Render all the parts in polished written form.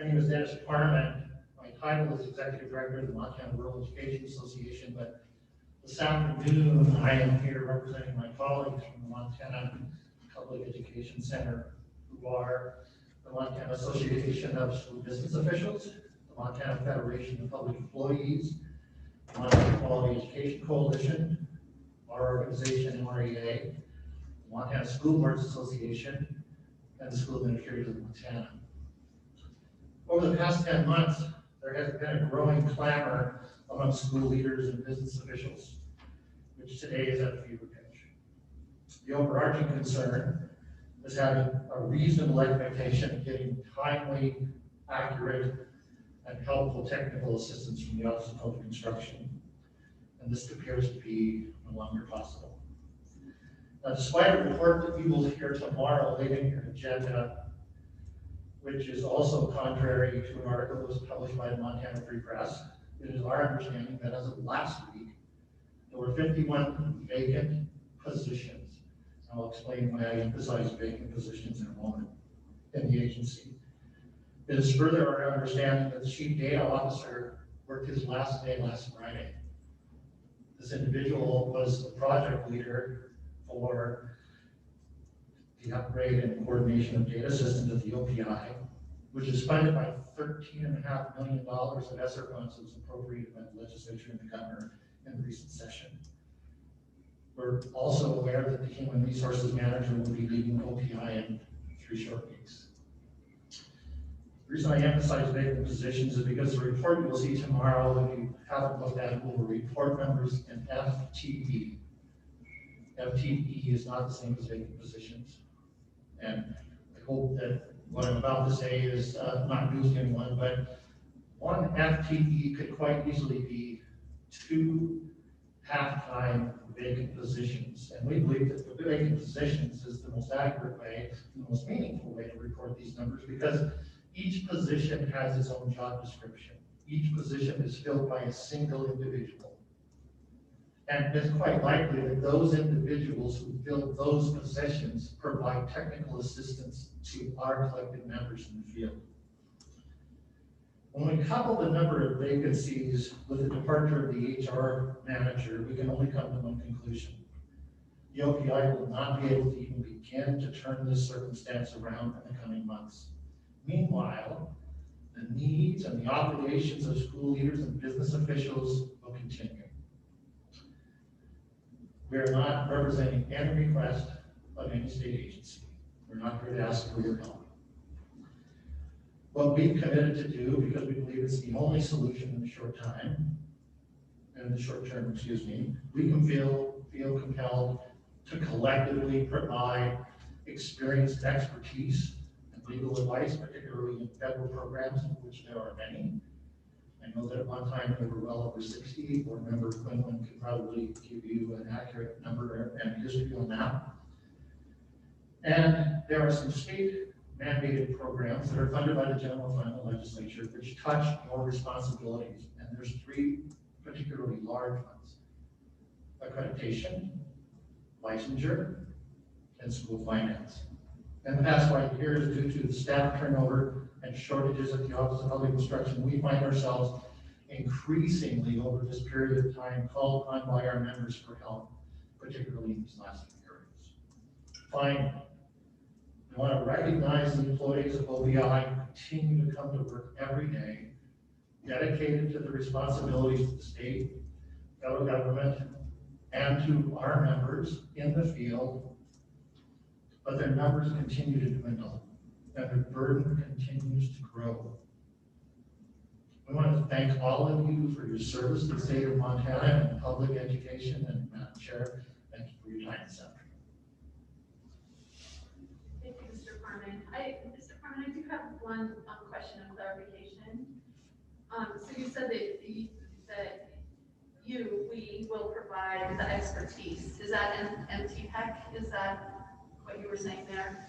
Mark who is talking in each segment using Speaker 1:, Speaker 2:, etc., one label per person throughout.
Speaker 1: My name is Dennis Parman. My title is Executive Director of the Montana Rural Education Association, but this afternoon I am here representing my colleagues from the Montana Public Education Center, who are the Montana Association of School Business Officials, the Montana Federation of Public Employees, the Montana Quality Education Coalition, our organization, MREA, the Montana School Boards Association, and the School Administrators of Montana. Over the past 10 months, there has been a growing clamor among school leaders and business officials, which today is at a fever pitch. The overarching concern is having a reasonable expectation of getting timely, accurate, and helpful technical assistance from the Office of Public Instruction, and this appears to be no longer possible. Now, despite a report that you will hear tomorrow late in your agenda, which is also contrary to an article that was published by the Montana Free Press, it is our understanding that as of last week, there were 51 vacant positions. I'll explain why I emphasize vacant positions in a moment in the agency. It is further our understanding that the Chief Data Officer worked his last day last Friday. This individual was the project leader for the upgrade and coordination of data systems at the OPI, which is funded by $13.5 million of ESSER funds that was appropriated by the legislature and the governor in the recent session. We're also aware that the Human Resources Manager will be leaving OPI in 3 short weeks. The reason I emphasize vacant positions is because the report you will see tomorrow, if you haven't looked at it, will report numbers in FTE. FTE is not the same as vacant positions. And I hope that what I'm about to say is not news to anyone, but one FTE could quite easily be 2 half-time vacant positions. And we believe that the vacant positions is the most accurate way, the most meaningful way to report these numbers, because each position has its own job description. Each position is filled by a single individual. And it's quite likely that those individuals who fill those positions provide technical assistance to our collective members in the field. When we couple the number of vacancies with the departure of the HR manager, we can only come to one conclusion. The OPI will not be able to even begin to turn this circumstance around in the coming months. Meanwhile, the needs and the obligations of school leaders and business officials will continue. We are not representing any request of any state agency. We're not here to ask for your help. What we've committed to do, because we believe it's the only solution in the short term, we can feel compelled to collectively provide experienced expertise and legal advice, particularly in federal programs, of which there are many. I know that at one time there were well over 60. Board member Quinlan could probably give you an accurate number and history on that. And there are some state mandated programs that are funded by the general fund and legislature, which touch more responsibilities. And there's 3 particularly large ones: accreditation, licensure, and school finance. And the past 5 years, due to the staff turnover and shortages at the Office of Public Instruction, we find ourselves increasingly over this period of time called upon by our members for help, particularly in these last few areas. Finally, I want to recognize the employees of OPI who continue to come to work every day, dedicated to the responsibilities of the state, federal government, and to our members in the field, but their numbers continue to dwindle, and their burden continues to grow. We want to thank all of you for your service to the state of Montana and public education. And Madam Chair, thank you for your time this afternoon.
Speaker 2: Thank you, Mr. Parman. I do have one question of clarification. So you said that we will provide the expertise. Is that an MTPEC? Is that what you were saying there?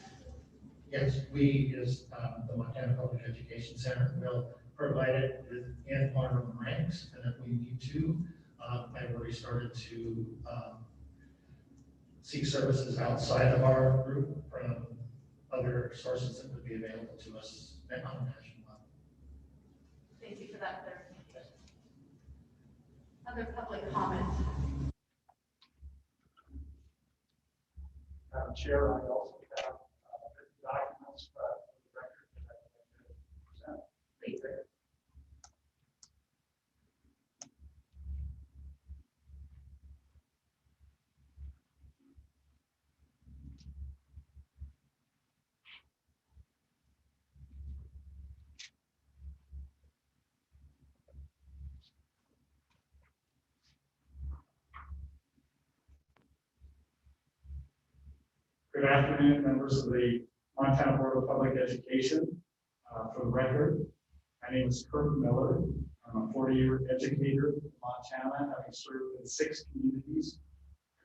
Speaker 1: Yes, we, as the Montana Public Education Center, will provide it within our own ranks, and if we need to, I've already started to seek services outside of our group from other sources that would be available to us on a national level.
Speaker 2: that clarification. Other public comment?
Speaker 3: Chair, I also have documents for the record that I'd like to present.
Speaker 2: Please.
Speaker 3: Good afternoon, members of the Montana Board of Public Education. For the record, my name is Kurt Miller. I'm a 40-year educator in Montana, having served in 6 communities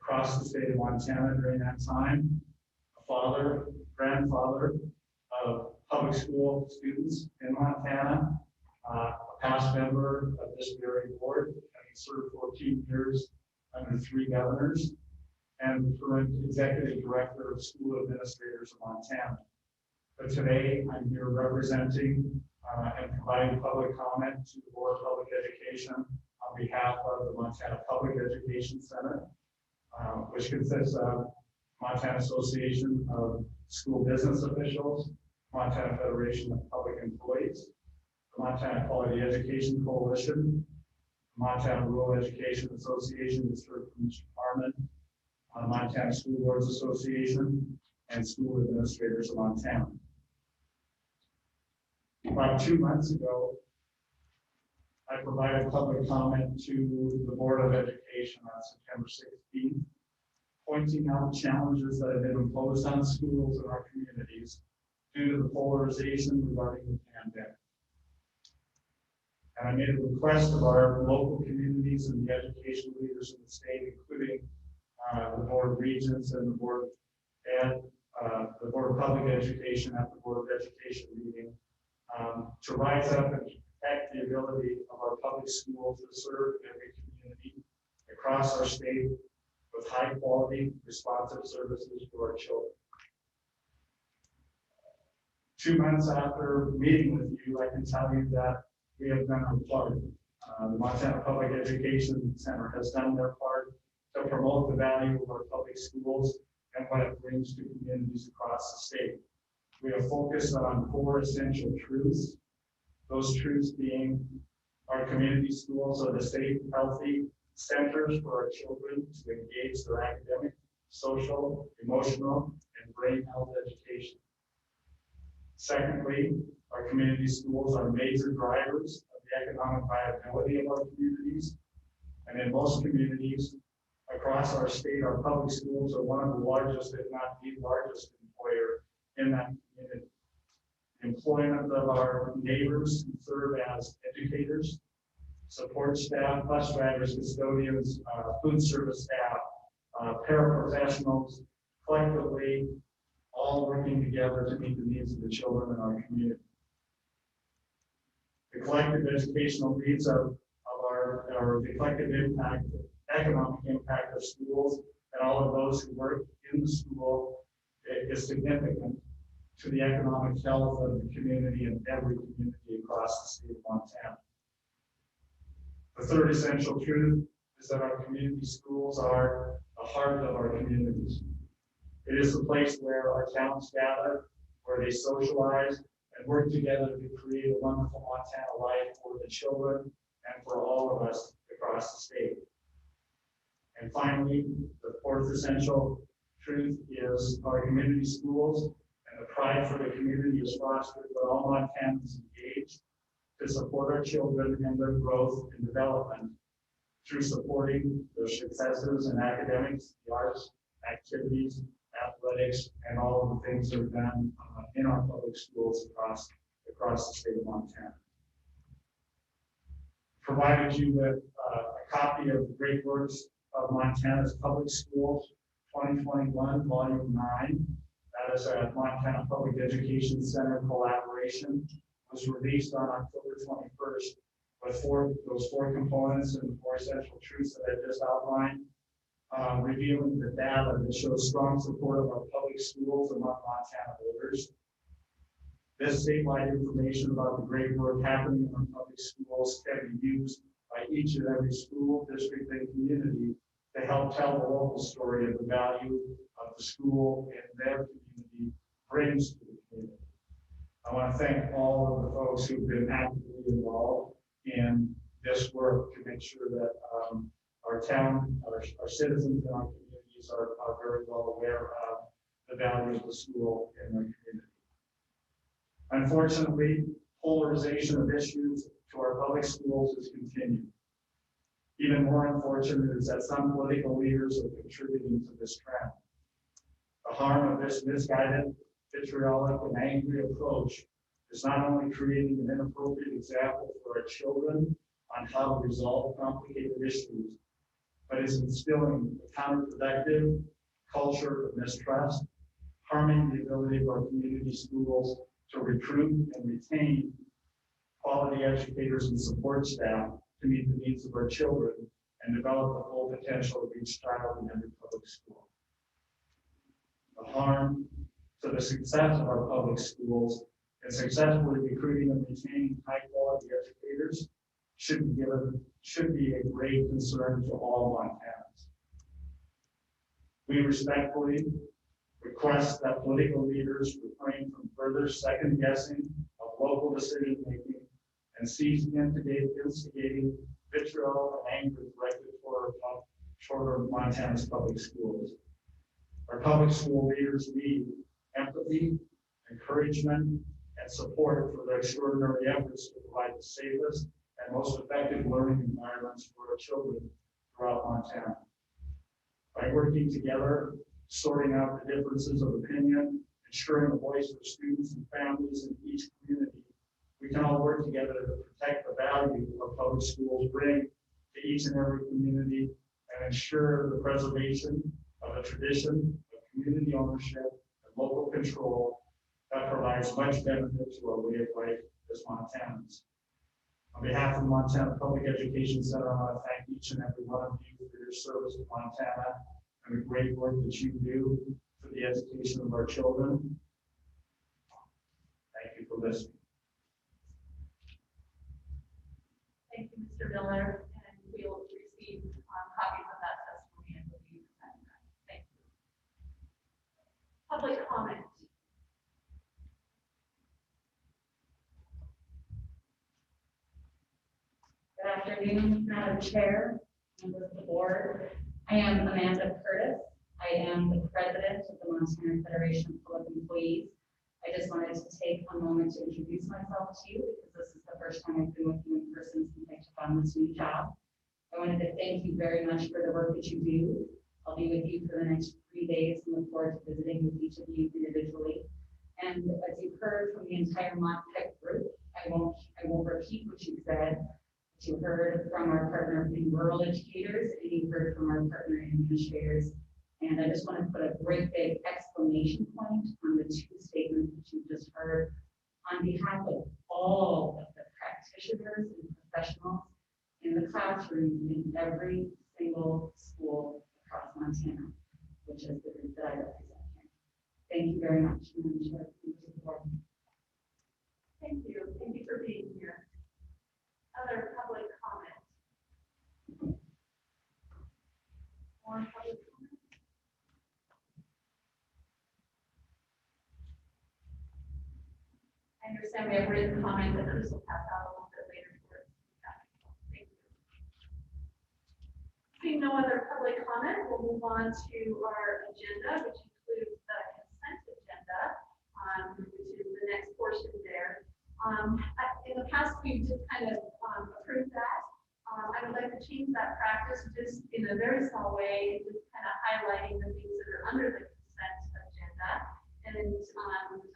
Speaker 3: across the state of Montana during that time. A father, grandfather of public school students in Montana, a past member of this very board, having served 14 years under 3 governors, and the current executive director of school administrators of Montana. But today, I'm here representing and providing public comment to the Board of Public Education on behalf of the Montana Public Education Center, which consists of Montana Association of School Business Officials, Montana Federation of Public Employees, the Montana Quality Education Coalition, Montana Rural Education Association, the Thorpe Department, Montana School Boards Association, and School Administrators of Montana. About 2 months ago, I provided public comment to the Board of Education on September 16th, pointing out challenges that have been imposed on schools in our communities due to the polarization regarding the pandemic. And I made a request of our local communities and the education leaders in the state, including the Board of Regents and the Board of Public Education at the Board of Education meeting, to rise up and protect the ability of our public schools to serve every community across our state with high quality, responsive services for our children. 2 months after meeting with you, I can tell you that we have done our part. The Montana Public Education Center has done their part to promote the value of our public schools and what it brings to communities across the state. We have focused on 4 essential truths. Those truths being our community schools are the safe, healthy centers for our children to engage their academic, social, emotional, and brain health education. Secondly, our community schools are major drivers of the economic viability of our communities. And in most communities across our state, our public schools are one of the largest, if not the largest employer in that community. Employment of our neighbors who serve as educators, support staff, bus drivers, custodians, food service staff, paraprofessionals, collectively all working together to meet the needs of the children in our community. The collective educational needs of the collective impact, economic impact of schools and all of those who work in the school is significant to the economic health of the community and every community across the state of Montana. The third essential truth is that our community schools are the heart of our communities. It is the place where our towns gather, where they socialize and work together to create a wonderful Montana life for the children and for all of us across the state. And finally, the fourth essential truth is our community schools and the pride for the community is fostered by all Montanans engaged to support our children and their growth and development through supporting their successes in academics, the arts, activities, athletics, and all of the things that are done in our public schools across the state of Montana. Provided you with a copy of the Great Works of Montana's Public Schools 2021, Volume 9. That is a Montana Public Education Center collaboration. It was released on October 21st with those four components and the 4 essential truths that I just outlined, revealing the data that shows strong support of our public schools among Montana voters. This statewide information about the great work happening in our public schools can be used by each and every school, district, and community to help tell the local story of the value of the school and their community brings to the community. I want to thank all of the folks who've been actively involved in this work to make sure that our town, our citizens and our communities are very well aware of the value of the school in their community. Unfortunately, polarization of issues to our public schools has continued. Even more unfortunate is that some political leaders are contributing to this trend. The harm of this misguided, vitriolic, and angry approach is not only creating an inappropriate example for our children on how to resolve complicated issues, but is instilling a counterproductive culture of mistrust, harming the ability of our community schools to recruit and retain quality educators and support staff to meet the needs of our children and develop the full potential of each child in every public school. The harm to the success of our public schools and successfully recruiting and retaining high-quality educators should be a grave concern to all Montanans. We respectfully request that political leaders refrain from further second-guessing of local decision-making and cease instigating vitriol and anger directed toward Montana's public schools. Our public school leaders need empathy, encouragement, and support for their extraordinary efforts to provide the safest and most effective learning environments for our children throughout Montana. By working together, sorting out the differences of opinion, ensuring the voice of students and families in each community, we can all work together to protect the value our public schools bring to each and every community and ensure the preservation of a tradition of community ownership and local control that provides much benefit to our way of life as Montanans. On behalf of the Montana Public Education Center, I want to thank each and every one of you for your service to Montana and the great work that you do for the education of our children. Thank you for listening.
Speaker 2: Thank you, Mr. Miller, and we will receive copies of that testimony and will be presenting that. Thank you. Public comment.
Speaker 4: Good afternoon, Madam Chair, members of the board. I am Amanda Curtis. I am the president of the Montana Federation of Public Employees. I just wanted to take a moment to introduce myself to you because this is the first time I've been with you in person since I took on this new job. I wanted to thank you very much for the work that you do. I'll be with you for the next 3 days and look forward to visiting with each of you individually. And as you've heard from the entire MonTech group, I won't repeat what you said. You heard from our partner in rural educators, and you heard from our partner in administrators. And I just want to put a great big exclamation point on the two statements that you just heard on behalf of all of the practitioners and professionals in the classroom in every single school across Montana, which is the group that I represent here. Thank you very much.
Speaker 2: Thank you. Thank you for being here. Other public comment. More public comment. I understand we have written comment that this will pass out a little bit later for us. Thank you. Seeing no other public comment, we'll move on to our agenda, which includes the consent agenda, which is the next portion there. In the past, we've just kind of approved that. I would like to change that practice just in a very small way, just kind of highlighting the things that are under the consent agenda. And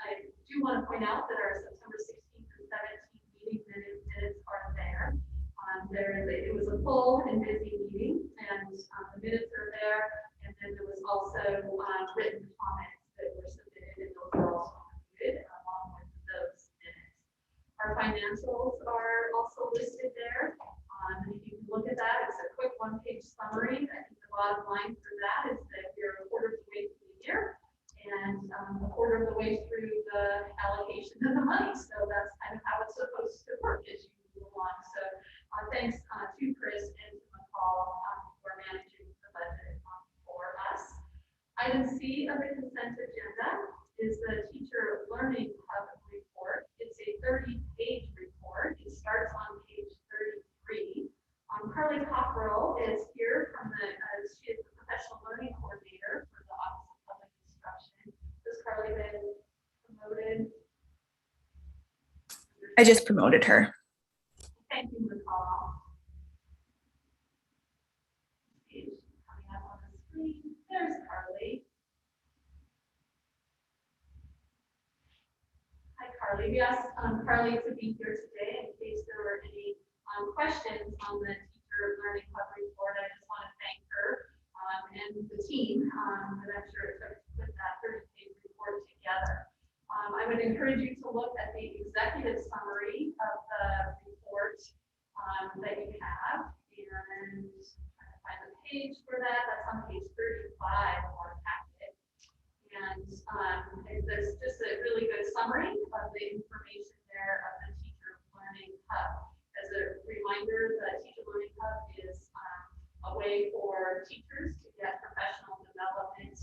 Speaker 2: I do want to point out that our September 16th and 17th meeting minutes are there. It was a full and busy meeting, and the minutes are there. And then there was also written comments that were submitted, and those are also included along with those minutes. Our financials are also listed there. And if you can look at that, it's a quick one-page summary. I think the bottom line for that is that we're a quarter of the way through the year, and a quarter of the way through the allocation of the money. So that's kind of how it's supposed to work as you move along. So thanks to Chris and to McCall for managing the budget for us. Item C of the consent agenda is the Teacher Learning Hub report. It's a 30-page report. It starts on page 33. Carly Cockrell is here from she is the professional learning coordinator for the Office of Public Instruction. Has Carly been promoted?
Speaker 5: I just promoted her.
Speaker 2: Thank you, McCall. Page coming up on the screen. There's Carly. Hi, Carly. We asked Carly to be here today in case there were any questions on the Teacher Learning Hub report. I just want to thank her and the team that I'm sure took to put that 30-page report together. I would encourage you to look at the executive summary of the report that you have, and try to find the page for that. That's on page 35 of our packet. And there's just a really good summary of the information there of the Teacher Learning Hub. As a reminder, the Teacher Learning Hub is a way for teachers to get professional development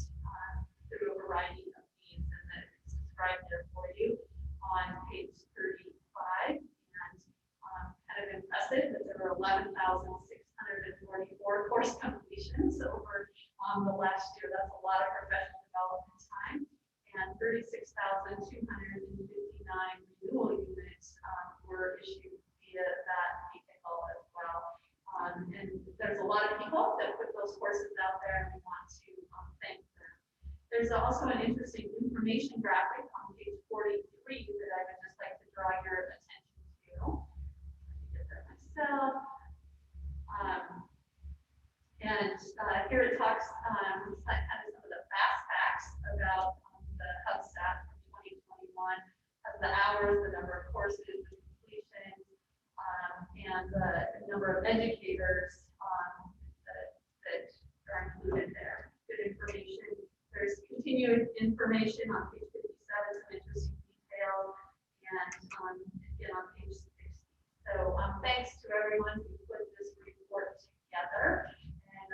Speaker 2: through a variety of means, and that it's described there for you on page 35. And kind of impressive that there were 11,644 course completions over the last year. That's a lot of professional development time, and 36,259 renewal units were issued via that vehicle as well. And there's a lot of people that put those courses out there, and we want to thank them. There's also an interesting information graphic on page 43 that I would just like to draw your attention to. Let me get that myself. Here it talks kind of some of the fast facts about the Hub staff from 2021, the hours, the number of courses, the completion, and the number of educators that are included there. Good information. There's continued information on page 57, some interesting details, and again on page 60. So thanks to everyone who put this report together. And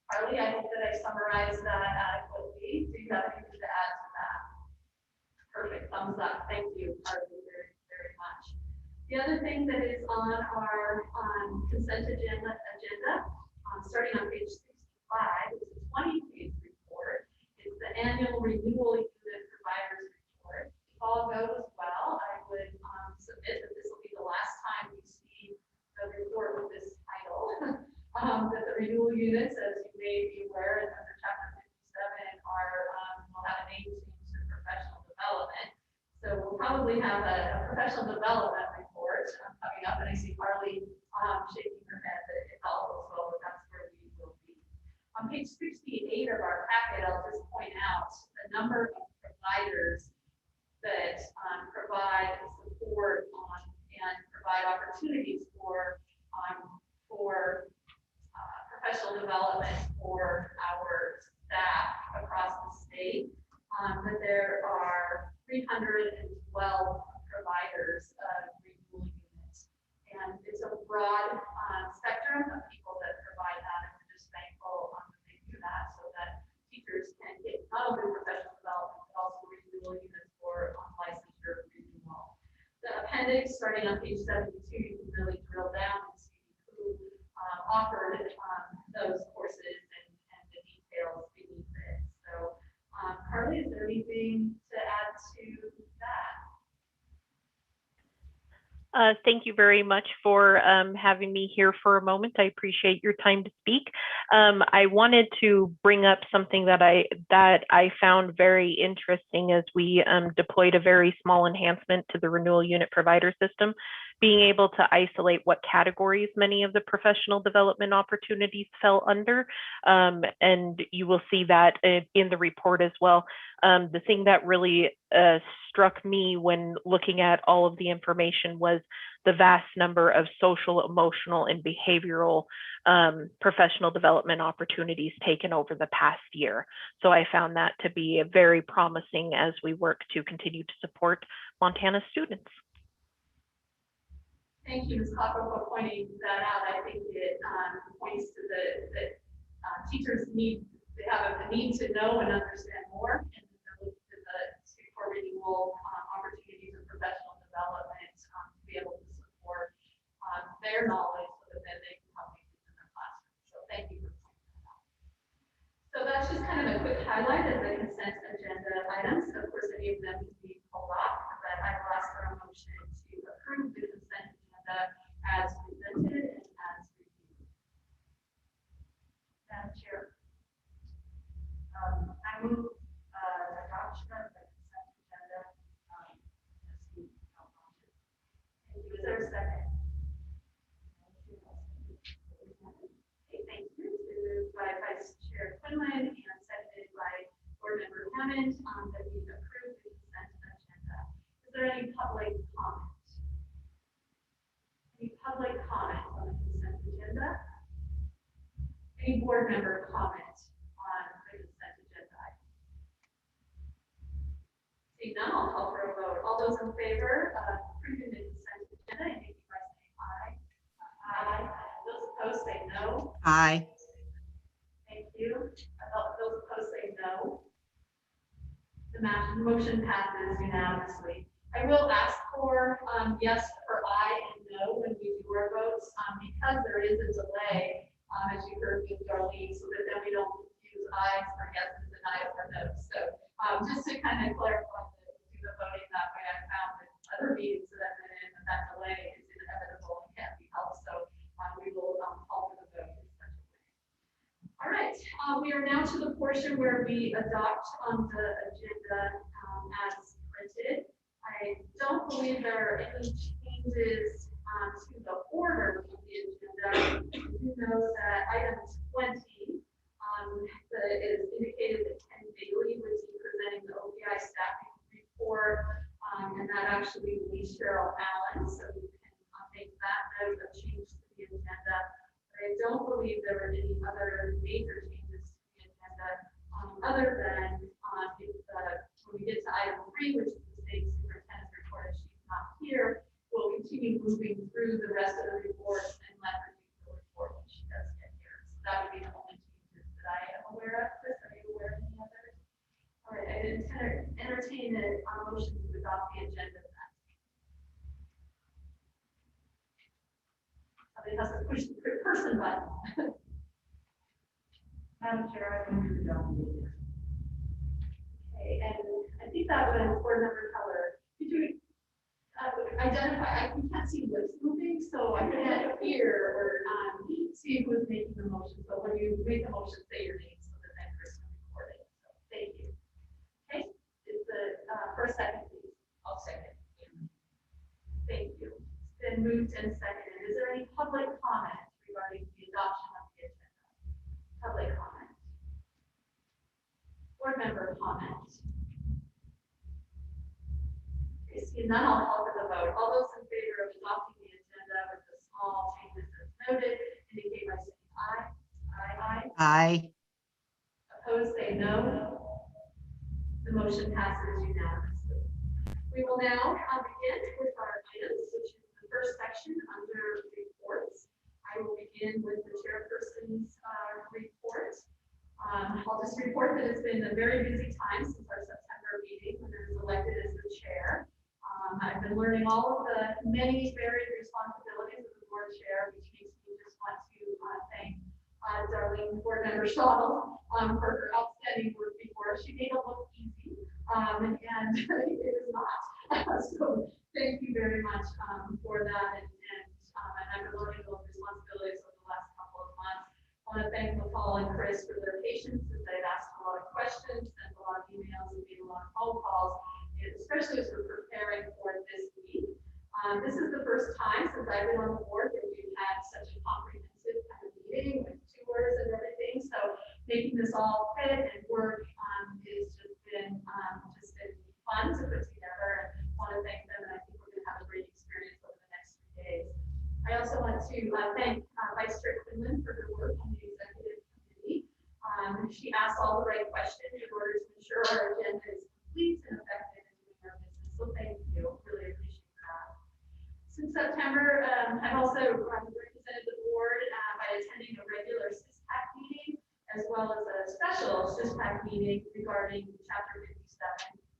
Speaker 2: Carly, I hope that I summarized that adequately. Do you have anything to add to that? Perfect. Thumbs up. Thank you, Carly, very, very much. The other thing that is on our consent agenda, starting on page 65, is a 20-page report. It's the annual renewal unit providers report. If all goes well, I would submit that this will be the last time we see the report with this title. That the renewal units, as you may be aware, under Chapter 57 will have a name change to professional development. So we'll probably have a professional development report coming up, and I see Carly shaking her head that it all goes well, but that's where we will be. On page 68 of our packet, I'll just point out the number of providers that provide support and provide opportunities for professional development for our staff across the state. That there are 312 providers of renewal units, and it's a broad spectrum of people that provide that, and we're just thankful that they do that so that teachers can get not only professional development but also renewal units for licensure renewal. The appendix starting on page 72, you can really drill down and see who offered those courses and the details beneath it. So Carly, is there anything to add to that?
Speaker 6: Thank you very much for having me here for a moment. I appreciate your time to speak. I wanted to bring up something that I found very interesting as we deployed a very small enhancement to the renewal unit provider system being able to isolate what categories many of the professional development opportunities fell under. And you will see that in the report as well. The thing that really struck me when looking at all of the information was the vast number of social, emotional, and behavioral professional development opportunities taken over the past year. So I found that to be very promising as we work to continue to support Montana students.
Speaker 2: Thank you, Ms. Copper, for pointing that out. I think it points to that teachers they have a need to know and understand more, and they're looking to the for renewal opportunities of professional development to be able to support their knowledge so that then they can help students in their classroom. So thank you for pointing that out. So that's just kind of a quick highlight of the consent agenda items. Of course, any of them can be pulled off, but I will ask for a motion to approve the consent agenda as presented and as reviewed. Madam Chair. I move adoption of the consent agenda. Thank you. Is there a second? Okay, thank you. Moved by Vice Chair Quinlan and seconded by Board Member Hammond that we approve the consent agenda. Is there any public comment? Any public comment on the consent agenda? Any board member comment on the consent agenda? See none, I'll call for a vote. All those in favor of approving the consent agenda, indicate by saying aye. Aye. Those opposed say no.
Speaker 5: Aye.
Speaker 2: Thank you. Those opposed say no. The motion passes unanimously. I will ask for yes for aye and no when we do our votes because there is a delay, as you heard with Darlene, so that then we don't use ayes for yeses and ayes for no's. So just to kind of clarify the voting that way, I found in other meetings that I've been in that delay is inevitable and can't be helped. So we will call for the vote in such a way. All right, we are now to the portion where we adopt the agenda as printed. I don't believe there are any changes to the order of the agenda. You know that item 20 is indicated that Ken Bailey would be presenting the OPI staffing report, and that actually will be Cheryl Allen, so we can make that note of change to the agenda. But I don't believe there were any other major changes to the agenda, other than when we get to item 3, which is the state superintendent's report, if she's not here, we'll continue moving through the rest of the reports and let her do the report when she does get here. So that would be the only changes that I am aware of. Chris, are you aware of any others? All right, I didn't entertain a motion to adopt the agenda then. Somebody has to push the person button. Madam Chair, I move to adopt the agenda. Okay, and I think that was board member Keller. Did you identify? I can't see lips moving, so I can't hear or see who's making the motion. So when you make the motion, say your name so that then Chris can record it. So thank you. Okay, it's the first second, please. I'll second. Thank you. It's been moved and seconded. Is there any public comment regarding the adoption of the agenda? Public comment. Board member comment. Okay, see none, I'll call for the vote. All those in favor of adopting the agenda with the small changes as noted, indicate by saying aye. Aye, aye.
Speaker 5: Aye.
Speaker 2: Opposed, say no. The motion passes unanimously. We will now begin with our items, which is the first section under reports. I will begin with the chairperson's report. I'll just report that it's been a very busy time since our September meeting when I was elected as the chair. I've been learning all of the many varied responsibilities of the board chair, which makes me just want to thank Darlene, board member Shaw, for her outstanding work before. She made it look easy, and it is not. So thank you very much for that. And I've been learning those responsibilities over the last couple of months. I want to thank Paul and Chris for their patience as they've asked a lot of questions, sent a lot of emails, and made a lot of phone calls, especially as we're preparing for this week. This is the first time since I've been on the board that we've had such a comprehensive kind of meeting with tours and everything. So making this all fit and work has just been fun to put together. And I want to thank them, and I think we're going to have a great experience over the next 3 days. I also want to thank Vice Chair Quinlan for her work on the executive committee. She asked all the right questions in order to ensure our agenda is complete and effective in doing our business. So thank you. Really appreciate that. Since September, I've also represented the board by attending a regular SISPAC meeting, as well as a special SISPAC meeting regarding Chapter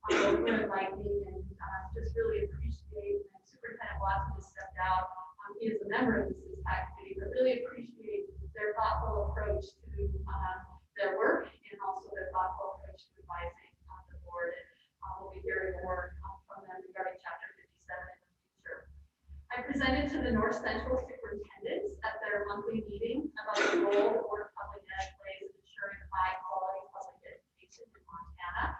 Speaker 2: 57. Would like me and just really appreciate, and Superintendent Watson has stepped out. He is a member of the SISPAC committee, but really appreciate their thoughtful approach to their work and also their thoughtful approach to advising the board. And we'll be hearing more from them regarding Chapter 57 in the future. I presented to the North Central Superintendents at their monthly meeting about the role the Board of Public Ed plays in ensuring high quality public education in Montana.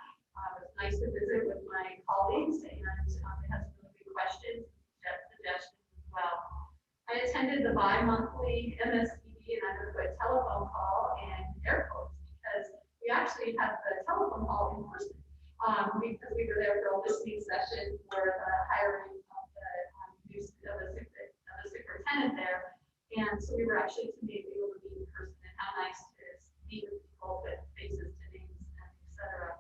Speaker 2: It was nice to visit with my colleagues, and they had some really good questions and suggestions as well. I attended the bi-monthly MSPB and Advocate telephone call and air quotes because we actually had the telephone call in person because we were there for a listening session for the hiring of the superintendent there. And so we were actually to be able to meet in person, and how nice it is to meet with people with faces to names, etc.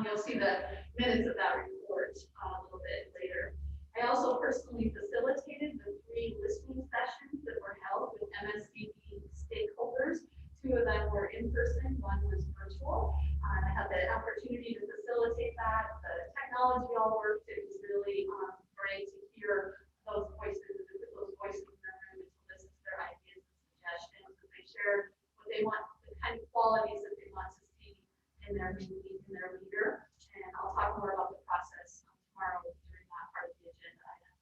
Speaker 2: You'll see the minutes of that report a little bit later. I also personally facilitated the 3 listening sessions that were held with MSDP stakeholders. 2 of them were in person, 1 was virtual. I had the opportunity to facilitate that. The technology all worked. It was really great to hear those voices, in the room, and to listen to their ideas and suggestions as they shared what they want, the kind of qualities that they want to see in their leader. And I'll talk more about the process tomorrow during that part of the agenda item.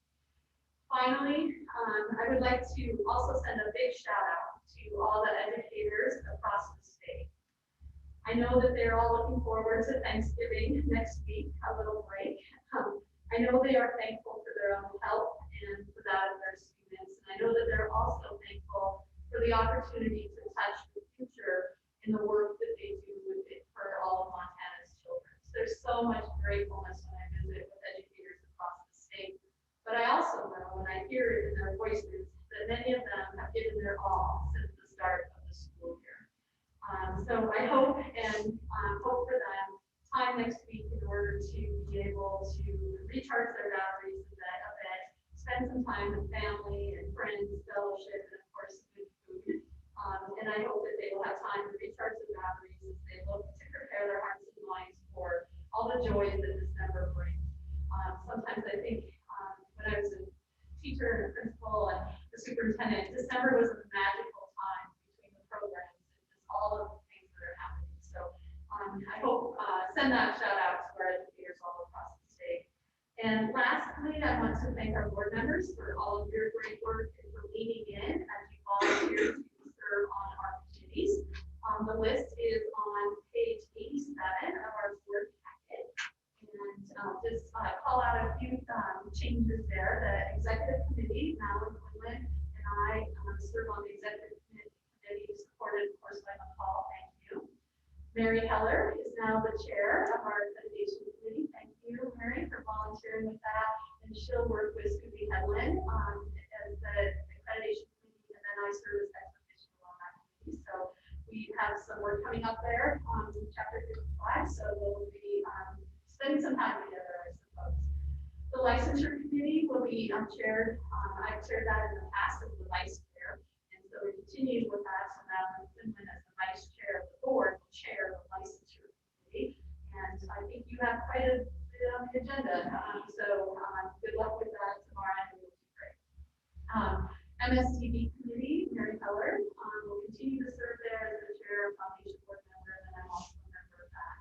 Speaker 2: Finally, I would like to also send a big shout out to all the educators across the state. I know that they're all looking forward to Thanksgiving next week, a little break. I know they are thankful for their own health and for that of their students. And I know that they're also thankful for the opportunity to touch the future in the work that they do with it for all of Montana's children. So there's so much gratefulness when I visit with educators across the state. But I also know when I hear it in their voices that many of them have given their all since the start of the school year. So I hope for them time next week in order to be able to recharge their batteries a bit, spend some time with family and friends, fellowship, and of course good food. And I hope that they will have time to recharge their batteries as they look to prepare their hearts and minds for all the joys that December brings. Sometimes I think when I was a teacher and a principal and the superintendent, December was a magical time between the programs and just all of the things that are happening. So I hope send that shout out to our educators all across the state. And lastly, I want to thank our board members for all of your great work and for leaning in as you volunteer to serve on our committees. The list is on page 87 of our board packet. And just call out a few changes there. The executive committee, Madeline Quinlan and I serve on the executive committee, supported of course by McCall. Thank you. Mary Heller is now the chair of our accreditation committee. Thank you, Mary, for volunteering with that. And she'll work with Scooby Hedlund as the accreditation committee, and then I serve as ex officio on that committee. So we have some work coming up there on Chapter 55. So we'll be spending some time together, I suppose. The licensure committee will be chaired. I've chaired that in the past as the vice chair, and so we're continuing with that. So now Quinlan as the vice chair of the board will chair the licensure committee, and I think you have quite a bit on the agenda. So good luck with that tomorrow, and it will be great. MSTV committee, Mary Heller will continue to serve there as the chair, foundation board member, and I'm also a member of that.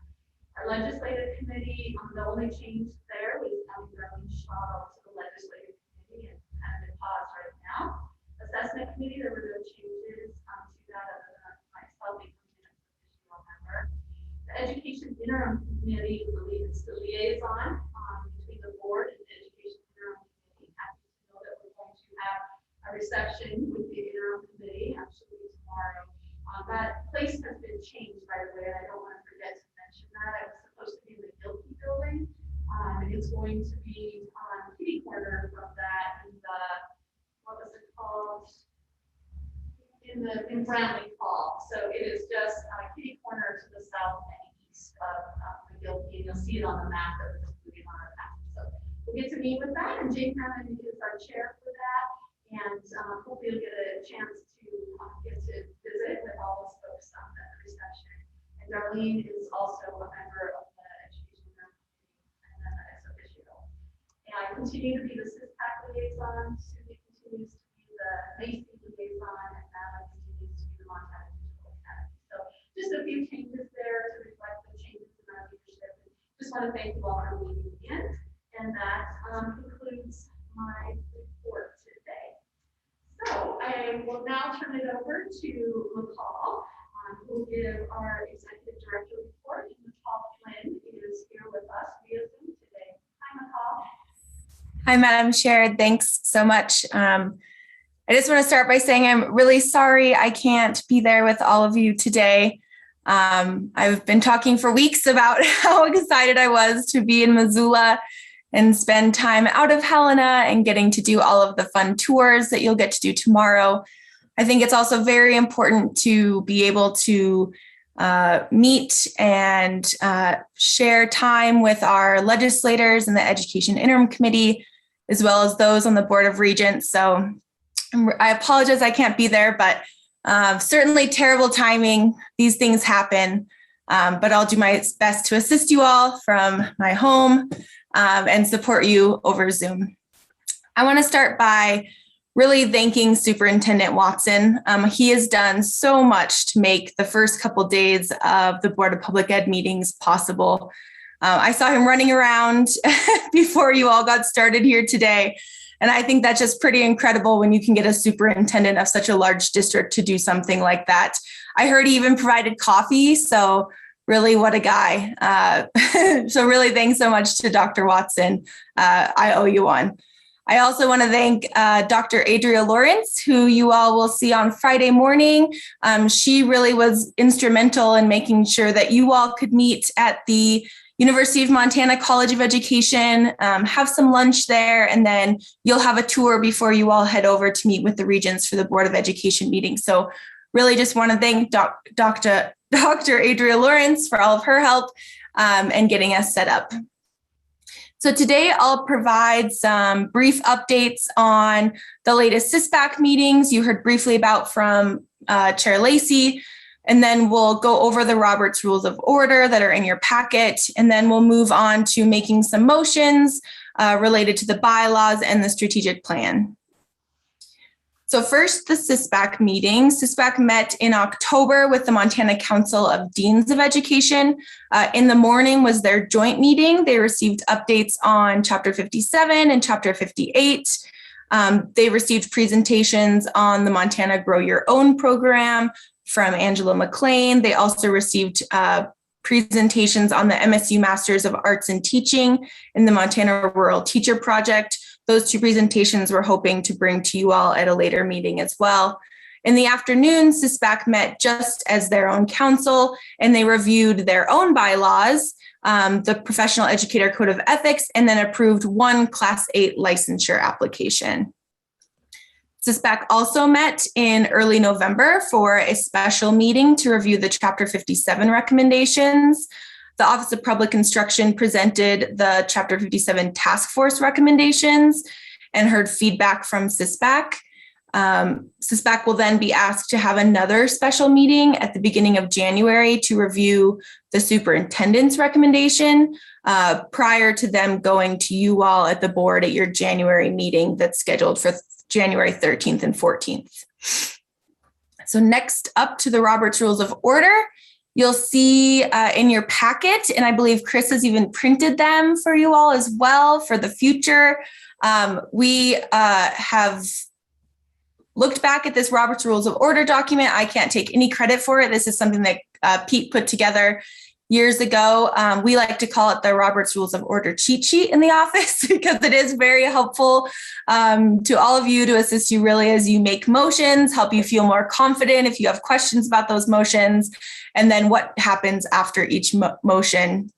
Speaker 2: Our legislative committee, the only change there was having Darlene Shaw to the legislative committee, and kind of in pause right now. Assessment committee, there were no changes to that other than myself becoming an official member. The education interim committee, it's the liaison between the board and the education interim committee at the a reception with the interim committee, actually tomorrow. That place has been changed, by the way, and I don't want to forget to mention that. It was supposed to be in the Gilkey building. It's going to be on kitty corner from that in the, what was it called? In Brownlee Hall. So it is just kitty corner to the south and east of the Gilkey. You'll see it on the map that was included on our map. So we'll get to meet with that, and Jake Hammond is our chair for that. And hopefully you'll get a chance to get to visit with all those folks at the reception. And Darlene is also a member of the Education Committee and then the ex officio. And I continue to be the CISPAC liaison. Susie continues to be the Macy liaison, and Madeline continues to be the Montana Digital Academy. So just a few changes there to reflect the changes in our leadership. Just want to thank you all for meeting in. And that concludes my report today. So I will now turn it over to McCall, who will give our executive director report. And McCall Flynn is here with us via Zoom today. Hi, McCall.
Speaker 5: Hi, Madam Chair. Thanks so much. I just want to start by saying I'm really sorry I can't be there with all of you today. I've been talking for weeks about how excited I was to be in Missoula and spend time out of Helena and getting to do all of the fun tours that you'll get to do tomorrow. I think it's also very important to be able to meet and share time with our legislators and the Education Interim Committee, as well as those on the Board of Regents. So I apologize I can't be there, but certainly terrible timing. These things happen, but I'll do my best to assist you all from my home and support you over Zoom. I want to start by really thanking Superintendent Watson. He has done so much to make the first couple days of the Board of Public Ed meetings possible. I saw him running around before you all got started here today. And I think that's just pretty incredible when you can get a superintendent of such a large district to do something like that. I heard he even provided coffee. So really, what a guy. So really, thanks so much to Dr. Watson. I owe you one. I also want to thank Dr. Adria Lawrence, who you all will see on Friday morning. She really was instrumental in making sure that you all could meet at the University of Montana College of Education, have some lunch there, and then you'll have a tour before you all head over to meet with the regents for the Board of Education meeting. So really just want to thank Dr. Adria Lawrence for all of her help and getting us set up. So today I'll provide some brief updates on the latest CISPAC meetings you heard briefly about from Chair Lacey, and then we'll go over the Roberts Rules of Order that are in your packet, and then we'll move on to making some motions related to the bylaws and the strategic plan. So first, the CISPAC meeting. CISPAC met in October with the Montana Council of Deans of Education. In the morning was their joint meeting. They received updates on Chapter 57 and Chapter 58. They received presentations on the Montana Grow Your Own program from Angela McLean. They also received presentations on the MSU Masters of Arts in Teaching and the Montana Rural Teacher Project. Those two presentations we're hoping to bring to you all at a later meeting as well. In the afternoon, CISPAC met just as their own council, and they reviewed their own bylaws, the Professional Educator Code of Ethics, and then approved one Class 8 licensure application. CISPAC also met in early November for a special meeting to review the Chapter 57 recommendations. The Office of Public Instruction presented the Chapter 57 task force recommendations and heard feedback from CISPAC. CISPAC will then be asked to have another special meeting at the beginning of January to review the superintendent's recommendation prior to them going to you all at the board at your January meeting that's scheduled for January 13th and 14th. So next up to the Roberts Rules of Order. You'll see in your packet, and I believe Chris has even printed them for you all as well for the future. We have looked back at this Roberts Rules of Order document. I can't take any credit for it. This is something that Pete put together years ago. We like to call it the Robert's Rules of Order cheat sheet in the office because it is very helpful to all of you to assist you really as you make motions, help you feel more confident if you have questions about those motions, and then what happens after each motion.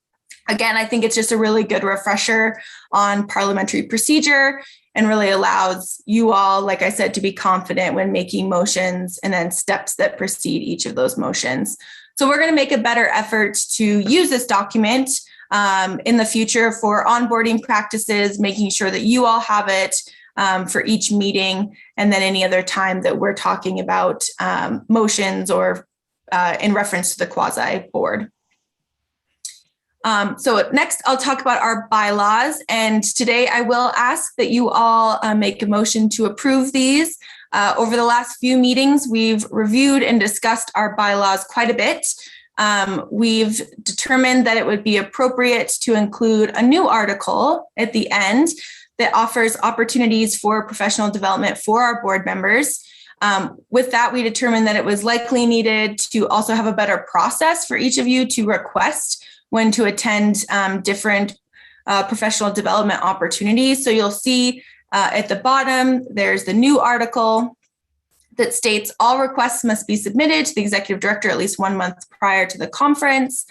Speaker 5: Again, I think it's just a really good refresher on parliamentary procedure and really allows you all, like I said, to be confident when making motions and then steps that precede each of those motions. So we're going to make a better effort to use this document in the future for onboarding practices, making sure that you all have it for each meeting, and then any other time that we're talking about motions or in reference to the quasi board. So next I'll talk about our bylaws, and today I will ask that you all make a motion to approve these. Over the last few meetings, we've reviewed and discussed our bylaws quite a bit. We've determined that it would be appropriate to include a new article at the end that offers opportunities for professional development for our board members. With that, we determined that it was likely needed to also have a better process for each of you to request when to attend different professional development opportunities. So you'll see at the bottom, there's the new article that states all requests must be submitted to the executive director at least 1 month prior to the conference.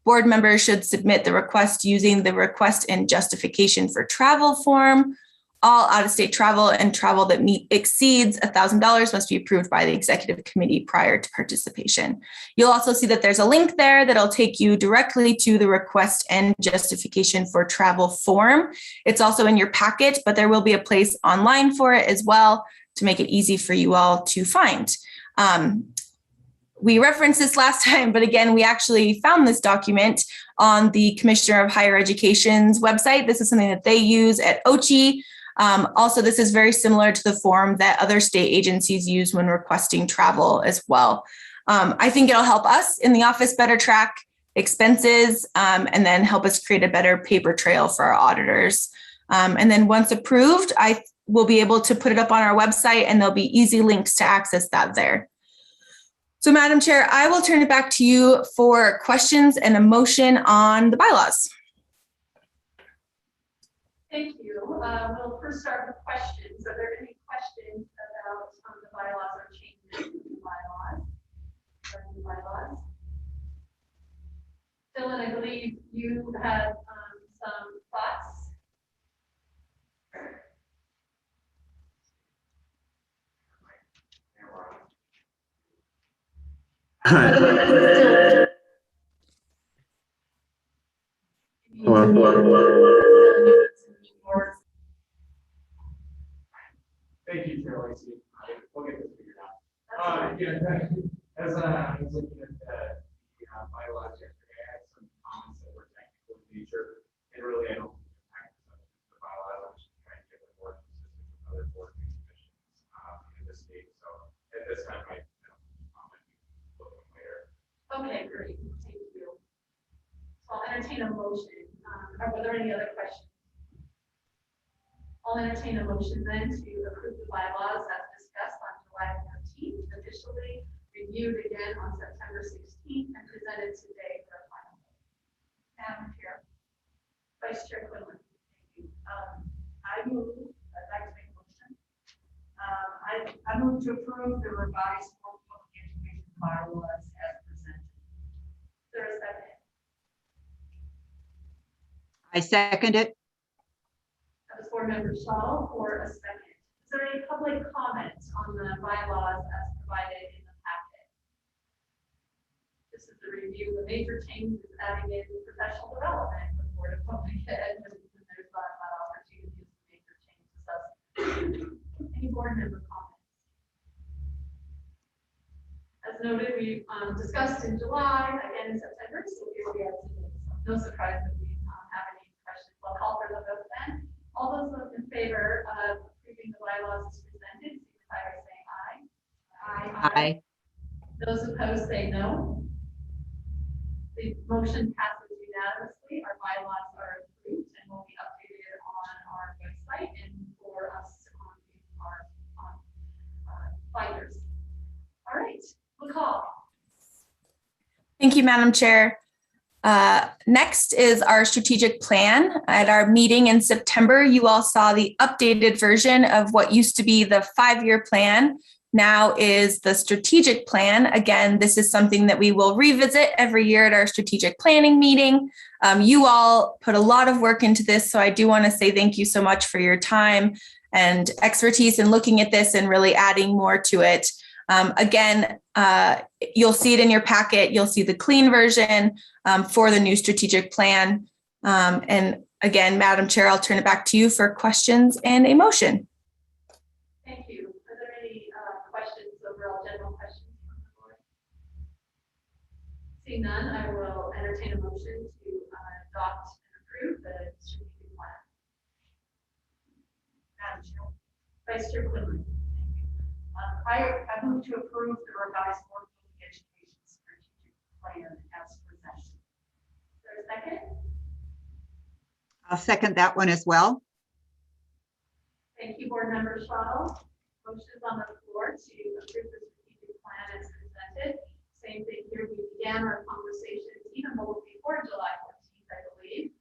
Speaker 5: Board members should submit the request using the request and justification for travel form. All out-of-state travel and travel that exceeds $1,000 must be approved by the executive committee prior to participation. You'll also see that there's a link there that'll take you directly to the request and justification for travel form. It's also in your packet, but there will be a place online for it as well to make it easy for you all to find. We referenced this last time, but again, we actually found this document on the Commissioner of Higher Education's website. This is something that they use at OCHI. Also, this is very similar to the form that other state agencies use when requesting travel as well. I think it'll help us in the office better track expenses and then help us create a better paper trail for our auditors. And then once approved, I will be able to put it up on our website and there'll be easy links to access that there. So Madam Chair, I will turn it back to you for questions and a motion on the bylaws.
Speaker 2: Thank you. We'll first start with questions. Are there any questions about the bylaws or changes in the bylaws? Dylan, I believe you had some thoughts.
Speaker 3: Thank you, Chair Lacey. We'll get this figured out. As I was looking at the bylaws yesterday, I had some comments that were technical in nature, and really I don't impact the bylaws. I'm just trying to get the board consistent with other boards and commissions in the state. So at this time, I comment a little bit later.
Speaker 2: Okay, great. Thank you. So I'll entertain a motion. Are there any other questions? I'll entertain a motion then to approve the bylaws as discussed on July 14th, officially reviewed again on September 16th, and presented today for a final vote. Madam Chair. Vice Chair Quinlan.
Speaker 7: Thank you. I'd like to make a motion. I move to approve the revised public education bylaws as presented.
Speaker 2: Is there a second?
Speaker 8: I second it.
Speaker 2: That was Board Member Shaw for a second. Is there any public comment on the bylaws as provided in the packet? This is the review. The major change is adding in professional development for the Board of Public Ed, and there's that opportunity to major change. Any board member comments? As noted, we discussed in July, again in September, so here we are today. So no surprise that we have any questions. I'll call for the vote then. All those in favor of approving the bylaws as presented, signify by saying aye.
Speaker 8: Aye.
Speaker 2: Those opposed say no. The motion passes unanimously. Our bylaws are approved and will be updated on our website and for us on our finders. All right, we'll call.
Speaker 5: Thank you, Madam Chair. Next is our strategic plan. At our meeting in September, you all saw the updated version of what used to be the 5-year plan. Now is the strategic plan. Again, this is something that we will revisit every year at our strategic planning meeting. You all put a lot of work into this, so I do want to say thank you so much for your time and expertise in looking at this and really adding more to it. Again, you'll see it in your packet. You'll see the clean version for the new strategic plan. And again, Madam Chair, I'll turn it back to you for questions and a motion.
Speaker 2: Thank you. Are there any questions, overall general questions from the board? Seeing none, I will entertain a motion to adopt and approve the strategic plan. Madam Chair. Vice Chair Quinlan.
Speaker 7: I move to approve the revised board public education strategic plan as presented.
Speaker 2: Is there a second?
Speaker 8: I'll second that one as well.
Speaker 2: Thank you, Board Member Schottel. Motions on the floor to approve the strategic plan as presented. Same thing here. We began our conversations even before July 14th, I believe.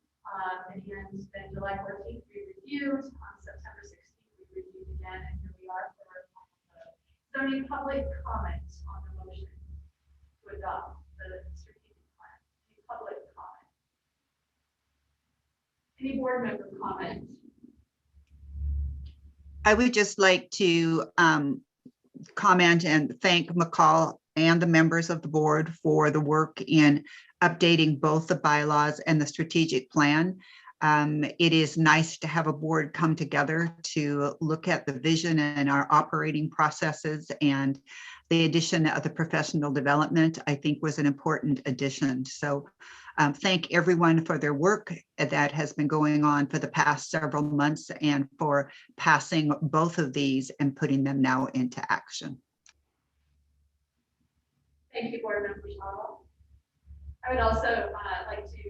Speaker 2: And then July 14th, we reviewed. On September 16th, we reviewed again, and here we are for our final vote. Is there any public comment on the motion to adopt the strategic plan? Any public comment? Any board member comment?
Speaker 8: I would just like to comment and thank McCall and the members of the board for the work in updating both the bylaws and the strategic plan. It is nice to have a board come together to look at the vision and our operating processes, and the addition of the professional development, I think, was an important addition. So thank everyone for their work that has been going on for the past several months and for passing both of these and putting them now into action.
Speaker 2: Thank you, Board Member Schottel. I would also like to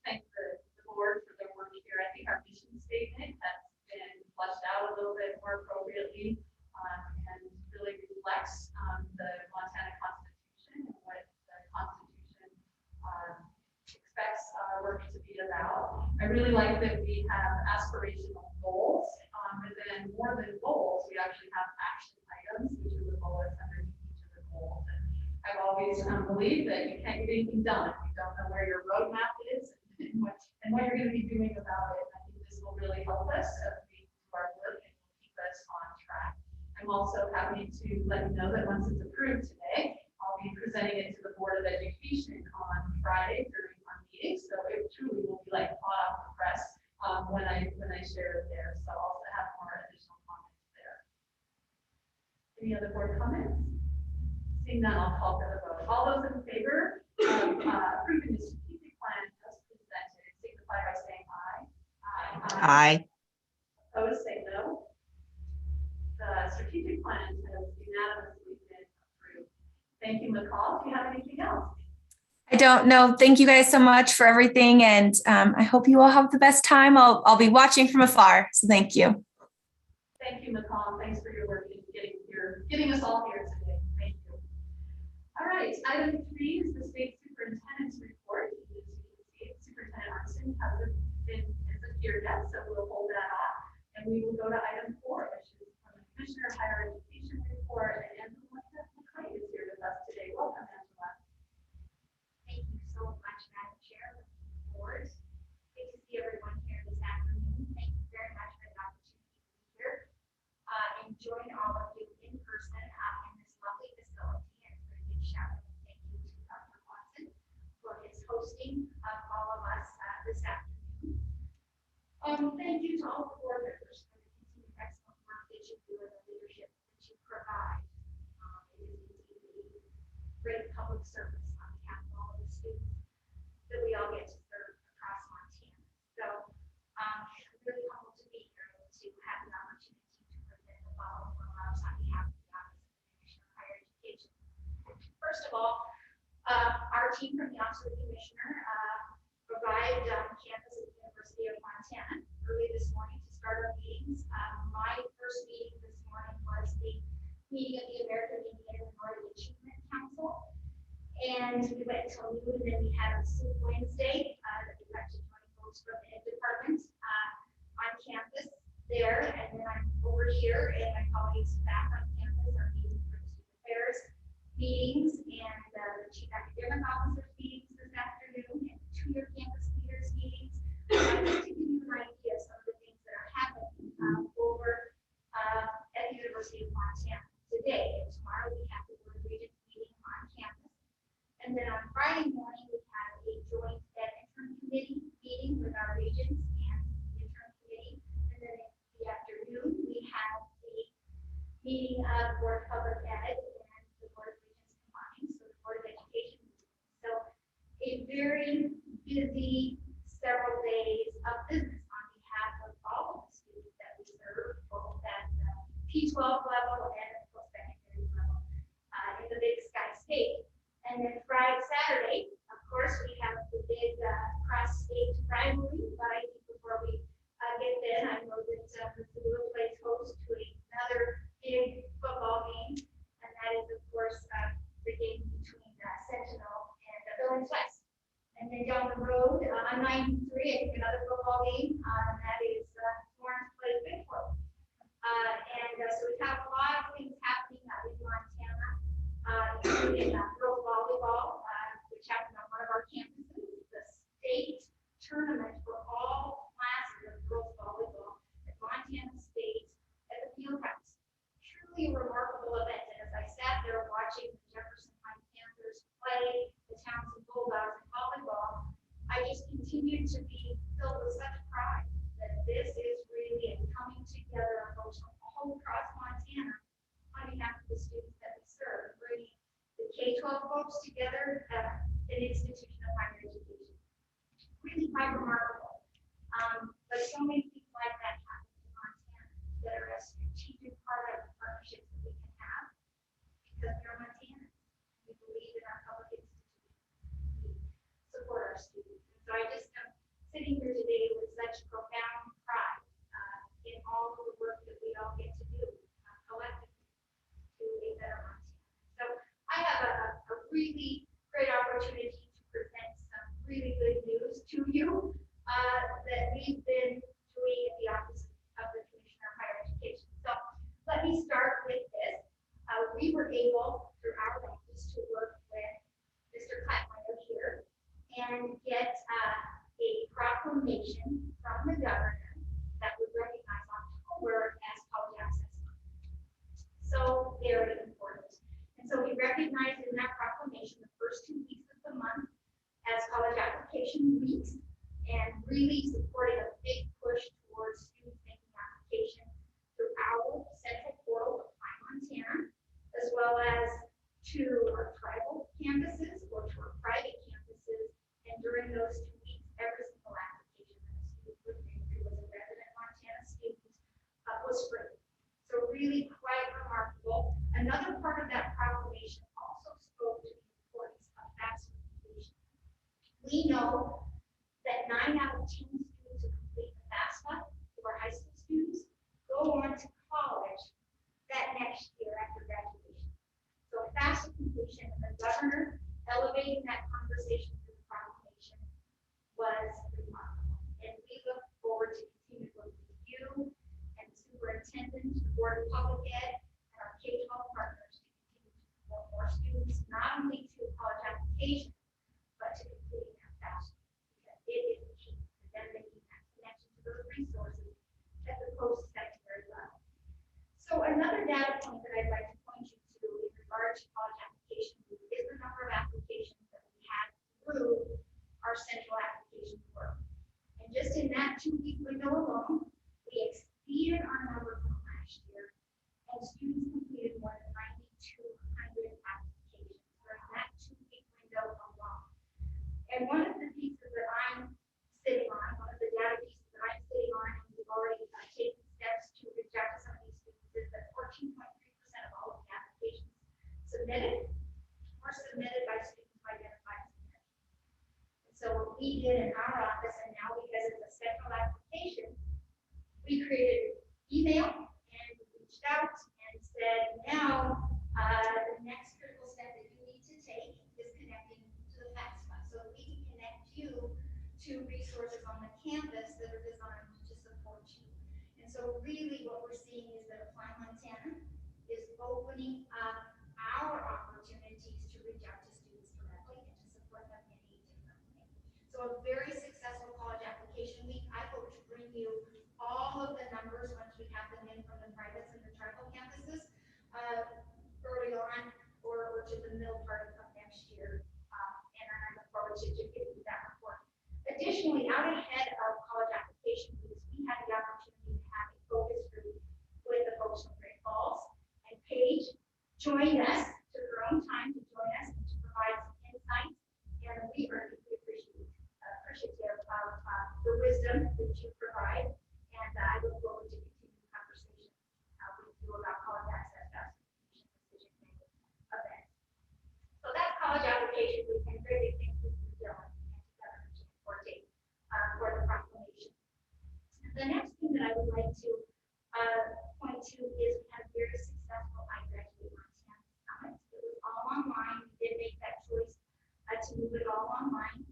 Speaker 2: thank the board for their work here. I think our mission statement has been fleshed out a little bit more appropriately and really reflects the Montana Constitution and what the Constitution expects our work to be about. I really like that we have aspirational goals, and then more than goals, we actually have action items, which are the bullets underneath each of the goals. And I've always believed that you can't get anything done if you don't know where your roadmap is and what you're going to be doing about it. I think this will really help us as we do our work and will keep us on track. I'm also happy to let you know that once it's approved today, I'll be presenting it to the Board of Education on Friday during our meeting. So it truly will be like hot off the press when I share it there. So I'll also have more additional comments there. Any other board comments? Seeing none, I'll call for the vote. All those in favor of approving the strategic plan as presented, signify by saying aye.
Speaker 8: Aye.
Speaker 2: Opposed, say no. The strategic plan has unanimously been approved. Thank you, McCall. Do you have anything else?
Speaker 5: I don't know. Thank you guys so much for everything. And I hope you all have the best time. I'll be watching from afar. So thank you.
Speaker 2: Thank you, McCall. Thanks for your work in getting us all here today. Thank you. All right. Item 3 is the state superintendent's report. As you can see, Superintendent Armstrong isn't here yet, so we'll hold that off. And we will go to item 4, which is from the Commissioner of Higher Education report. And Angela McClain is here with us today. Welcome, Angela.
Speaker 9: Thank you so much, Madam Chair, board. Good to see everyone here this afternoon. Thank you very much for the opportunity to be here and join all of you in person in this lovely facility. And a big shout out and thank you to Dr. Watson for his hosting of all of us this afternoon. Thank you to all the board members for the continued excellent work that you do and the leadership that you provide. It is indeed a great public service on behalf of all of the students that we all get to serve across Montana. So I'm really humbled to be here and to have the opportunity to present the following remarks on behalf of the Office of the Commissioner of Higher Education. First of all, our team from the Office of the Commissioner arrived on campus at the University of Montana early this morning to start our meetings. My first meeting this morning was the meeting of the American Indian Minority Achievement Council. And we went till noon, and then we had a soup Wednesday, that we got to join folks from the ed department, on campus there. And then I'm over here, and my colleagues back on campus are meeting for the student affairs meetings and the chief academic officers meetings this afternoon, and 2-year campus leaders meetings. Just to give you an idea of some of the things that are happening over at the University of Montana today. And tomorrow we have the board regents meeting on campus. And then on Friday morning, we have a joint ed interim committee meeting with our regents and the interim committee. And then in the afternoon, we have the meeting of Board of Public Ed and the Board of Regents combined, so the Board of Education. So a very busy several days of business on behalf of all of the students that we serve, both at the P12 level and at the post-secondary level in the Big Sky State. And then Saturday, of course, we have the big cross-state rivalry. But I think before we get in, I know that Missoula plays host to another big football game, and that is, of course, the game between Sentinel and Billings West. And then down the road on 93, I think another football game, and that is Lawrence plays Bigfoot. So we have a lot of things happening in Montana, including girls volleyball, which happened on one of our campuses, the state tournament for all classes of girls volleyball at Montana State at the field house. Truly a remarkable event. And as I sat there watching the Jefferson High Panthers play the Townsend Bulldogs in volleyball, I just continued to be filled with such pride that this is really a coming together of folks from all across Montana on behalf of the students that we serve, bringing the K-12 folks together at an institution of higher education. Really quite remarkable. But so many things like that happen in Montana that are a strategic part of the partnerships that we can have because we're Montana. We believe in our public institutions. We support our students. And so I just am sitting here today with such profound pride in all of the work that we all get to do collectively to a better Montana. So I have a really great opportunity to present some really good news to you that we've been doing at the Office of the Commissioner of Higher Education. So let me start with this. We were able, through our office, to work with Mr. Kleitmeyer here and get a proclamation from the governor that would recognize October as College Access Month. So very important. And so we recognized in that proclamation the first 2 weeks of the month as college application weeks and really supporting a big push towards students making application through our central portal of Montana, as well as to our tribal campuses or to our private campuses. And during those 2 weeks, every single application that a student would make who was a resident Montana student was free. So really quite remarkable. Another part of that proclamation also spoke to the importance of FAFSA completion. We know that 9 out of 10 students who complete the FAFSA, who are high school students, go on to college that next year after graduation. So FAFSA completion and the governor elevating that conversation through the proclamation was remarkable. And we look forward to continue to work with you and the superintendent, the Board of Public Ed, and our K-12 partners to continue to support more students, not only to college application, but to completing that FAFSA. Because it is key to them making that connection to those resources at the post-secondary level. So another data point that I'd like to point you to in regard to college application is the number of applications that we had through our central application portal. And just in that 2-week window alone, we exceeded our number from last year, and students completed more than 9,200 applications during that 2-week window alone. And one of the pieces that I'm sitting on, one of the data pieces that I'm sitting on, and we've already taken steps to reach out to some of these students, is that 14.3% of all of the applications submitted were submitted by students who identify as American. And so what we did in our office, and now because it's a central application, we created email and we reached out and said, now the next critical step that you need to take is connect So a very successful college application week. I hope to bring you all of the numbers once we have them in from the privates and the tribal campuses early on or to the middle part of next year. And I look forward to giving you that report. Additionally, out ahead of college application weeks, we had the opportunity to have a focus group with the folks from Great Falls, and Paige joined us, took her own time to join us and to provide some insights, and we are deeply appreciative of the wisdom that you provide, and I look forward to continuing conversation with you about college access decision making events. So that's college application week, and very big thank you to Dylan and to Governor for the proclamation. The next thing that I would like to point to is we had a very successful I Graduate Montana Summit. It was all online. We did make that choice to move it all online.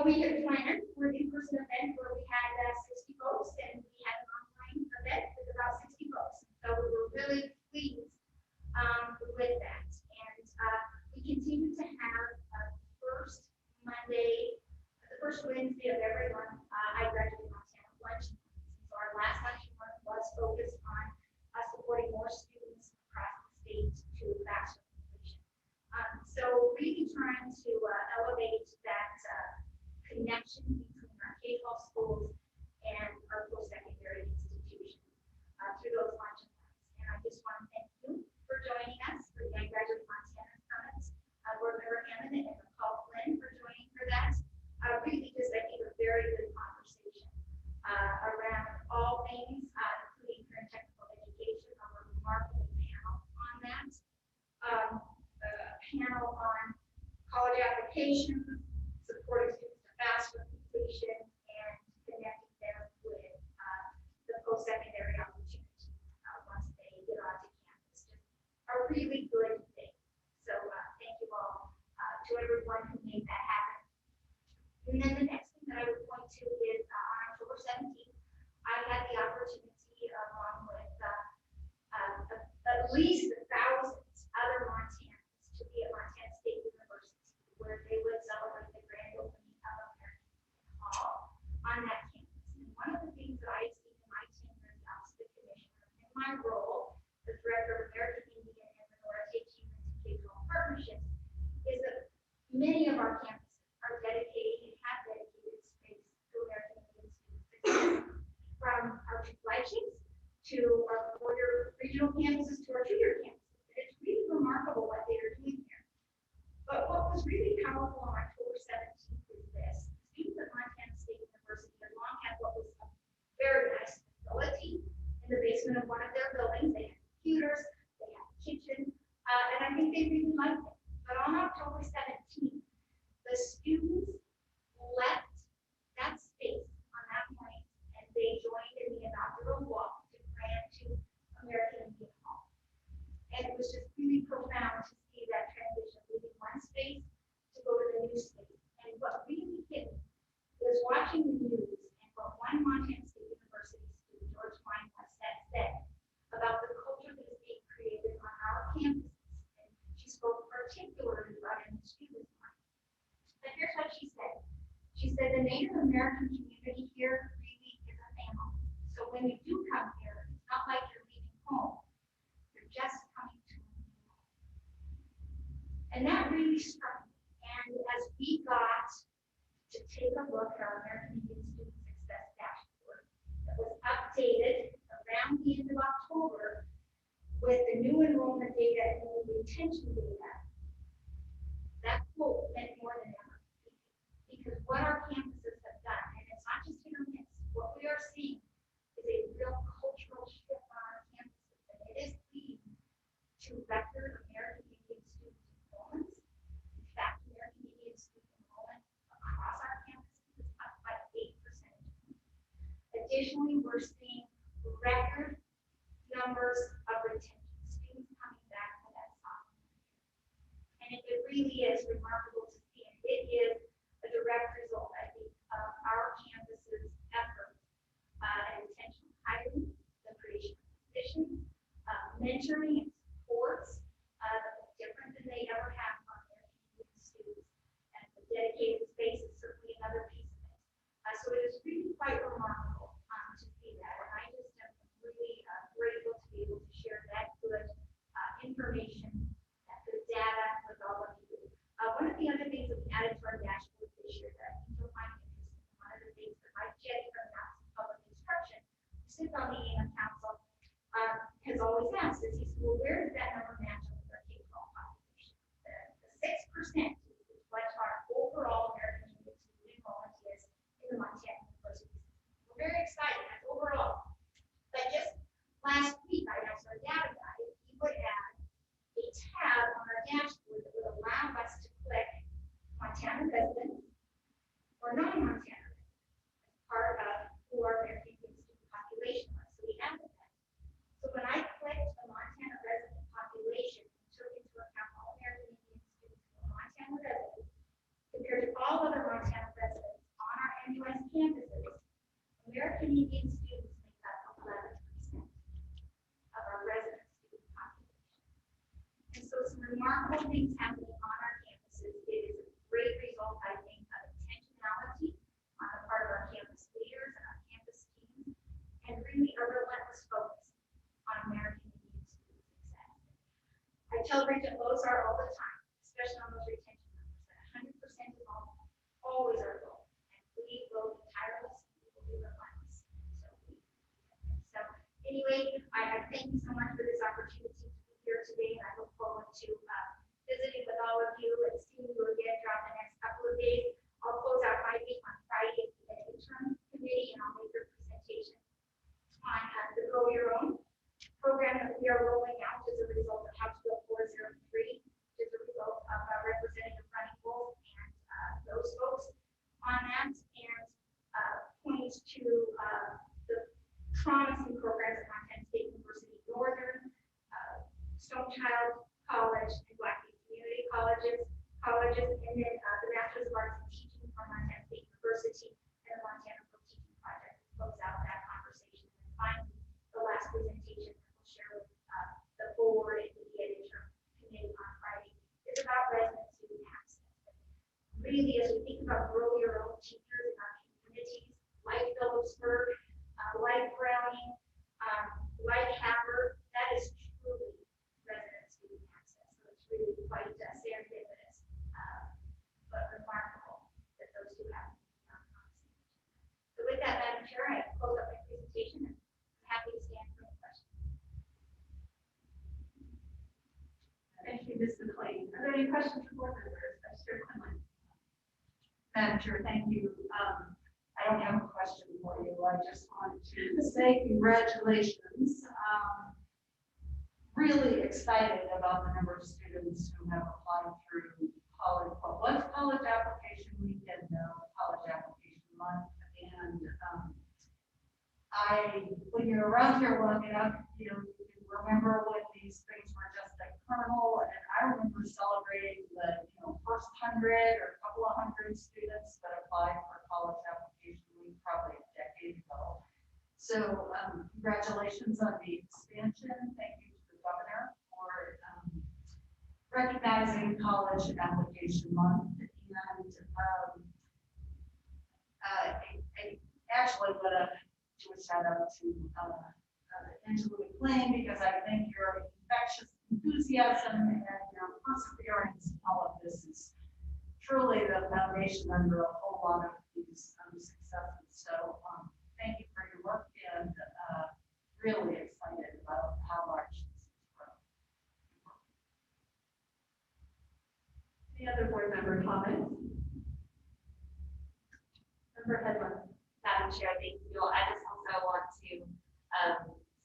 Speaker 9: We had planned for an in-person event where we had 60 folks, and we had an online event with about 60 folks. So we were really pleased with that. And we continue to have first Monday, the first Wednesday of every month, I Graduate Montana lunch. So our last luncheon month was focused on supporting more students across the state to bachelor completion. So really trying to elevate that connection between our K-12 schools and our post-secondary institutions through those luncheon months. And I just want to thank you for joining us for the I Graduate Montana Summit. Board Member Hammond and McCall Flynn for joining for that. Really just, I think, a very good conversation around all things, including current technical education, a remarkable panel on that. A panel on college applications, supporting students to bachelor completion, and connecting them with the post-secondary opportunity once they get onto campus. Just a really good thing. So thank you all to everyone who made that happen. And then the next thing that I would point to is on October 17th, I had the opportunity, along with at least 1,000 other Montanans, to be at Montana State University, where they would celebrate the grand opening of American Hall on that campus. And one of the things that I see in my tenure as Office of the Commissioner, in my role as Director of American Indian and Minority Achievement and K-12 Partnerships, is that many of our campuses are dedicated and have dedicated space to American Indian students, from our two flagships to our 4-year regional campuses to our 2-year campuses. And it's really remarkable what they are doing here. But what was really powerful on October 17th is this. Students at Montana State University have long had what was a very nice facility in the basement of one of their buildings. They had computers, they had a kitchen, and I think they really liked it. But on October 17th, the students left that space on that morning, and they joined in the inaugural walk to Grand to American Indian Hall. And it was just really profound to see that transition, leaving one space to go to the new space. And what really hit me was watching the news and what one Montana State University student, George Weinquist, said about the culture that is being created on our campuses. And she spoke particularly about in the students' mind. But here's what she said. She said, the Native American community here really is a family. So when you do come here, it's not like you're leaving home. You're just coming to a new home. And that really struck me. And as we got to take a look at our American Indian Student Success Dashboard that was updated around the end of October with the new enrollment data and the retention data, that quote meant more than ever. Because what our campuses have done, and it's not just hit or miss, what we are seeing is a real cultural shift on our campuses, and it is leading to record American Indian student enrollments. In fact, American Indian student enrollment across our campuses is up by 8%. Additionally, we're seeing record numbers of retention, students coming back for that sophomore year. And it really is remarkable to see, and it is a direct result, I think, of our campus's efforts and intentional hiring, the creation of positions, mentoring and supports that are different than they ever have on their Indian students, and the dedicated spaces. So So it is really quite remarkable to see that. And I just am really grateful to be able to share that good information, that good data with all of you. One of the other things that we added to our dashboard this year that I think you'll find interesting, one of the things that Mike Jetty from Mass Public Instruction, who sits on the AM Council, has always asked, is he said, well, where does that number match up with our K-12 population? The 6% is what our overall American Indian student enrollment is in the Montana University. We're very excited, that's overall. But just last week, I asked our data guy if he would add a tab on our dashboard that would allow us to click Montana residents or non-Montana residents, part of who our American Indian student population was. So we added that. So when I clicked the Montana resident population, and took into account all American Indian students who are Montana residents, compared to all other Montana residents on our MUS campuses, American Indian students make up 11% of our resident student population. And so some remarkable things happening on our campuses. It is a great result, I think, of intentionality on the part of our campus leaders and our campus teams, and really a relentless focus on American Indian student success. I tell Regent Lozar all the time, especially on those retention numbers, that 100% is always our goal. And we will be tireless, we will be relentless. So anyway, I thank you so much for this opportunity to be here today, and I look forward to visiting with all of you and seeing you again throughout the next couple of days. I'll close out my week on Friday at the interim committee, and I'll make a presentation on the Grow Your Own program that we are rolling out as a result of House Bill 403, as a result of Representative Running Wolf and those folks on that, and points to the promising programs at Montana State University Northern, Stone Child College, and Blackfeet Community Colleges, and then the Masters of Arts in Teaching from Montana State University and the Montana Book Teaching Project to close out that conversation. And finally, the last presentation that we'll share with the board and the interim committee on Friday is about resident student access. Really, as we think about grow your own teachers in our communities, like Phillipsburg, like Browning, like Happer, that is truly resident student access. So it's really quite serendipitous, but remarkable that those two happen. So with that, Madam Chair, I close up my presentation, and I'm happy to stand for any questions.
Speaker 2: Thank you, Ms. McLean. Are there any questions for board members? Mr. Quinlan.
Speaker 7: Madam Chair, thank you. I don't have a question for you. I just want to say congratulations. Really excited about the number of students who have applied through college. Well, what's college application weekend now? College application month. And when you're around here long enough, you can remember when these things were just a kernel. And I remember celebrating the first 100 or a couple of hundred students that applied for college application week probably a decade ago. So congratulations on the expansion. Thank you to the governor for recognizing College Application Month. And I actually want to do a shout out to Angela McLean, because I think your infectious enthusiasm and your perseverance in all of this is truly the foundation under a whole lot of these successes. So thank you for your work, and really excited about how large this is growing.
Speaker 2: Any other board member comments? Member Headland.
Speaker 10: Madam Chair, thank you. I just also want to say to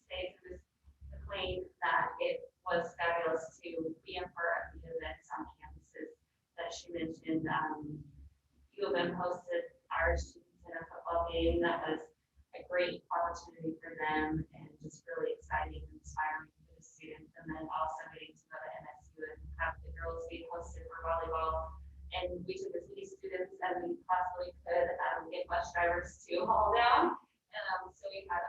Speaker 10: Ms. McLean that it was fabulous to be a part of the events on campuses that she mentioned. U of M hosted our students in a football game. That was a great opportunity for them, and just really exciting and inspiring for the students. And then also getting to go to MSU and have the girls be hosted for volleyball. And we took as many students as we possibly could, get bus drivers to haul down. So we had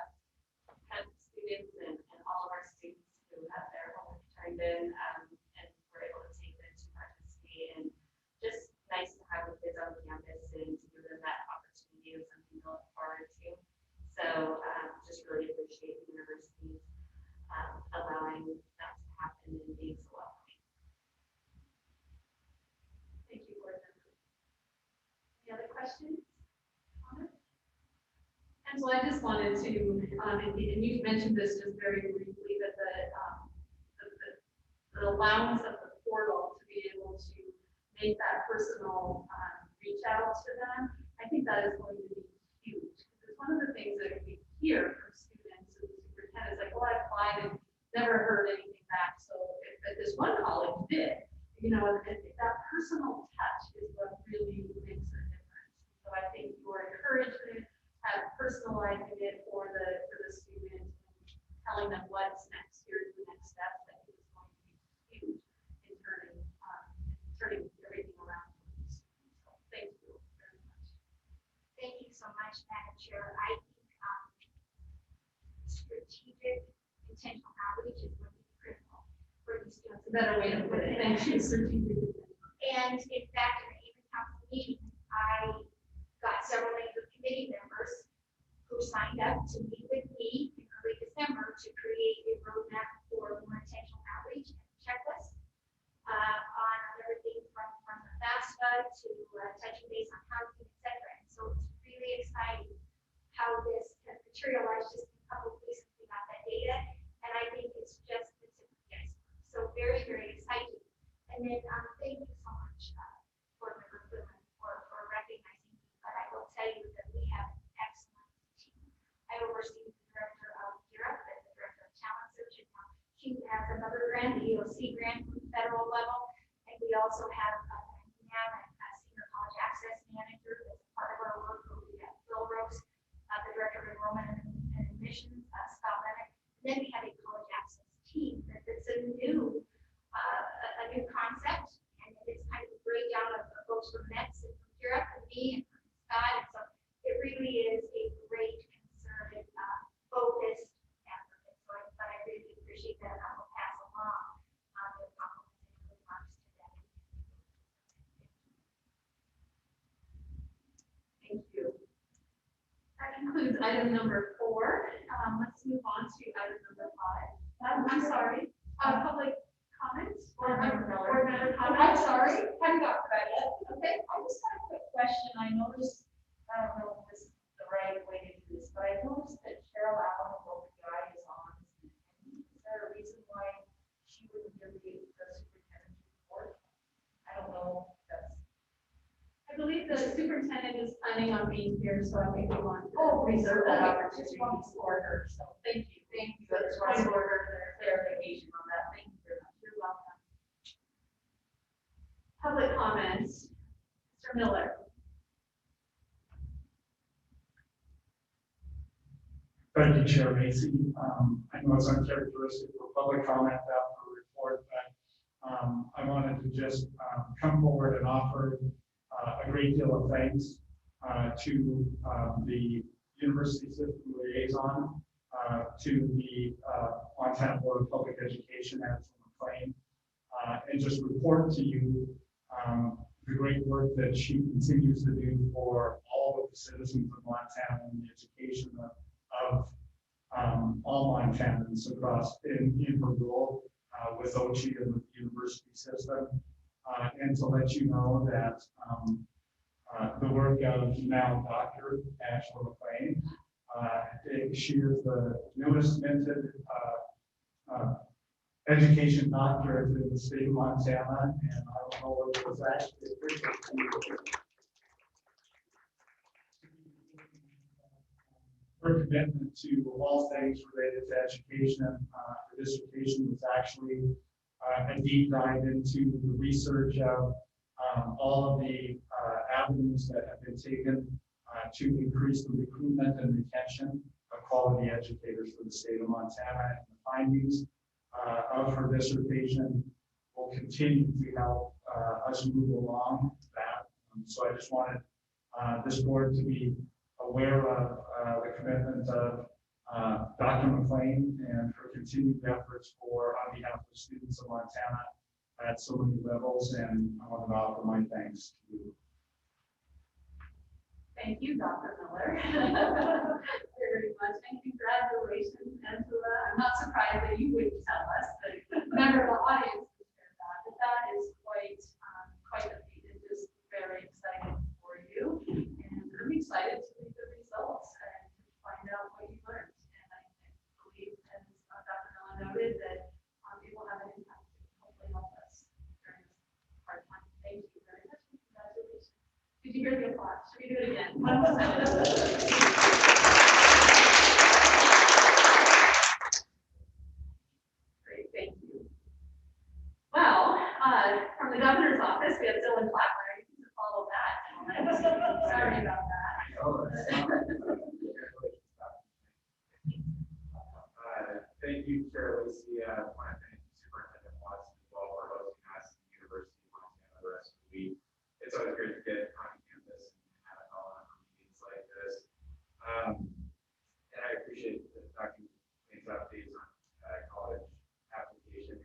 Speaker 10: students and all of our students who had their homework turned in, and were able to take them to participate. And just nice to have the kids on campus and to give them that opportunity of something allowing that to happen in Missoula.
Speaker 2: Thank you, board members. Any other questions? Comments? And so I just wanted to, and you mentioned this just very briefly, that the allowance of the portal to be able to make that personal reach out to them, I think that is going to be huge. Because one of the things that we hear from students and superintendents, like, well, I applied and never heard anything back. So if this one college did, you know, and that personal touch is what really makes a difference. So I think your encouragement at personalizing it for the student and telling them what's next, here's the next step, I think is going to be huge in turning everything around. So thank you very much.
Speaker 9: Thank you so much, Madam Chair. I think strategic intentional outreach is going to be critical for these students.
Speaker 2: It's a better way to put it. Thank you, strategic.
Speaker 9: And in fact, in the Ifa Council meeting, I got several names of committee members who signed up to meet with me in early December to create a roadmap for more intentional outreach and checklist on everything from the FAFSA to touching base on housing, et cetera. And so it's really exciting how this has materialized just in a couple of weeks since we got that data. And I think it's just the tip of the iceberg. So very, very exciting. And then thank you so much, Board Member Goodman, for recognizing me. But I will tell you that we have an excellent team. I oversee the director of Europe and the director of talent search. And now she has another grant, the EOC grant from the federal level. And we also have now a senior college access manager that's part of our work. We have Phil Rose, the director of enrollment and admissions, Scott Leonard. And then we have a college access team that's a new concept, and it's kind of a breakdown of folks from METS and from Europe and me and from Scott. And so it really is a great, concerted, focused effort. And so but I really appreciate that, and I will pass along the compliments and remarks to them.
Speaker 2: Thank you. That concludes item number 4. Let's move on to item number 5. I'm sorry, public comments or member comments?
Speaker 7: I'm sorry, haven't got to that yet. Okay, I just got a quick question. I noticed, I don't know if this is the right way to do this, but I noticed that Cheryl Allen of OPI is on. Is there a reason why she wouldn't give the superintendent's report? I don't know.
Speaker 2: I believe the superintendent is planning on being here, so I think we want to
Speaker 7: reserve
Speaker 2: that
Speaker 7: that
Speaker 2: opportunity
Speaker 7: opportunity
Speaker 2: for her. So thank you.
Speaker 7: Thank you. That's why I ordered clarification on that. Thank you very much.
Speaker 2: You're welcome. Public comments. Mr. Miller.
Speaker 3: Thank you, Chair Macy. I know it's uncharacteristic for public comment after a report, but I wanted to just come forward and offer a great deal of thanks to the University System Liaison, to the Montana Board of Public Education at McLean, and just report to you the great work that she continues to do for all of the citizens of Montana and the education of all Montanans across in her role with OCHI and with the university system. And to let you know that the work of now Dr. Angela McLean, she is the newest minted education doctorate in the state of Montana, and I don't know if it was actually her commitment to all things related to education. Her dissertation was actually a deep dive into the research of all of the avenues that have been taken to increase the recruitment and retention of quality educators for the state of Montana. And the findings of her dissertation will continue to help us move along that. So I just wanted this board to be aware of the commitment of Dr. McLean and her continued efforts on behalf of students of Montana at so many levels, and I want to offer my thanks to you.
Speaker 2: Thank you, Dr. Miller. Very much, and congratulations, Angela. I'm not surprised that you wouldn't tell us, but a member of the audience would share that. But that is quite a feat, and just very excited for you. And I'm excited to read the results and to find out what you learned. And I believe, as Dr. Miller noted, that it will have an impact to hopefully help us during this hard time. Thank you very much. Congratulations. Did you hear the applause? Should we do it again? Great, thank you. Well, from the governor's office, we have Dylan Blackburn. You can follow that. Sorry about that.
Speaker 11: Thank you, Chair Lacy. I want to thank Superintendent Watson as well for hosting us at the University of Montana the rest of the week. It's always great to get on campus and have it all on meetings like this. And I appreciate the Dr. Lane's updates on college application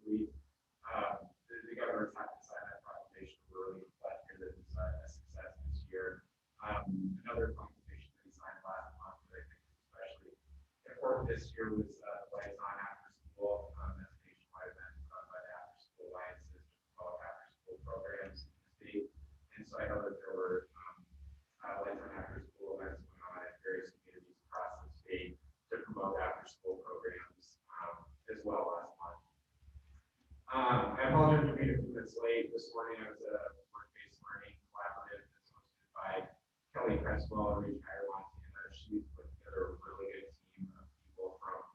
Speaker 11: week. The governor's had to sign that proclamation. We're really glad to hear that it's a success this year. Another proclamation that he signed last month that I think is especially important this year was Liaison after school. That's a nationwide event run by the After School Alliances to promote after school programs in the state. And so I know that there were Liaison after school events going on at various communities across the state to promote after school programs as well last month. I apologize for being a few minutes late this morning. I was at a work-based learning collaborative that's hosted by Kelly Creswell and Reach Higher Montana. She's put together a really good team of people from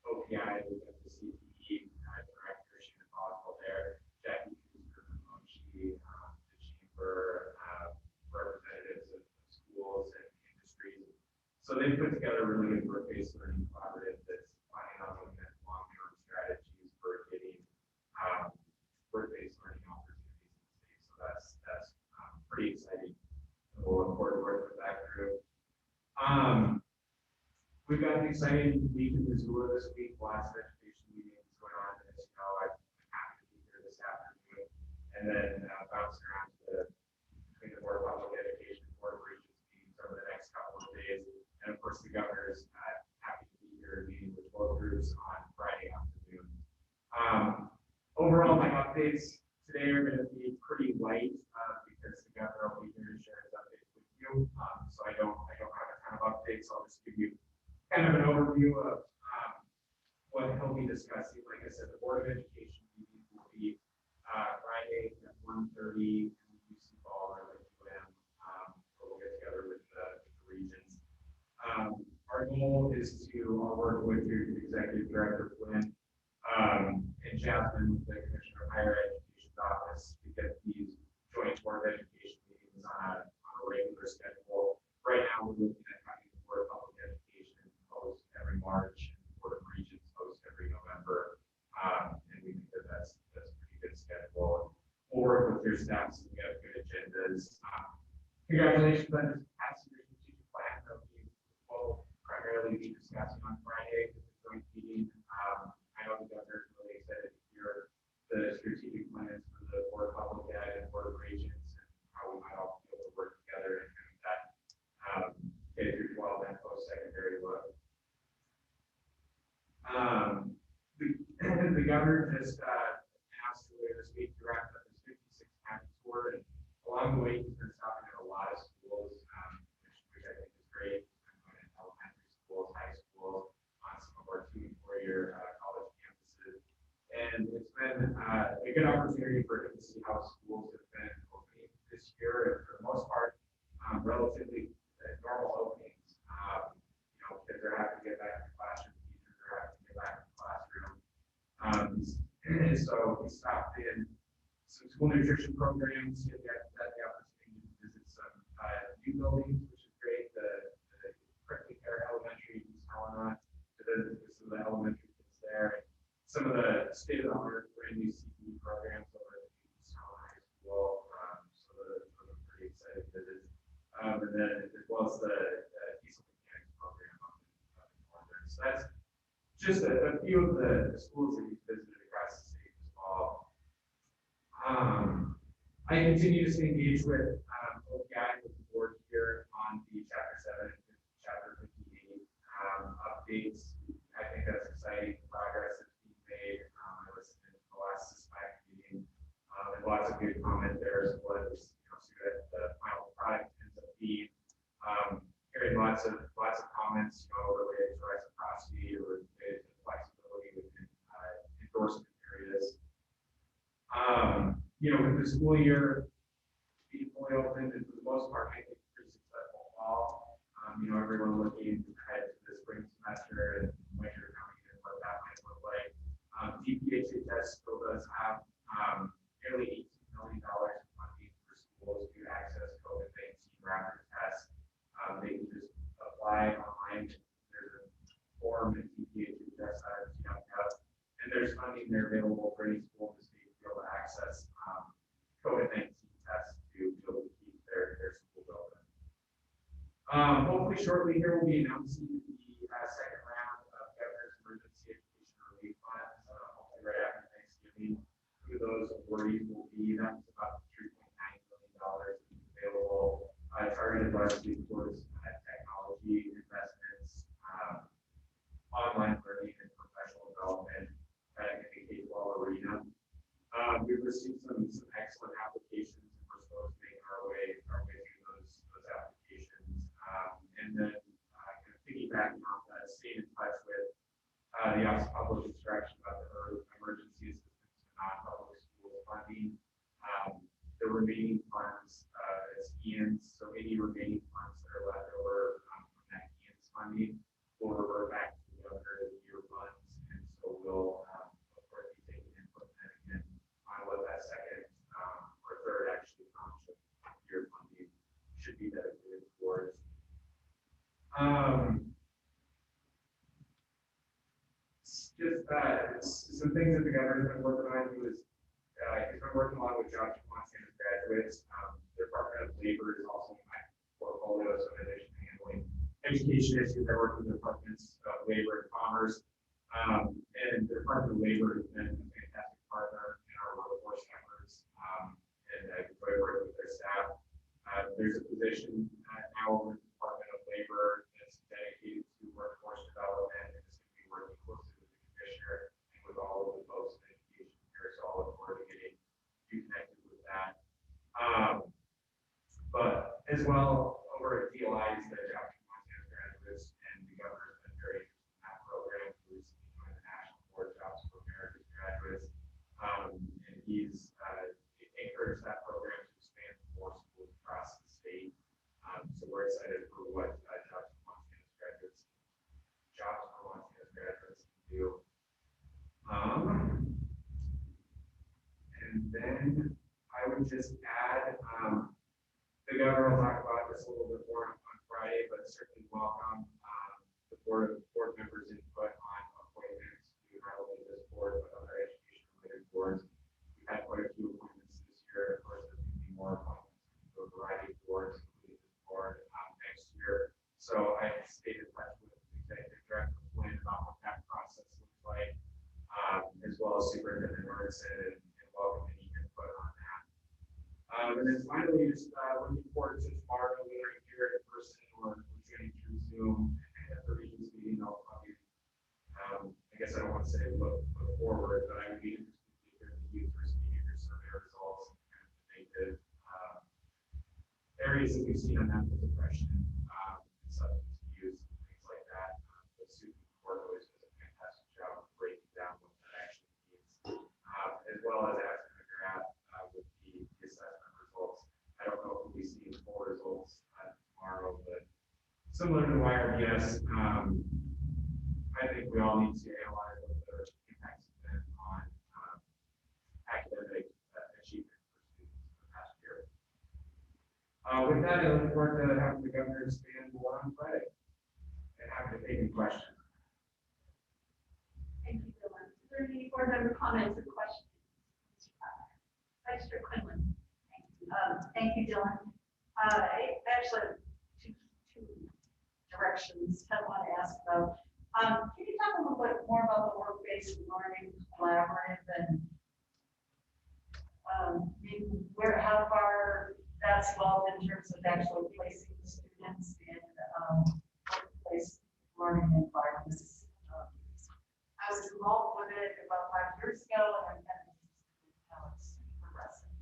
Speaker 11: OPI, we have the CPE director, Shannon Boswell there, Jackie Kuster from Mochi, the chamber, representatives of schools and industries. So they put together a really good work-based learning collaborative that's planning on looking at long-term strategies for getting work-based learning opportunities in the state. So that's pretty exciting. And we'll look forward to working with that group. We've got an exciting week in Missoula this week. Lots of education meetings going on. As you know, I'm happy to be here this afternoon. And then bouncing around between the Board of Public Education and Board of Regents meetings over the next couple of days. And of course, the governor's happy to be here meeting with both groups on Friday afternoon. Overall, my updates today are going to be pretty light because the governor will be here to share his updates with you. So I don't have a ton of updates. I'll just give you kind of an overview of what he'll be discussing. Like I said, the Board of Education meeting will be Friday at 1:30 in the UC Ballroom at UM. We'll get together with the regions. Our goal is to work with your Executive Director Flynn and Jasmine, the Commissioner of Higher Education's office, to get these joint Board of Education meetings on a regular schedule. Right now, we're looking at having the Board of Public Education host every March and the Board of Regents host every November. And we think that that's a pretty good schedule. We'll work with your staff so we have good agendas. Congratulations on this passing your strategic plan that we will primarily be discussing on Friday with the joint meeting. I know the governor is really excited to hear the strategic plans for the Board of Public Ed and Board of Regents and how we might all be able to work together and kind of that K through 12 and post-secondary look. The governor just announced earlier this week to wrap up his 56 county tour, and along the way he's been stopping at a lot of schools, which I think is great. I'm going to elementary schools, high schools, on some of our 2- and 4-year college campuses, and it's been a good opportunity for him to see how schools have been opening this year, and for the most part, relatively normal openings. Kids are having to get back to the classroom, teachers are having to get back to the classroom. And so we stopped in some school nutrition programs. He had the opportunity to visit some new buildings, which is great. The Prickly Pear Elementary in East Helena, to visit some of the elementary kids there. Some of the state-of-the-art brand new CPE programs over at East Helena High School. So those are pretty exciting visits. And then as well as the diesel mechanics program up in Northern. So that's just a few of the schools that he's visited across the state as well. I continue to stay engaged with OPI, with the board here. lots of good comment there as well as, see what the final product ends up being. Hearing lots of comments, related to reciprocity or related to flexibility within endorsement areas. With the school year being fully open, and for the most part, I think pretty successful fall. Everyone looking ahead to the spring semester and winter coming in, what that might look like. TPHHS still does have nearly $18 million in funding for schools to access COVID-19 rapid tests. They can just apply online. There's a form at TPHHS.gov, and there's funding there available for any school in the state to be able to access COVID-19 tests to be able to keep their schools open. Hopefully shortly here we'll be announcing the second round of Governor's Emergency Education Relief Funds, hopefully right after Thanksgiving. Who those awardees will be, that's about $3.9 million available, targeted largely towards technology investments, online learning and professional development in the K-12 arena. We've received some excellent applications, and we're supposed to make our way through those applications. And then piggybacking off that, staying in touch with the Office of Public Instruction about the emergency assistance to non-public school funding. The remaining funds, it's EANS, so any remaining funds that are left over from that EANS funding will revert back to the governor of the year funds, and so we'll of course be taking input then again on what that second or third actually tranche of year funding should be dedicated towards. Just some things that the governor's been working on. He's been working a lot with jobs from Montana graduates. The Department of Labor is also in my portfolio, so in addition to handling education issues, I work with the Departments of Labor and Commerce. And the Department of Labor has been a fantastic partner in our workforce efforts, and I enjoy working with their staff. There's a position now over the Department of Labor that's dedicated to workforce development, and it's going to be working closely with the commissioner and with all of the folks in education here. So I'll look forward to getting you connected with that. But as well, over at DLI, the Jobs for Montana Graduates, and the governor's been very interested in that program. He recently joined the National Board of Jobs for American Graduates, and he's encouraged that program to expand to more schools across the state. So we're excited for what Jobs for Montana Graduates can do. And then I would just add, the governor will talk about this a little bit more on Friday, but certainly welcome the board members' input on appointments to not only this board, but other education-related boards. We've had quite a few appointments this year. Of course, there's going to be more appointments to a variety of boards, including this board next year. So I stayed in touch with Executive Director Flynn about what that process looks like, as well as Superintendent Morrison, and welcome any input on that. And then finally, just looking forward to tomorrow, whether here in person or joining through Zoom at the Regions meeting. I'll probably, I guess I don't want to say look forward, but I would be interested to hear the youth receiving your survey results and kind of the negative areas that we've seen on that with depression, substance abuse, and things like that. The Susan Court always does a fantastic job of breaking down what that actually means, as well as asking to figure out with the assessment results. I don't know if we'll be seeing full results tomorrow, but similar to YRBS, I think we all need to analyze what the impacts have been on academic achievement for students in the past year. With that, I look forward to having the governor expand more on Friday and happy to take any questions.
Speaker 2: Thank you, Dylan. Is there any board member comments or questions? Vice Chair Quinlan.
Speaker 7: Thank you, Dylan. I actually have two directions I want to ask about. Can you talk a little bit more about the work-based learning collaborative and maybe how far that's evolved in terms of actually placing the students in workplace learning environments? I was involved with it about 5 years ago, and I'm kind of interested in how it's progressing.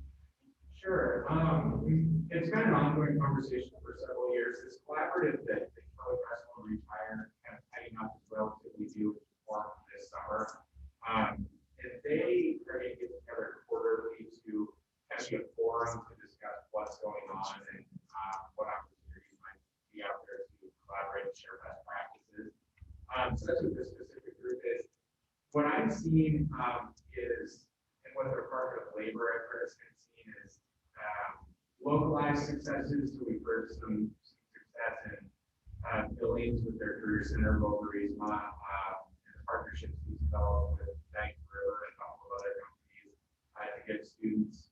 Speaker 11: Sure. It's been an ongoing conversation for several years. This collaborative that the Kelly Press will retire, kind of heading up as relatively new form this summer. And they are going to get together quarterly to kind of be a forum to discuss what's going on and what opportunities might be out there to collaborate and share best practices. So that's what this specific group is. What I'm seeing is, and what the Department of Labor at first has seen is localized successes. So we've heard some success in Billings with their career center, Bozeman, and the partnerships we've developed with Bank River and a couple of other companies to get students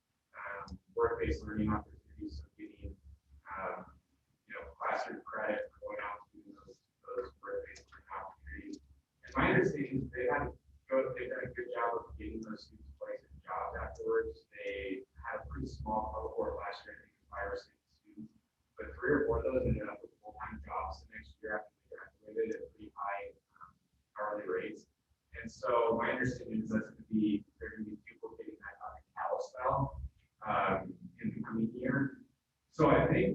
Speaker 11: work-based learning opportunities, so getting classroom credit for going out to those work-based learning opportunities. And my understanding is they've done a good job of getting those students placed in jobs afterwards. They had a pretty small cohort last year, I think 5 or 6 students, but 3 or 4 of those ended up with full-time jobs the next year after they graduated at pretty high hourly rates. And so my understanding is they're going to be duplicating that on the Kalispell in the coming year. So I think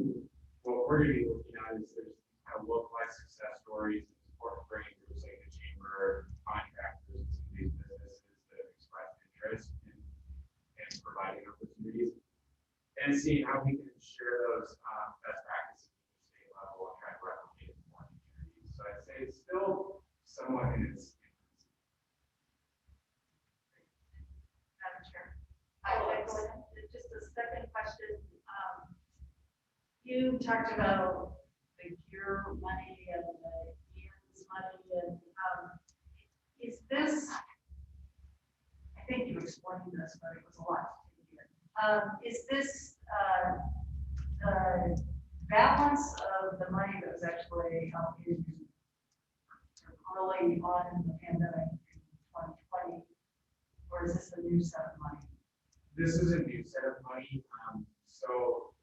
Speaker 11: what we're going to be looking at is there's kind of localized success stories and support for groups like the chamber, contractors, and some of these businesses that have expressed interest in providing opportunities, and seeing how we can share those best practices at the state level and try to replicate in more communities. So I'd say it's still somewhat in its infancy.
Speaker 7: Madam Chair. Just a second question. You talked about the cure money and the EANS money, and is this, I think you explained this, but it was a lot to take in. Is this the balance of the money that was actually allocated early on in the pandemic in 2020, or is this a new set of money?
Speaker 11: This is a new set of money. So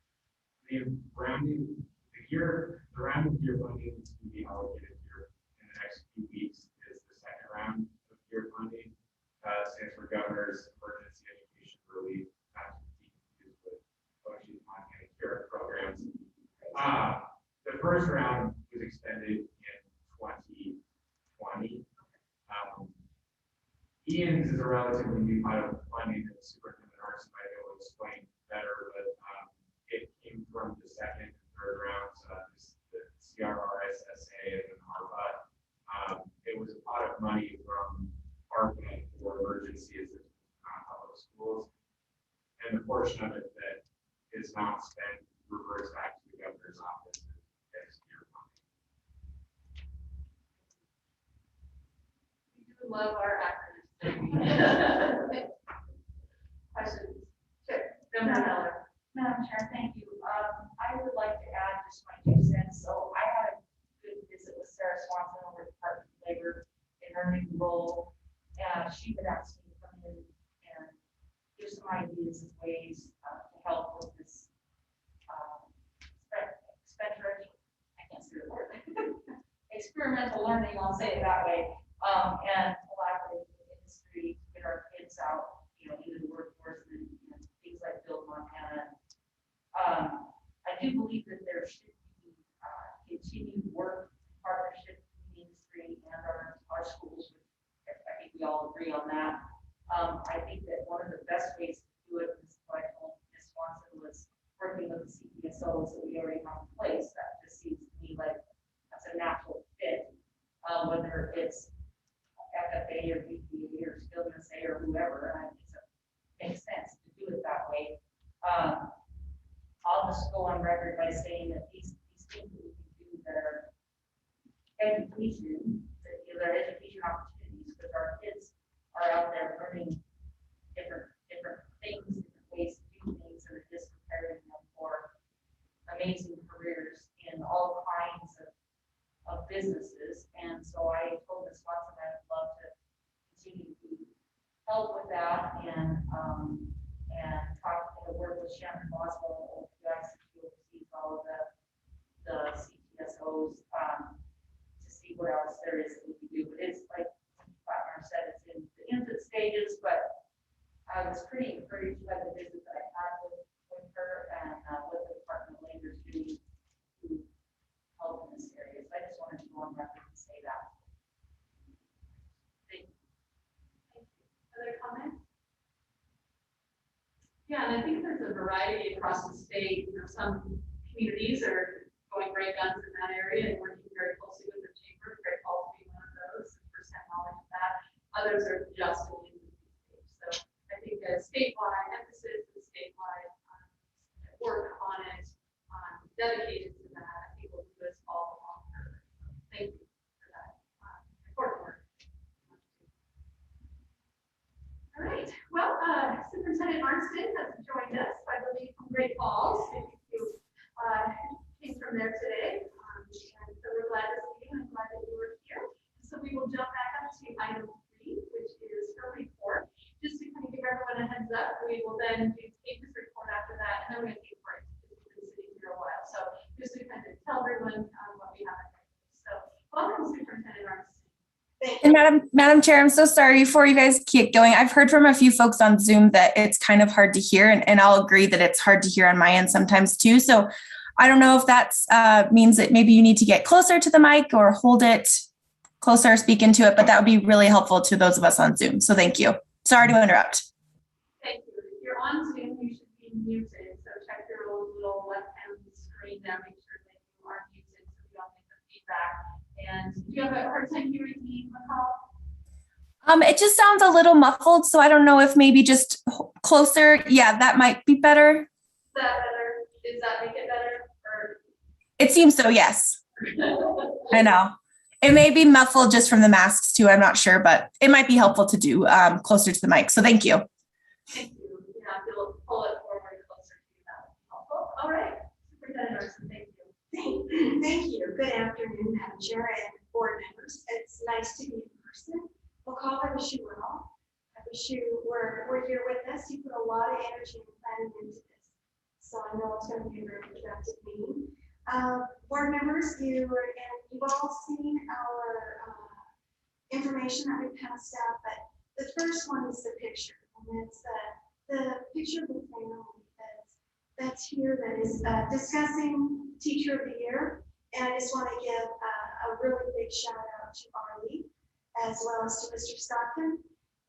Speaker 11: the rounding of year funding to be allocated here in the next few weeks is the second round of year funding. Stands for Governor's Emergency Education Relief, not to be confused with OSU's Montana CARE programs. The first round was extended in 2020. EANS is a relatively new pot of funding that the Superintendent might be able to explain better, but it came from the second and third rounds, the CRRSSA and then ARPA. It was a pot of money from ARPA for emergency assistance in public schools, and the portion of it that is not spent reverts back to the governor's office as year funding.
Speaker 2: We do love our acronyms. Questions? Sure.
Speaker 7: Madam Chair, thank you. I would like to add just my 2 cents. So I had a good visit with Sarah Swanson over at Department of Labor in her new role. She had asked me to come in and give some ideas and ways to help with this experimental learning, I'll say it that way, and collaborate with the industry to get our kids out, into the workforce and things like Build Montana. I do believe that there should be continued work, partnership with the industry and our schools. I think we all agree on that. I think that one of the best ways to do it is what I told Ms. Swanson was working with the CPSOs that we already have in place. That just seems to me like that's a natural fit, whether it's FFA or BPA or Skilled SA or whoever. And I think it makes sense to do it that way. I'll just go on record by saying that these things that we can do that are education, that are education opportunities, because our kids are out there learning different things, different ways to do things, and are just preparing them for amazing careers in all kinds of businesses. And so I told Ms. Watson I would love to continue to help with that and work with Shannon Boswell, OPS, who oversees all of the CPSOs, to see what else there is that we can do. But it's like Plattner said, it's in the infant stages, but I was pretty encouraged by the visit that I had with on record and say that.
Speaker 2: Thank you. Other comments? Yeah, and I think there's a variety across the state. You know, some communities are going great guns in that area and working very closely with the chamber. Great Falls being one of those, and first-hand knowledge of that. Others are just in the stage. So I think a statewide emphasis and statewide work on it, dedicated to that, I think will do us all along. Thank you for that important work. All right. Well, Superintendent Arnston has joined us, I believe, from Great Falls. You came from there today, and so we're glad to see you. I'm glad that you were here. So we will jump back up to item 3, which is her report. Just to kind of give everyone a heads up, we will then do Kate's report after that, and then we're going to take a break. We've been sitting here a while, so just to kind of tell everyone what we have. So welcome, Superintendent Arnston.
Speaker 5: And Madam Chair, I'm so sorry, before you guys keep going, I've heard from a few folks on Zoom that it's kind of hard to hear, and I'll agree that it's hard to hear on my end sometimes too. So I don't know if that means that maybe you need to get closer to the mic or hold it closer, speak into it, but that would be really helpful to those of us on Zoom. So thank you. Sorry to interrupt.
Speaker 2: Thank you. If you're on Zoom, you should be muted. So check your little left-hand screen there, make sure that you are muted so we don't get the feedback. And do you have a hard time hearing me, McCall?
Speaker 5: It just sounds a little muffled, so I don't know if maybe just closer. Yeah, that might be better.
Speaker 2: Is that better? Does that make it better? Or?
Speaker 5: It seems so, yes. I know. It may be muffled just from the masks too. I'm not sure, but it might be helpful to do closer to the mic. So thank you.
Speaker 2: Thank you. Yeah, if you'll pull it forward closer to you, that would be helpful. All right. Superintendent Arnston, thank you.
Speaker 12: Thank you. Good afternoon, Madam Chair and board members. It's nice to be in person. McCall, I wish you well. I wish you were here with us. You put a lot of energy and planning into this. So I know it's going to be a very productive meeting. Board members, you've all seen our information that we passed out, but the first one is the picture. And it's the picture of the family that's here that is discussing Teacher of the Year. And I just want to give a really big shout out to Arlie, as well as to Mr. Stockton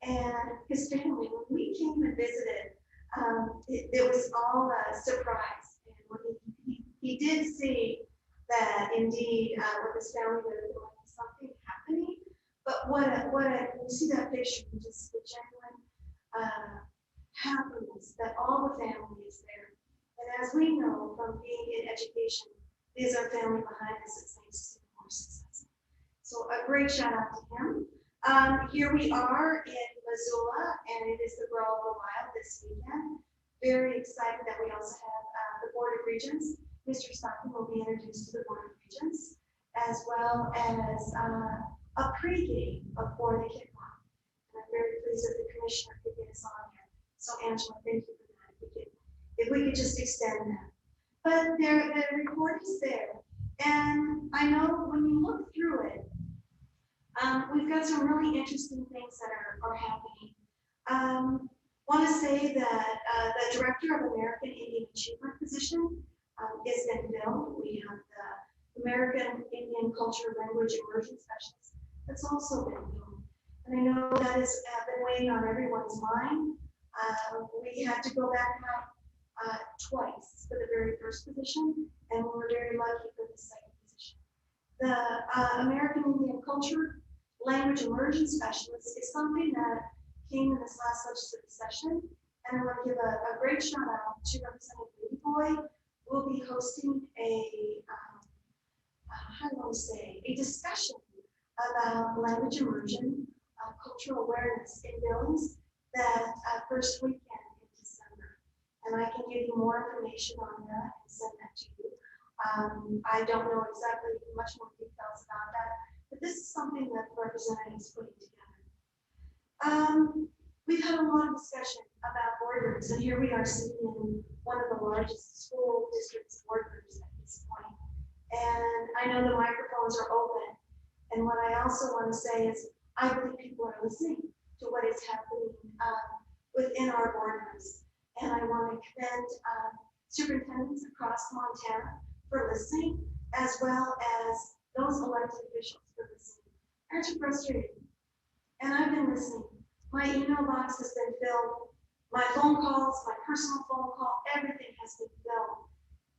Speaker 12: and his family. When we came and visited, it was all a surprise. And when he did see that indeed with his family there was something happening. But when you see that picture, just the genuine happiness that all the family is there. And as we know from being in education, these are family behind us. It's nice to see more success. So a great shout out to him. Here we are in Missoula, and it is the Grow of the Wild this weekend. Very excited that we also have the Board of Regents. Mr. Stockton will be introduced to the Board of Regents, as well as a pregame before the kickoff. And I'm very pleased that the commissioner could get us on here. So Angela, thank you for that. If we could just extend that. But the report is there. And I know when you look through it, we've got some really interesting things that are happening. Want to say that the Director of American Indian Achievement position is been filled. We have the American Indian Culture Language Immersion Specialist that's also been filled. And I know that has been weighing on everyone's mind. We had to go back out twice for the very first position, and we were very lucky for the second position. The American Indian Culture Language Immersion Specialist is something that came in this last legislative session, and I want to give a great shout out to Representative Baby Boy. We'll be hosting a discussion about language immersion, cultural awareness in buildings that first weekend in December. And I can give you more information on that and send that to you. I don't know exactly much more details about that, but this is something that the representative is putting together. We've had a lot of discussion about boardrooms, and here we are sitting in one of the largest school districts boardrooms at this point. And I know the microphones are open. And what I also want to say is, I believe people are listening to what is happening within our boardrooms. And I want to commend superintendents across Montana for listening, as well as those elected officials for listening. Aren't you frustrated? And I've been listening. My email box has been filled. My phone calls, my personal phone call, everything has been filled.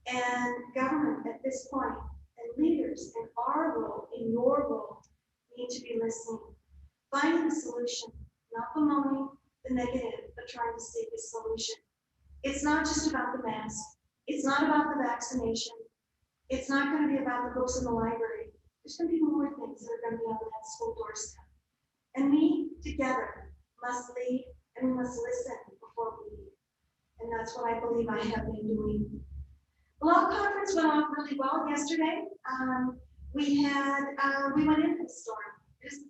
Speaker 12: And government at this point, and leaders in our role, in your role, need to be listening. Finding a solution, not bemoaning the negative, but trying to seek a solution. It's not just about the mask. It's not about the vaccination. It's not going to be about the books in the library. There's going to be more things that are going to be on that school doorstep. And we together must lead and we must listen before we lead. And that's what I believe I have been doing. The law conference went off really well yesterday. We went into the storm. This is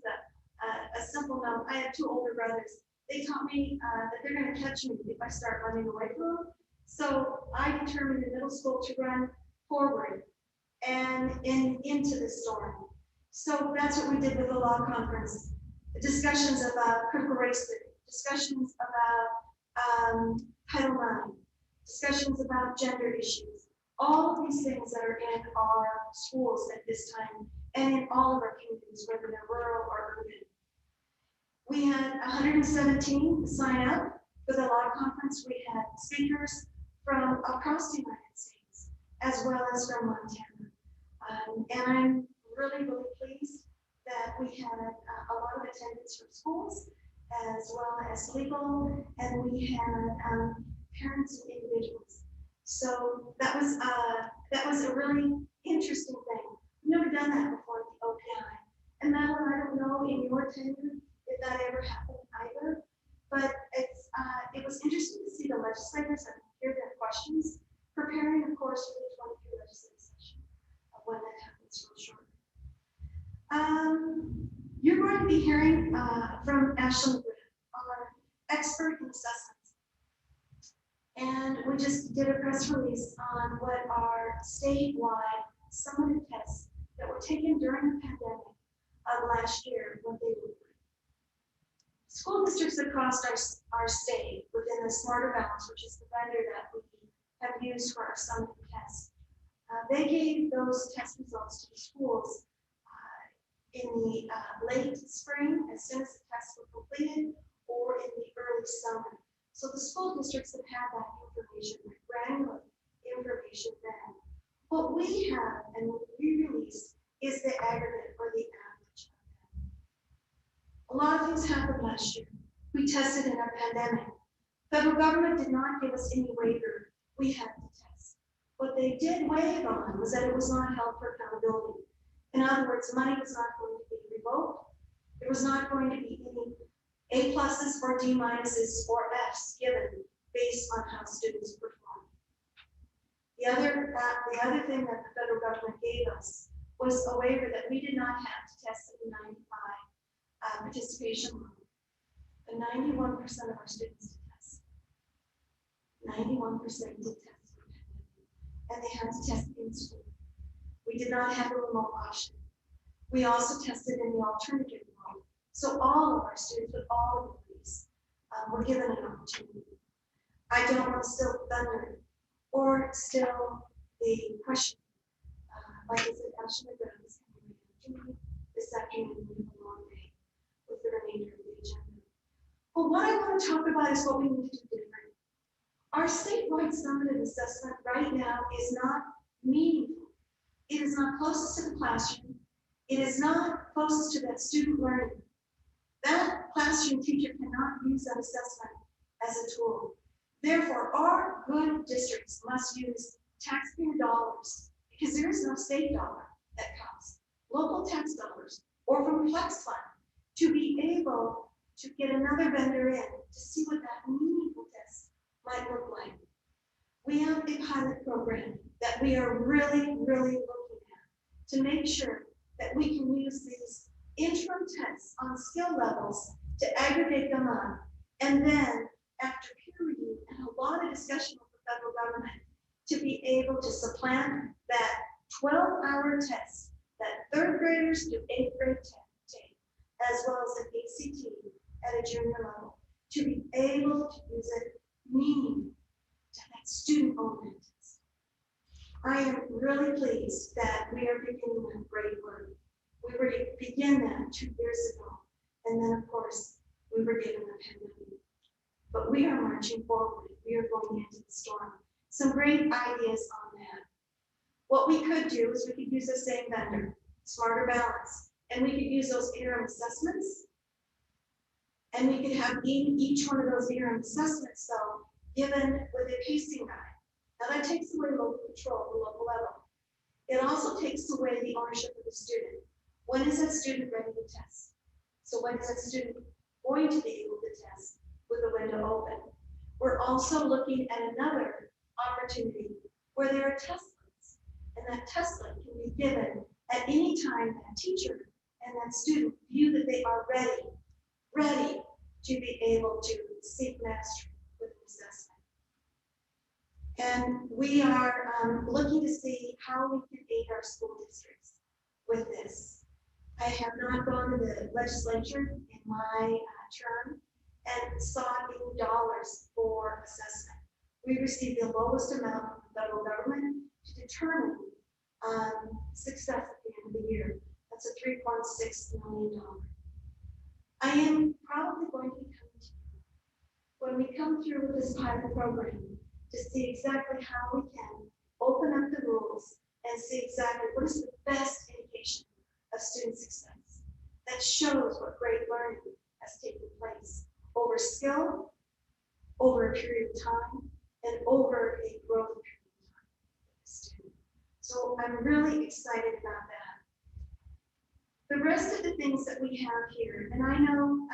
Speaker 12: a simple note. I have two older brothers. They taught me that they're going to catch me if I start running away from them. So I determined in middle school to run forward and into the storm. So that's what we did with the law conference. Discussions about critical race theory, discussions about Title IX, discussions about gender issues, all of these things that are in our schools at this time and in all of our communities, whether they're rural or urban. We had 117 sign up for the law conference. We had speakers from across the United States, as well as from Montana. And I'm really, really pleased that we had a lot of attendance from schools, as well as legal, and we had parents and individuals. So that was a really interesting thing. We've never done that before at the OPI. And Madeline, I don't know in your tenure if that ever happened either, but it was interesting to see the legislators and hear their questions, preparing, of course, for the 23 legislative session of when that happens real short. You're going to be hearing from Ashley McGriff, our expert in assessments. And we just did a press release on what our statewide summative tests that were taken during the pandemic of last year, what they were. School districts across our state within the Smarter Balance, which is the vendor that we have used for our summative tests, they gave those test results to the schools in the late spring, as soon as the tests were completed, or in the early summer. So the school districts have had that information, granular information then. What we have and what we released is the aggregate or the average of that. A lot of things happened last year. We tested in a pandemic. Federal government did not give us any waiver. We had to test. What they did waive on was that it was not held for accountability. In other words, money was not going to be revoked. There was not going to be any A+ or D- or F's given based on how students performed. The other thing that the federal government gave us was a waiver that we did not have to test at the 95 participation level. The 91% of our students did test. 91% did test, and they had to test in school. We did not have a remote option. We also tested in the alternative mode. So all of our students with all degrees were given an opportunity. I don't want to steal thunder or steal the question. Like I said, Ashley McGriff this afternoon, we have a long day with the remainder of the agenda. But what I want to talk about is what we need to do different. Our statewide summative assessment right now is not meaningful. It is not closest to the classroom. It is not closest to that student learning. That classroom teacher cannot use that assessment as a tool. Therefore, our good districts must use taxpayer dollars because there is no state dollar that comes. Local tax dollars or from Flex Fund to be able to get another vendor in to see what that meaningful test might look like. We have a pilot program that we are really, really looking at to make sure that we can use these interim tests on skill levels to aggregate them up. And then after peer review and a lot of discussion with the federal government to be able to supplant that 12-hour test that third graders do 8th grade take, as well as an ACT at a junior level, to be able to use it meaning to that student-owned test. I am really pleased that we are beginning that great work. begin that 2 years ago. And then, of course, we were given the pandemic. But we are marching forward. We are going into the storm. Some great ideas on that. What we could do is we could use the same vendor, Smarter Balance, and we could use those interim assessments. And we could have each one of those interim assessments, though, given with a pacing guide. Now that takes away local control at the local level. It also takes away the ownership of the student. When is that student ready to test? So when is that student going to be able to test with the window open? We're also looking at another opportunity where there are test lists, and that test list can be given at any time that teacher and that student view that they are ready to be able to seek mastery with an assessment. And we are looking to see how we can aid our school districts with this. I have not gone to the legislature in my term and sought any dollars for assessment. We received the lowest amount from the federal government to determine success at the end of the year. That's a $3.6 million. I am probably going to be coming to you when we come through with this pilot program to see exactly how we can open up the rules and see exactly what is the best indication of student success that shows what great learning has taken place over skill, over a period of time, and over a growth period of time with the student. So I'm really excited about that. The rest of the things that we have here, and I know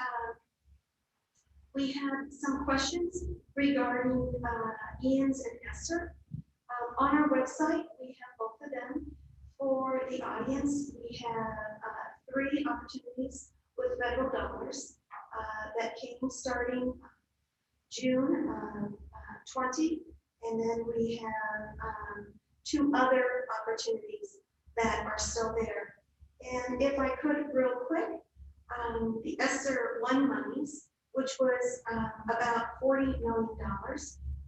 Speaker 12: we had some questions regarding Ian's and Esther. On our website, we have both of them. For the audience, we have 3 opportunities with federal dollars that came starting June 20, and then we have 2 other opportunities that are still there. And if I could real quick, the ESSER 1 monies, which was about $40 million,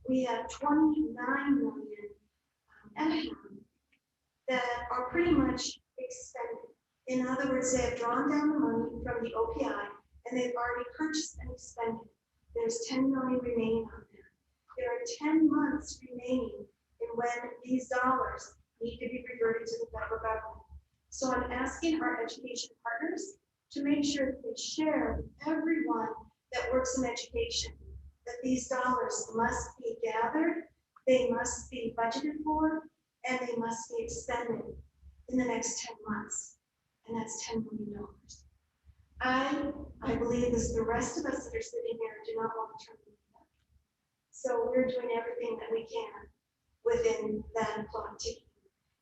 Speaker 12: we have 29 million at hand that are pretty much expended. In other words, they have drawn down the money from the OPI and they've already purchased and expended. There's 10 million remaining on there. There are 10 months remaining in when these dollars need to be reverted to the federal government. So I'm asking our education partners to make sure that they share with everyone that works in education that these dollars must be gathered, they must be budgeted for, and they must be expended in the next 10 months. And that's $10 million. I believe as the rest of us that are sitting here do not want to turn it back. So we're doing everything that we can within that clock ticking.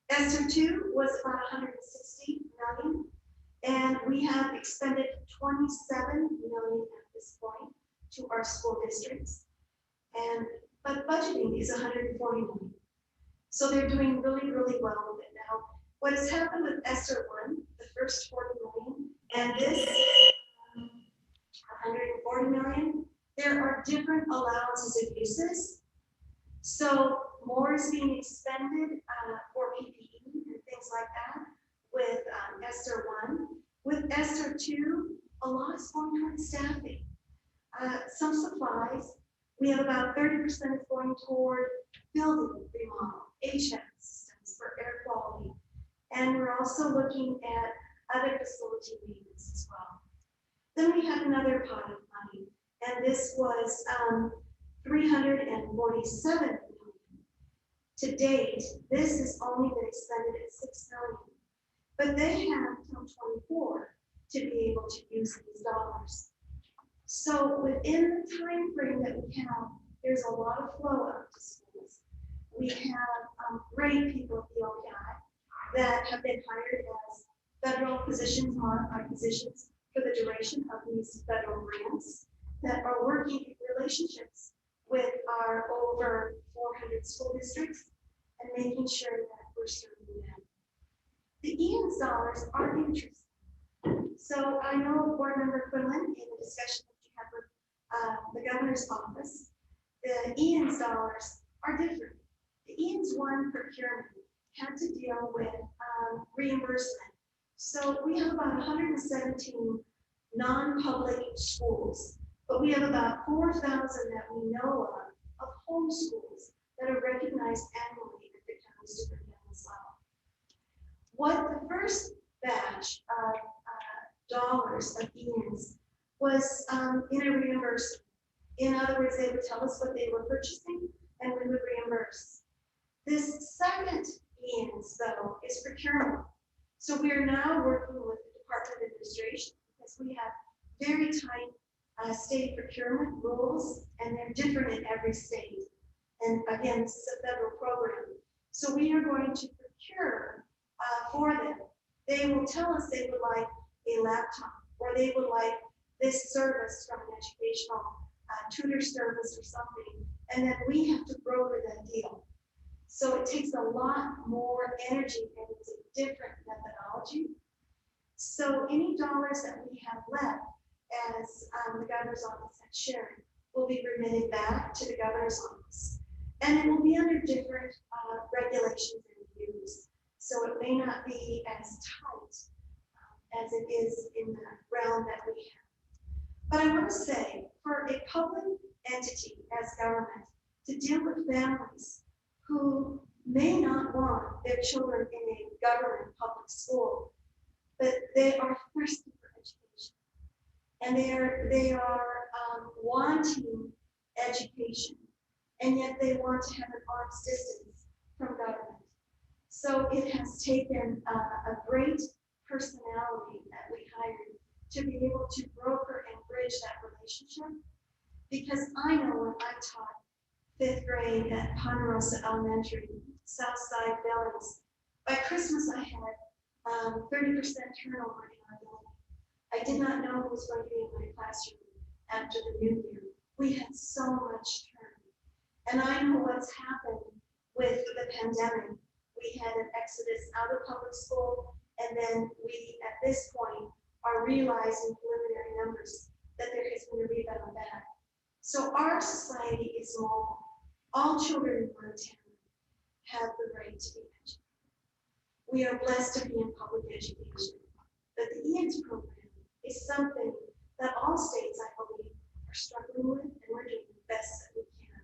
Speaker 12: ESSER 2 was about 160 million, and we have expended 27 million at this point to our school districts. But budgeting is 140 million. So they're doing really, really well with it now. What has happened with ESSER 1, the first 40 million, and this 140 million, there are different allowances of uses. So more is being expended for PPE and things like that with ESSER 1. With ESSER 2, a lot is going towards staffing. Some supplies, we have about 30% is going toward building remodel, HVAC systems for air quality. And we're also looking at other facility maintenance as well. Then we have another pot of money, and this was 347 million. To date, this has only been expended at 6 million, but they have until 24 to be able to use these dollars. So within the time frame that we have, there's a lot of flow up to schools. We have great people at the OPI that have been hired as federal positions, modified positions for the duration of these federal grants that are working in relationships with our over 400 school districts and making sure that we're serving them. The EANS dollars are interesting. So I know Board Member Quinlan, in the discussion that you had with the governor's office, the EANS dollars are different. The EANS 1 procurement had to deal with reimbursement So we have about 117 non-public schools, but we have about 4,000 that we know of homeschools that are recognized annually at the county superintendent's level. What the first batch of dollars of EANs was in a reimbursement. In other words, they would tell us what they were purchasing and we would reimburse. This second EANs, though, is procurement. So we are now working with the Department of Administration because we have very tight state procurement rules, and they're different in every state. And again, this is a federal program. So we are going to procure for them. They will tell us they would like a laptop, or they would like this service from an educational tutor service or something, and then we have to broker that deal. So it takes a lot more energy, and it's a different methodology. So any dollars that we have left, as the governor's office had shared, will be remitted back to the governor's office. And it will be under different regulations and views. So it may not be as tight as it is in the realm that we have. But I want to say, for a public entity as government to deal with families who may not want their children in a government public school, but they are thirsty for education, and they are wanting education, and yet they want to have an arm's distance from government. So it has taken a great personality that we hired to be able to broker and bridge that relationship, because I know when I taught 5th grade at Ponderosa Elementary, Southside Billings, by Christmas I had 30% turnover in our building. I did not know who was going to be in my classroom after the new year. We had so much turn. And I know what's happened with the pandemic. We had an exodus out of public school, and then we, at this point, are realizing preliminary numbers that there has been a rebound back. So our society is mobile. All children in Montana have the right to be educated. We are blessed to be in public education, but the EANS program is something that all states, I believe, are struggling with, and we're doing the best that we can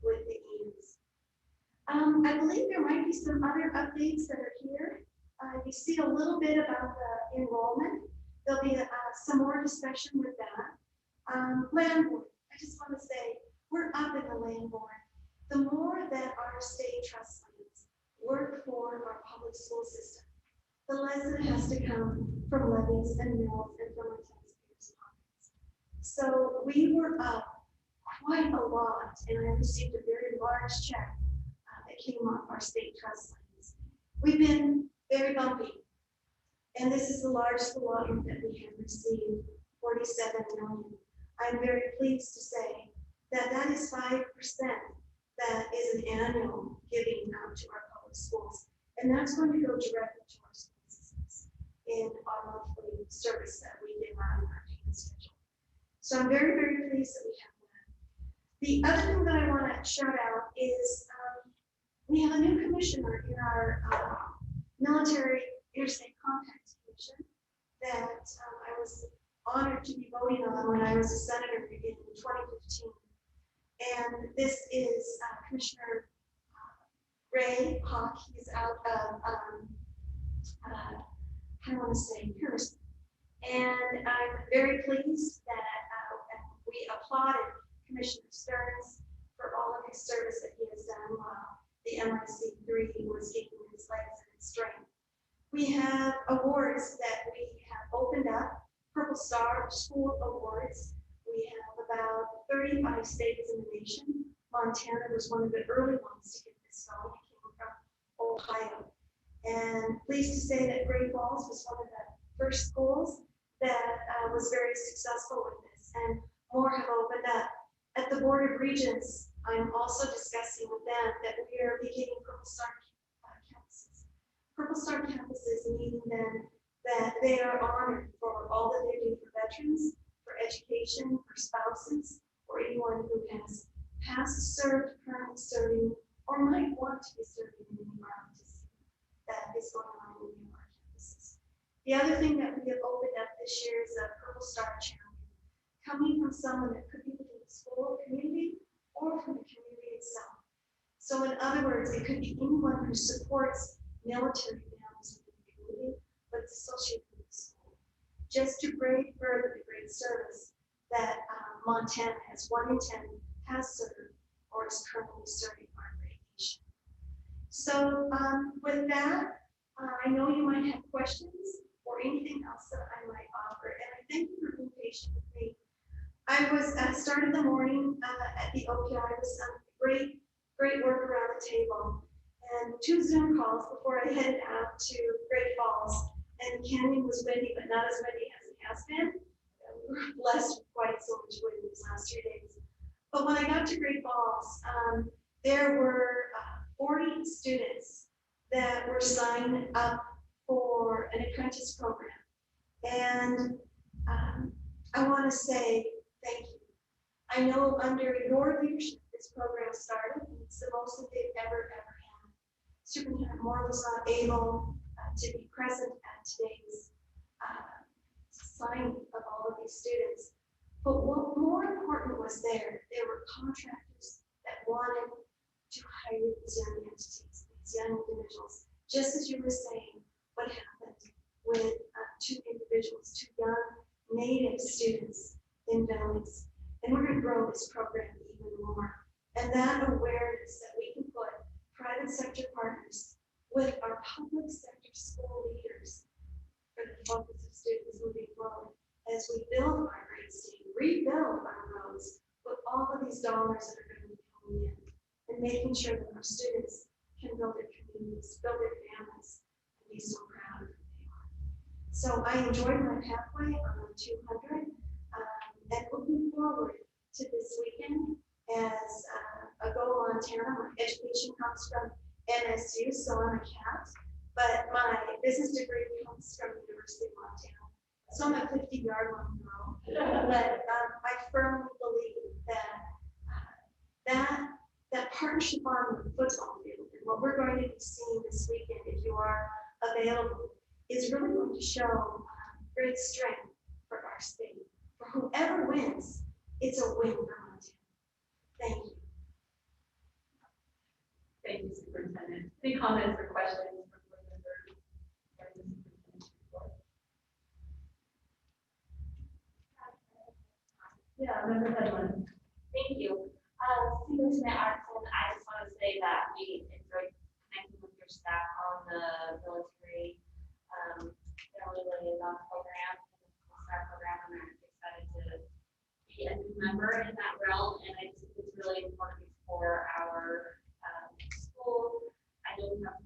Speaker 12: with the EANS. I believe there might be some other updates that are here. You see a little bit about the enrollment. There'll be some more discussion with that. Land board, I just want to say, we're up in the land board. The more that our state trust lands work for our public school system, the less it has to come from levies and mills and from our taxpayers' pockets. So we were up quite a lot, and I received a very large check that came off our state trust lands. We've been very bumpy, and this is the largest allotment that we have received, 47 million. I'm very pleased to say that that is 5%. That is an annual giving out to our public schools, and that's going to go directly to our school systems in our monthly service that we give on our payment schedule. So I'm very, very pleased that we have that. The other thing that I want to shout out is we have a new commissioner in our military interstate compact commission that I was honored to be voting on when I was a senator in 2015. And this is Commissioner Ray Hawk. He's out of, I want to say, Harrison. And I'm very pleased that we applauded Commissioner Stearns for all of his service that he has done while the MIC3 was getting its legs and its strength. We have awards that we have opened up, Purple Star School Awards. We have about 35 states in the nation. Montana was one of the early ones to get this going. It came from Ohio. And pleased to say that Great Falls was one of the first schools that was very successful with this, and more have opened up. At the Board of Regents, I'm also discussing with them that we are beginning Purple Star campuses. Purple Star campuses, meaning then that they are honored for all that they do for veterans, for education, for spouses, or anyone who has past served, currently serving, or might want to be serving in the environment that is going on in our campuses. The other thing that we have opened up this year is a Purple Star Champion, coming from someone that could be within the school community or from the community itself. So in other words, it could be anyone who supports military families within the community, but it's associated with the school. Just to bring further the great service that Montana has 1 in 10 has served or is currently serving our great nation. So with that, I know you might have questions or anything else that I might offer, and I thank you for being patient with me. I started the morning at the OPI with some great work around the table, and 2 Zoom calls before I headed out to Great Falls. And the canyon was windy, but not as windy as it has been. We were blessed with quite so much wind these last 3 days. But when I got to Great Falls, there were 40 students that were signed up for an apprentice program. And I want to say thank you. I know under your leadership, this program started, and it's the most that they've ever had. Superintendent Moore was not able to be present at today's signing of all of these students. But what more important was there were contractors that wanted to hire these young entities, these young individuals. Just as you were saying, what happened with 2 individuals, 2 young Native students in Billings. And we're going to grow this program even more. And that awareness that we can put private sector partners with our public sector school leaders for the focus of students moving forward as we build our great state, rebuild our roads with all of these dollars that are going to be coming in, and making sure that our students can build their communities, build their families, and be so proud of who they are. So I enjoyed my pathway on 200, and looking forward to this weekend as a Go Montana. My education comes from MSU, so I'm a cat, but my business degree comes from the University of Montana. So I'm a 50-yard line girl, but I firmly believe that partnership on the football field and what we're going to be seeing this weekend, if you are available, is really going to show great strength for our state. For whoever wins, it's a win for Montana. Thank you.
Speaker 2: Thank you, Superintendent. Any comments or questions from board members during the superintendent's report? Yeah, Member Hedlund.
Speaker 10: Thank you. Superintendent Arson, I just want to say that we enjoyed connecting with your staff on the military family liaison program, and I'm excited to be a new member in that realm, and I think it's really important for our school. I know we have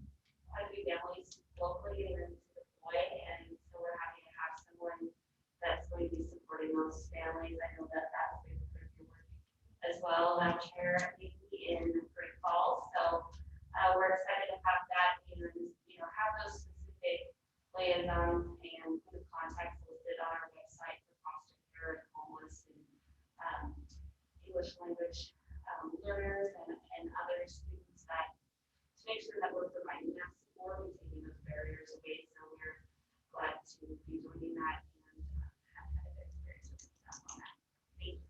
Speaker 10: quite a few families locally that are to deploy, and so we're happy to have someone that's going to be supporting those families. I know that that's a big part of your work as well. I'm chair in Great Falls, so we're excited to have that and have those specific liaisons and the contacts listed on our website for foster care and homeless and English language learners and other students, that to make sure that we're providing that support and taking those barriers away. So we're glad to be doing that and have had an experience with staff on that. Thank you.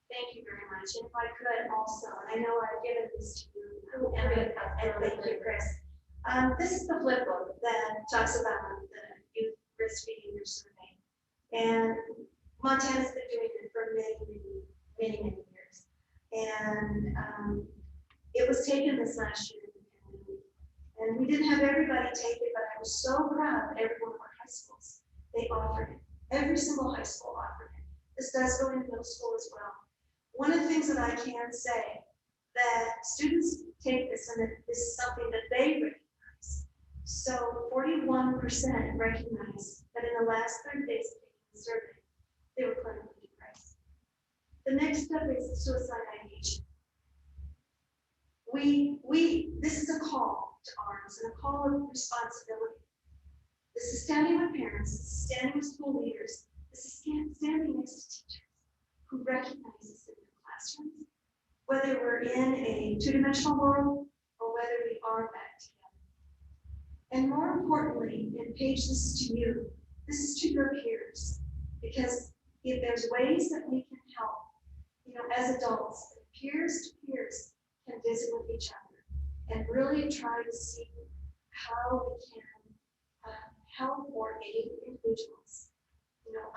Speaker 12: Thank you very much. And if I could also, and I know I've given this to you, and thank you, Chris. This is the flip book that talks about the youth risk behavior survey. And Montana's been doing it for many years. And it was taken this last year. And we didn't have everybody take it, but I was so proud that every one of our high schools, they offered it. Every single high school offered it. This does go into middle school as well. One of the things that I can say, that students take this and that this is something that they recognize. So 41% recognize that in the last 30 days of taking the survey, they were clinically depressed. The next step is suicide ideation. This is a call to arms and a call of responsibility. This is standing with parents, this is standing with school leaders, this is standing next to teachers who recognize this in their classrooms, whether we're in a two-dimensional world or whether we are back together. And more importantly, and Paige, this is to you, this is to your peers. Because if there's ways that we can help, as adults, peers to peers can visit with each other and really try to see how we can help or aid individuals.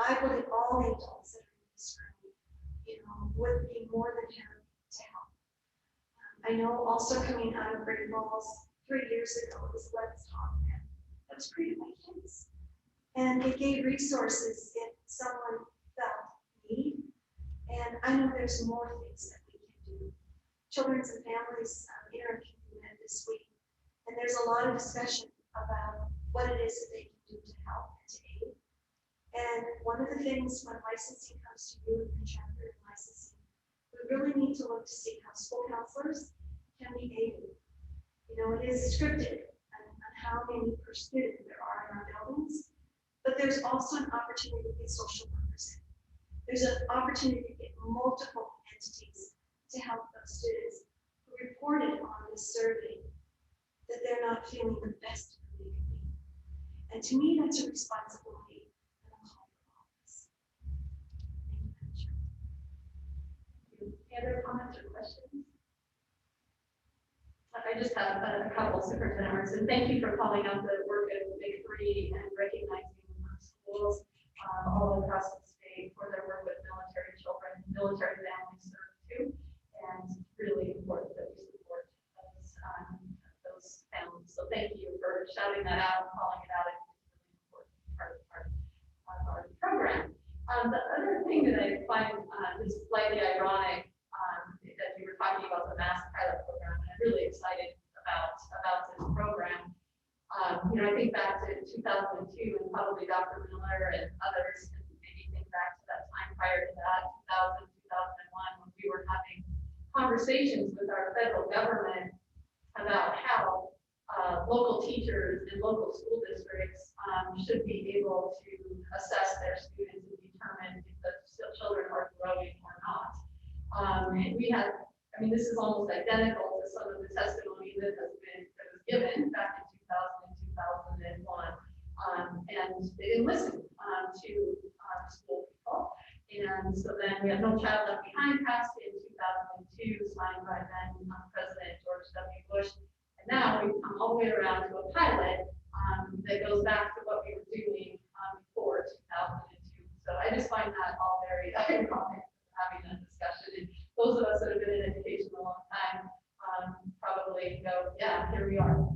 Speaker 12: I believe all the adults that are in this room, would be more than happy to help. I know also coming out of Great Falls 3 years ago, it was Let's Talk Net. That was created by kids. And it gave resources if someone felt need. And I know there's more things that we can do. Children's and Families Interactive met this week. And there's a lot of discussion about what it is that they can do to help and to aid. And one of the things when licensing comes to you and chapter and licensing, we really need to look to see how school counselors can be aided. It is scripted on how many per student there are in our buildings, but there's also an opportunity to get social workers in. There's an opportunity to get multiple entities to help those students who reported on this survey that they're not feeling the best that they can be. And to me, that's a responsibility and a call for office. Thank you, Madam Chair.
Speaker 2: Any other comments or questions? I just have a couple, Superintendent, and thank you for calling out the work of the Big Three and recognizing schools all across the state for their work with military children, military families served too, and really important that we support those families. So thank you for shouting that out and calling it out. It's really important part of our program. The other thing that I find is slightly ironic, as you were talking about the mass pilot program, and I'm really excited about this program. I think back to 2002 and probably Dr. Miller and others, and maybe think back to that time prior to that, 2000, 2001, when we were having conversations with our federal government about how local teachers and local school districts should be able to assess their students and determine if the children are growing or not. This is almost identical to some of the testimony that was given back in 2000 and 2001. And they didn't listen to school people. And so then we had No Child Left Behind passed in 2002, signed by then President George W. Bush. And now we've come all the way around to a pilot that goes back to what we were doing before 2002. So I just find that all very ironic, having that discussion. And those of us that have been in education a long time probably go, yeah, here we are.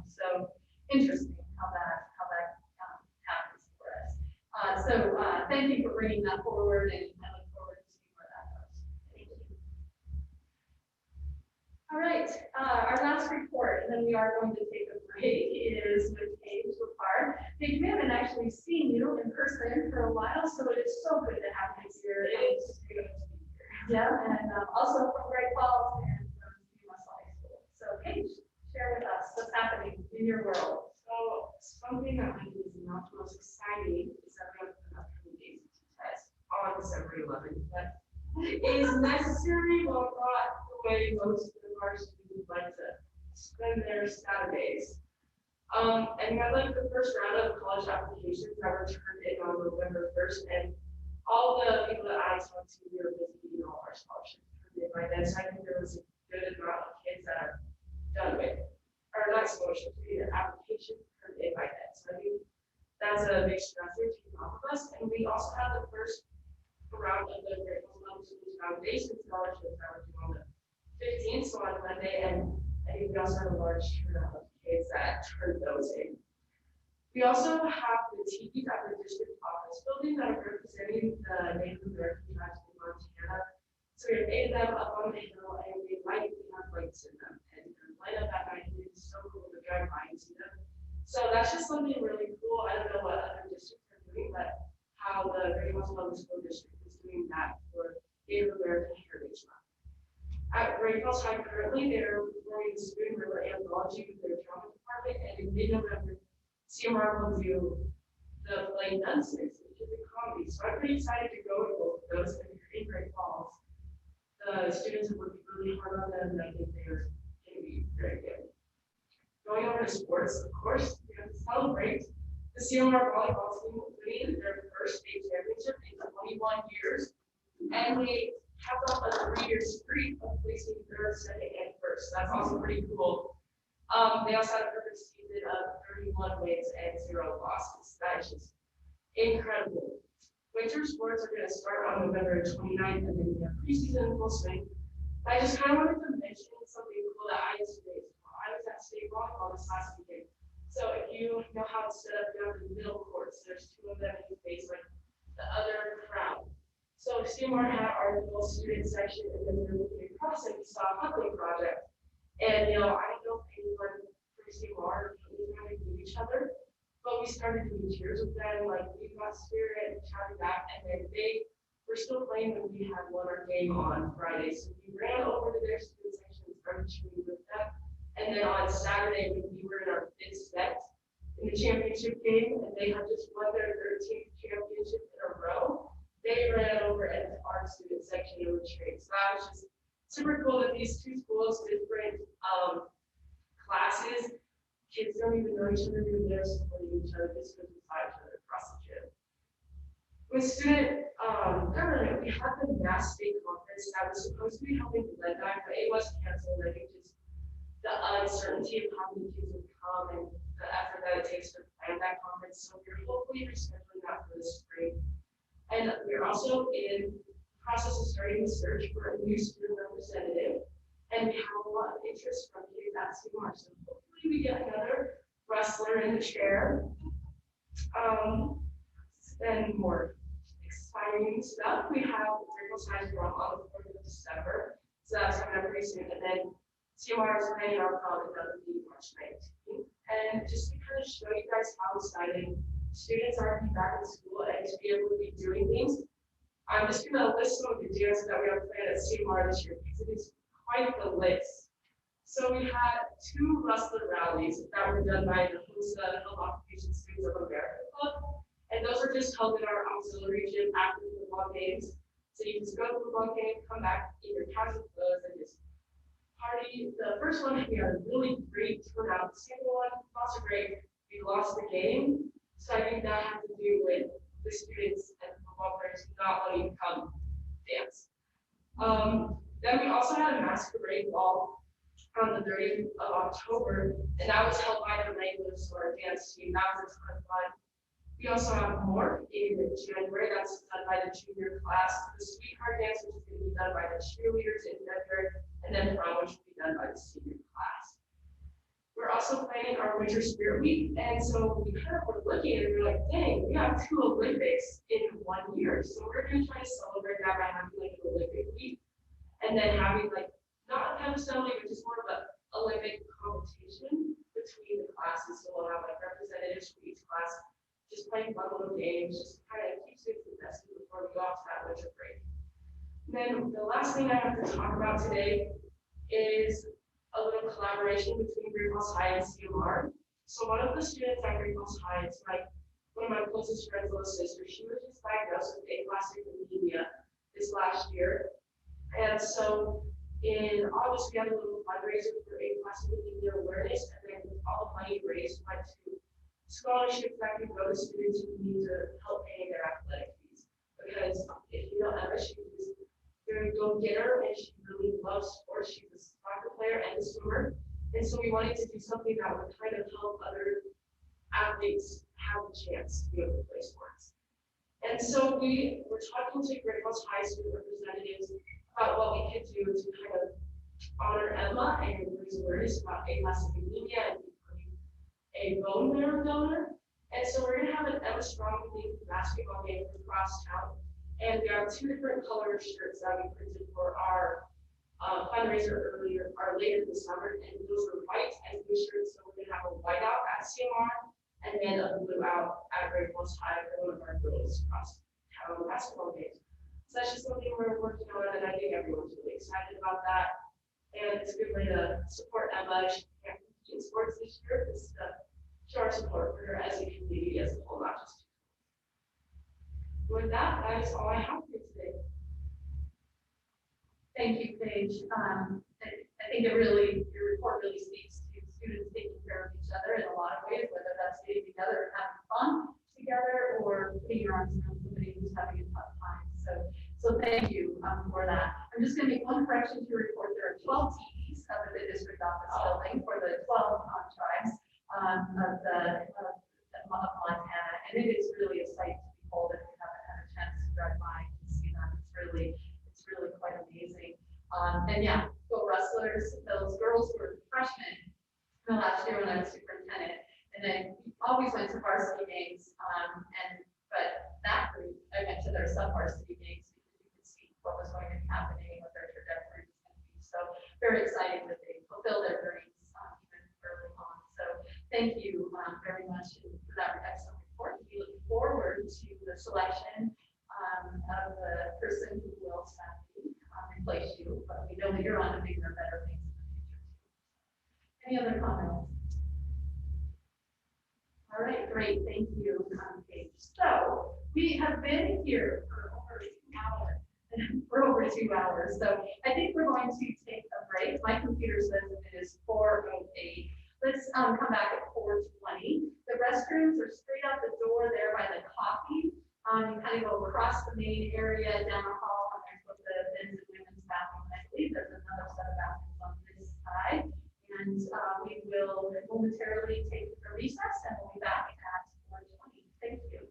Speaker 2: So interesting how that happens for us. So thank you for bringing that forward, and I look forward to seeing where that goes. Thank you. All right, our last report, and then we are going to take a break, is with Paige Lepard. Paige, we haven't actually seen you in person for a while, so it is so good to have you here. It is good to be here. Yeah, and also from Great Falls and from Missoula High School. So Paige, share with us what's happening in your world.
Speaker 13: So something that I think is not the most exciting is that we have an upcoming ACT test on December 11th. But it is necessary, but not the way most of our students would like to spend their Saturdays. And we had like the first round of college applications that were turned in on November 1st, and all the people that I talked to were busy, our scholarships turned in by then. So I think there was a good amount of kids that are done with, or not scholarships, either applications turned in by then. So I think that's a big stressor to take off of us. And we also have the first round of the Great Falls Schools Foundation scholarships that were due on the 15th, so on Monday, and I think we also have a large turnout of kids that turned those in. We also have the TVs at the district office building that are representing the Native American tribes in Montana. So we have 8 of them up on the hill, and we have lights in them, and they're light up at night, and it's so cool to drive by and see them. So that's just something really cool. I don't know what other districts are doing, but how the Great Falls Public School District is doing that for Native American Heritage Month. At Great Falls High currently, they're performing the Spoon River Anthology with their drama department, and in mid-November, CMR will do the play Nunsticks, which is a comedy. So I'm pretty excited to go to both of those. If you're in Great Falls, the students have worked really hard on them, and I think they're going to be very good. Going over to sports, of course, we celebrate the CMR volleyball team winning their first state championship in 21 years. And they kept up a 3-year streak of placing third, second, and first. That's also pretty cool. They also had a perfect season of 31 wins and 0 losses. That is just incredible. Winter sports are going to start on November 29th, and then we have preseason in full swing. I just kind of wanted to mention something cool that I used to do. I was at state volleyball this last weekend. So if you know how it's set up, you have the middle courts. There's 2 of them, and you face like the other crowd. So CMR had our little student section, and then we were looking across and we saw a hunting project. And I don't know if anyone from CMR knew how to do each other, but we started doing cheers with them, like we got spirit and shouting back, and then they were still playing when we had won our game on Friday. So we ran over to their student section and started cheering with them. And then on Saturday, when we were in our 5th set in the championship game, and they had just won their 13th championship in a row, they ran over into our student section and were cheering. So that was just super cool that these 2 schools, different classes, kids don't even know each other, they're supporting each other, just because beside each other across the gym. With student government, we had the Mass State Conference that was supposed to be held in Glendive, but it was canceled. I think just the uncertainty of how many kids would come and the effort that it takes to plan that conference. So we're hopefully rescheduling that for the spring. And we're also in the process of starting the search for a new student representative. And we have a lot of interest from kids at CMR. So hopefully we get another wrestler in the chair. And more exciting stuff. We have Virtual Science Drum on the 4th of December. So that's coming up pretty soon. And then CMR is planning our prom, that would be March 19th. And just to kind of show you guys how exciting students are to be back in school and to be able to be doing things, I'm just going to list some of the dances that we have planned at CMR this year because it is quite the list. So we had 2 wrestler rallies that were done by the HOSA Health Occupation Students of America Club. And those are just held in our auxiliary gym after the football games. So you can just go to the football game, come back in your casual clothes, and just party. The first one, we had a really great turnout. The second one, also great. We lost the game. So I think that had to do with the students and the football players not wanting to come dance. Then we also had a Masquerade Ball on the 30th of October, and that was held by the regulars, so our dance team. That was a ton of fun. We also have more in January. That's done by the junior class. The Sweetheart Dance, which is going to be done by the cheerleaders in February, and then prom, which will be done by the senior class. We're also planning our Winter Spirit Week, and so we kind of were looking and we're like, dang, we have 2 Olympics in 1 year. So we're going to try to celebrate that by having like an Olympic week, and then having like not kind of assembly, but just more of an Olympic competition between the classes. So we'll have like representatives from each class, just playing fun little games, just kind of keep students invested before we go off to that winter break. And then the last thing I have to talk about today is a little collaboration between Great Falls High and CMR. So one of the students at Great Falls High, it's one of my closest friends' little sister. She was just diagnosed with aplastic anemia this last year. And so in August, we had a little fundraiser for aplastic anemia awareness, and then all the money raised went to scholarships that could go to students who need to help pay their athletic fees. Because if you know Emma, she's very go-getter and she really loves sports. She's a soccer player and a swimmer. And so we wanted to do something that would kind of help other athletes have a chance to be able to play sports. And so we were talking to Great Falls High School representatives about what we could do to kind of honor Emma and raise awareness about aplastic anemia and a bone marrow donor. And so we're going to have an Emma Strong themed basketball game across town. And we have 2 different color shirts that we printed for our fundraiser later this summer. And those are white and blue shirts. So we're going to have a white out at CMR and then a blue out at Great Falls High for one of our girls across town basketball games. So that's just something we're working on, and I think everyone's really excited about that. And it's a good way to support Emma. She can't compete in sports this year. It's show our support for her as a community as a whole, not just. With that is all I have for you today.
Speaker 2: Thank you, Paige. I think your report really speaks to students taking care of each other in a lot of ways, whether that's getting instruction to report there are 12 TVs up at the district office building for the 12 tribes of Montana. And it is really a sight to behold if you haven't had a chance to drive by and see them. It's really quite amazing. And yeah, go Rustlers. Those girls were freshmen the last year when I was superintendent, and then always went to varsity games. But that group, I went to their sub-varsity games because you could see what was going to be happening, what their trajectory was going to be. So very exciting that they fulfill their dreams even early on. So thank you very much for that excellent report. We look forward to the selection of the person who will sadly replace you, but we know that you're on to bigger and better things in the future. Any other comments? All right, great, thank you, Paige. So we have been here for over 2 hours. So I think we're going to take a break. My computer says it is 4:08. Let's come back at 4:20. The restrooms are straight out the door there by the coffee. You kind of go across the main area down the hall, and there's what the men's and women's bathroom. I believe there's another set of bathrooms on this side. And we will momentarily take a recess, and we'll be back at 4:20. Thank you.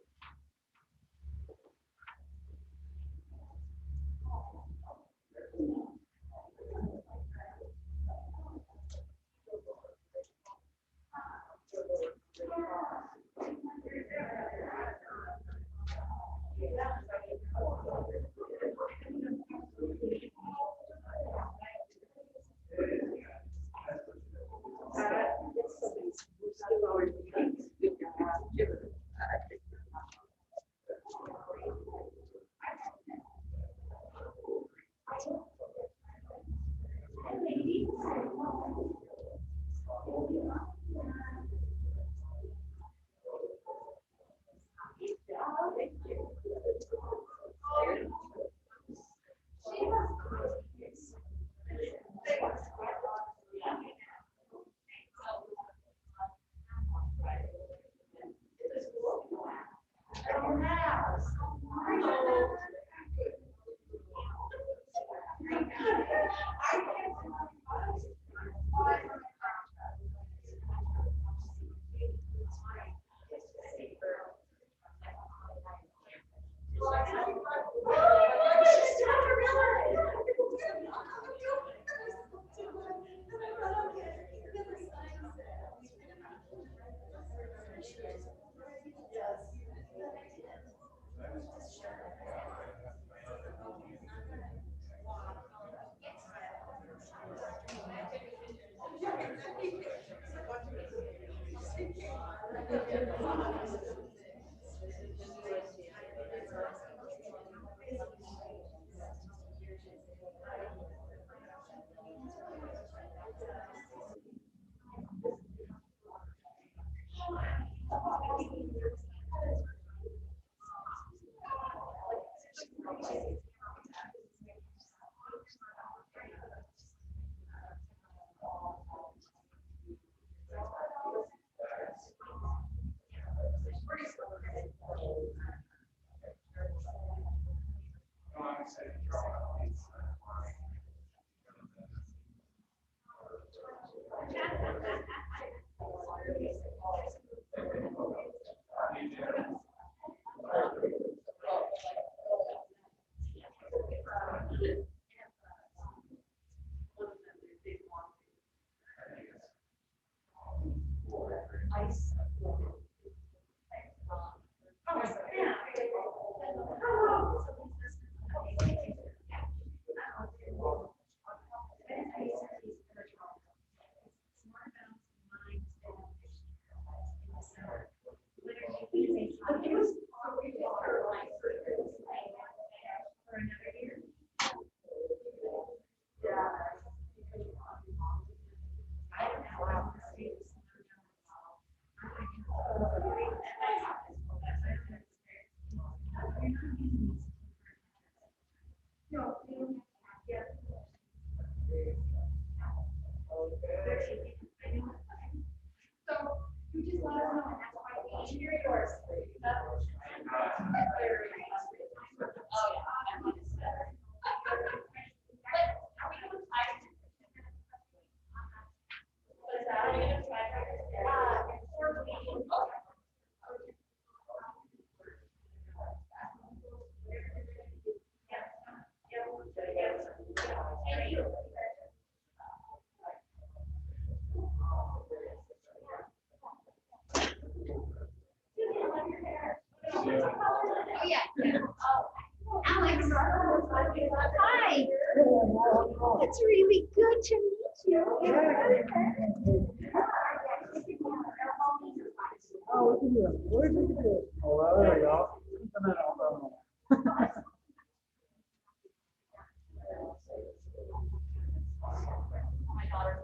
Speaker 3: Oh, look at you. Where'd you get it? Oh, well, there you go.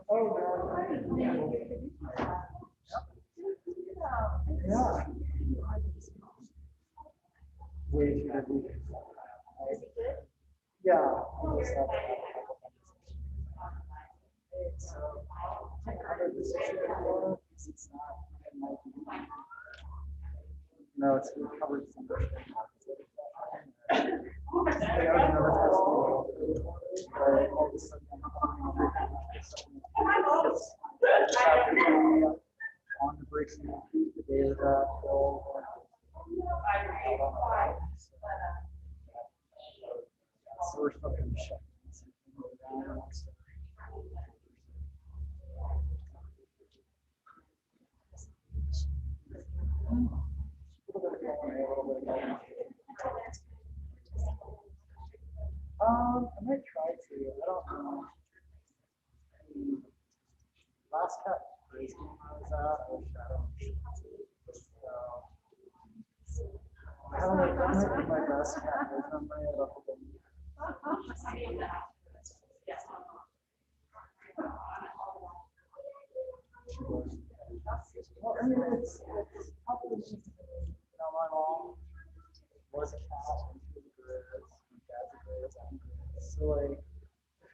Speaker 3: Oh, yeah. Way too good. Yeah. No, it's covered. On the bricks, the day of that. So we're fucking shut. I might try to. I don't know. Last cat race game I was at, I was shadowing. I don't know. That might be my best cat race memory of the whole thing. Well, I mean, it's probably just, my mom was a cat and she was a grizz, my dad's a grizz, I'm a grizz. So, like,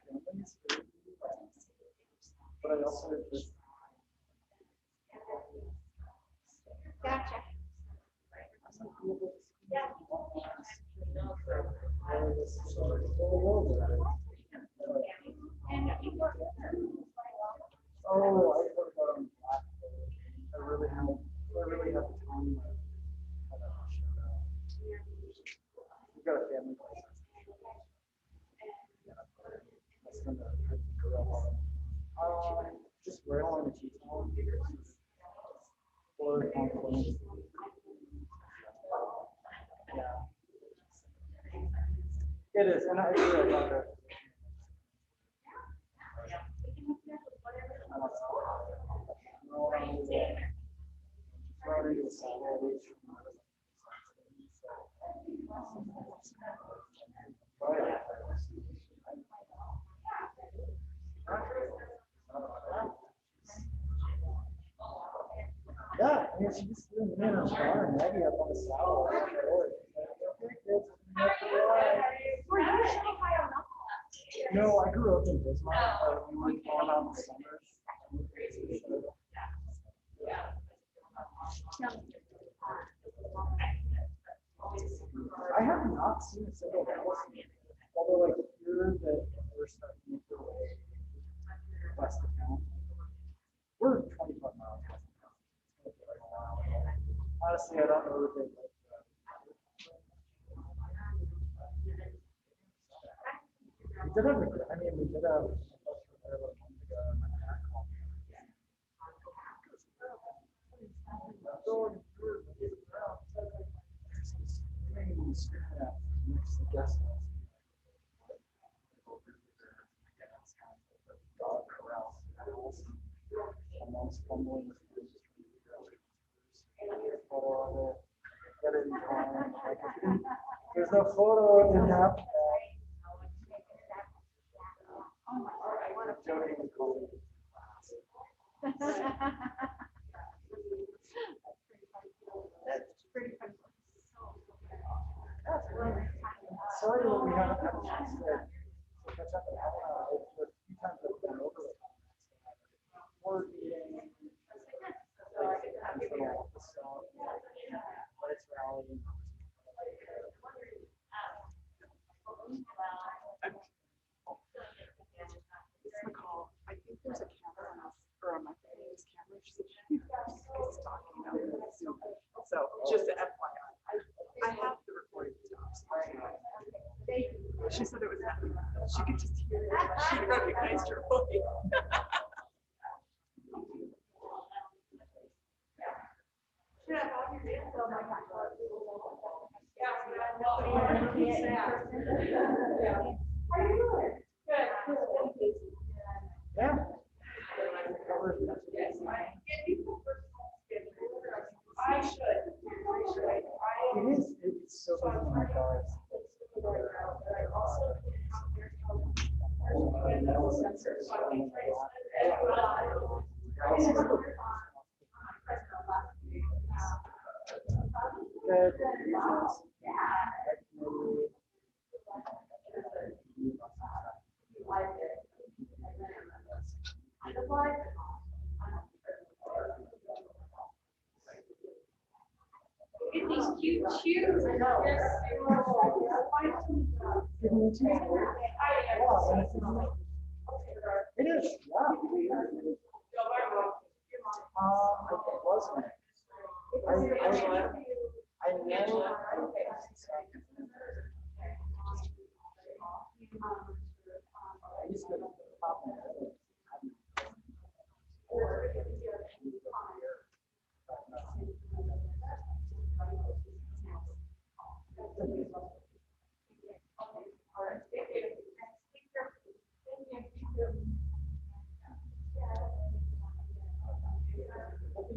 Speaker 3: the family's really friends. But I also just.
Speaker 9: Gotcha.
Speaker 3: Oh, I thought about on Black. I really have the time. We've got a family place. That's gonna grow up. Just right along the T-town. Or confluence. Yeah. It is, and I agree about that. Yeah, I mean, she just threw me in her car and Maggie up on the saddle. No, I grew up in Bozeman. We went on out in the summers. I have not seen a single house, although I hear that we're starting to make our way west of town. We're 25 miles west of town. Honestly, I don't know if they like that. We did have we did have a there about a month ago, and my dad called me. Next to guest house. Dog corral. My mom's fumbling. Photo of it. Get it in time. There's no photo. It didn't happen. Joking with Cova. Sorry that we haven't had a chance to catch up. A few times I've been over it. Board meeting, like internal stuff, lights rally.
Speaker 14: It's McCall. I think there's a camera on us, or on my phone's camera. She said she's talking about Zoom. So just a FYI. I have the recording stops. She said it was happening. She could just hear it. She recognized her voice.
Speaker 3: Yeah.
Speaker 2: Get these cute shoes. I know.
Speaker 3: It is, yeah. Okay, Bozeman. I know. I used to live top of it.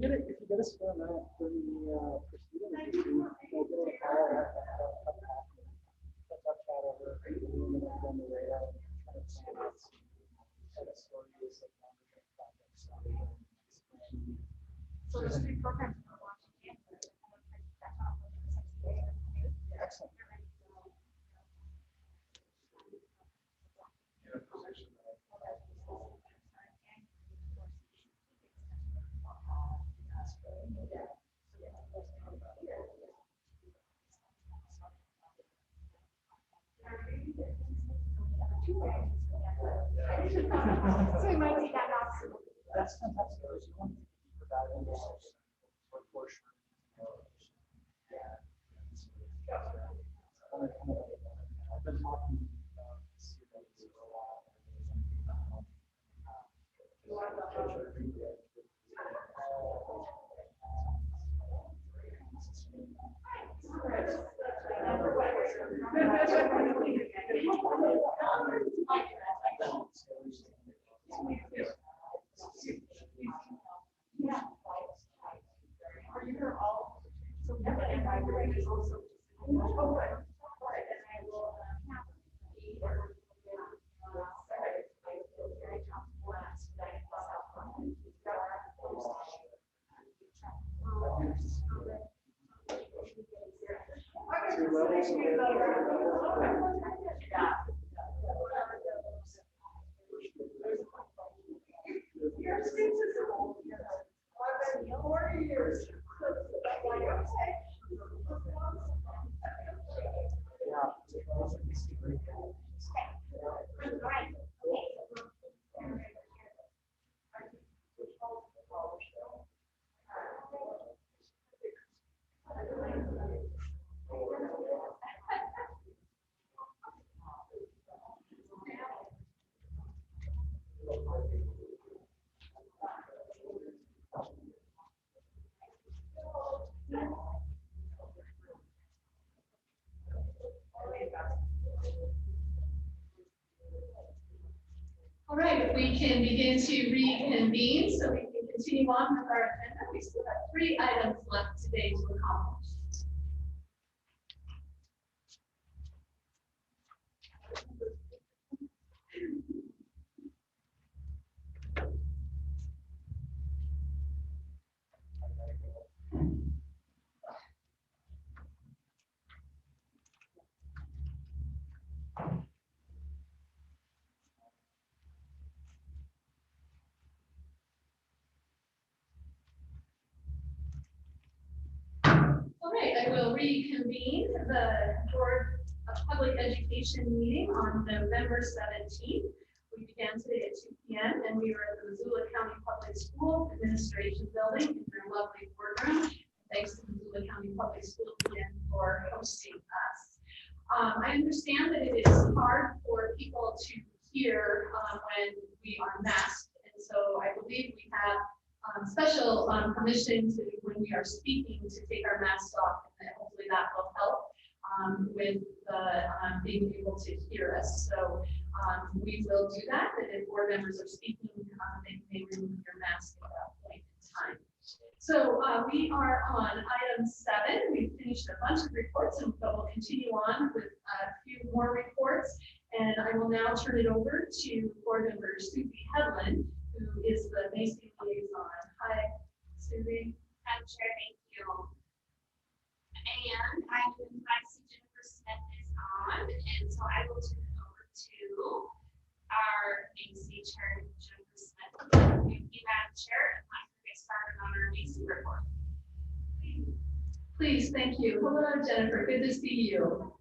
Speaker 3: If you get a spare minute during the proceedings, you'll get a call and touch that over on the radar and kind of see what's kind of stories of longer projects.
Speaker 7: So there's 3 programs we're launching.
Speaker 3: Excellent.
Speaker 7: So we might see that option.
Speaker 3: That's fantastic. You want to keep that in there for sure. I've been talking about students for a while.
Speaker 2: All right, if we can begin to reconvene so we can continue on with our agenda. We still have 3 items left today to accomplish. All right, I will reconvene the Board of Public Education meeting on November 17th. We began today at 2 p.m. and we were at the Missoula County Public School Administration Building in their lovely boardroom. Thanks to Missoula County Public School again for hosting us. I understand that it is hard for people to hear when we are masked, and so I believe we have special permission to, when we are speaking, to take our masks off, and hopefully that will help with the being able to hear us. So we will do that, and if board members are speaking, they may remove your mask at that point in time. So we are on item 7. We've finished a bunch of reports, and but we'll continue on with a few more reports. And I will now turn it over to board member Susie Hedlund, who Please, thank you. Hello, Jennifer. Good to see you.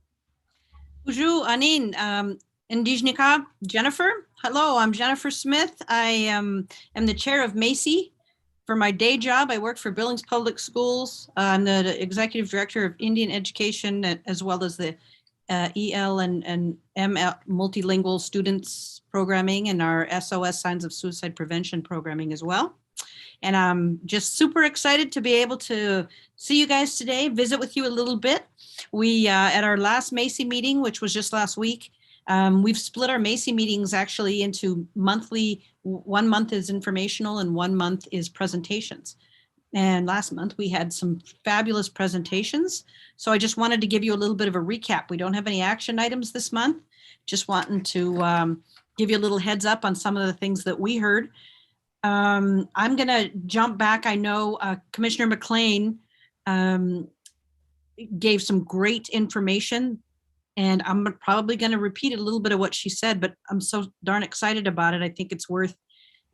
Speaker 15: Bonjour, Anin. Indigenica, Jennifer. Hello, I'm Jennifer Smith. I am the chair of Macy. For my day job, I work for Billings Public Schools. I'm the executive director of Indian education, as well as the EL and ML multilingual students programming and our SOS signs of suicide prevention programming as well. And I'm just super excited to be able to see you guys today, visit with you a little bit. We, at our last Macy meeting, which was just last week, we've split our Macy meetings actually into monthly. 1 month is informational and 1 month is presentations. And last month we had some fabulous presentations. So I just wanted to give you a little bit of a recap. We don't have any action items this month. Just wanting to give you a little heads up on some of the things that we heard. I'm going to jump back. I know Commissioner McLean gave some great information, and I'm probably going to repeat a little bit of what she said, but I'm so darn excited about it. I think it's worth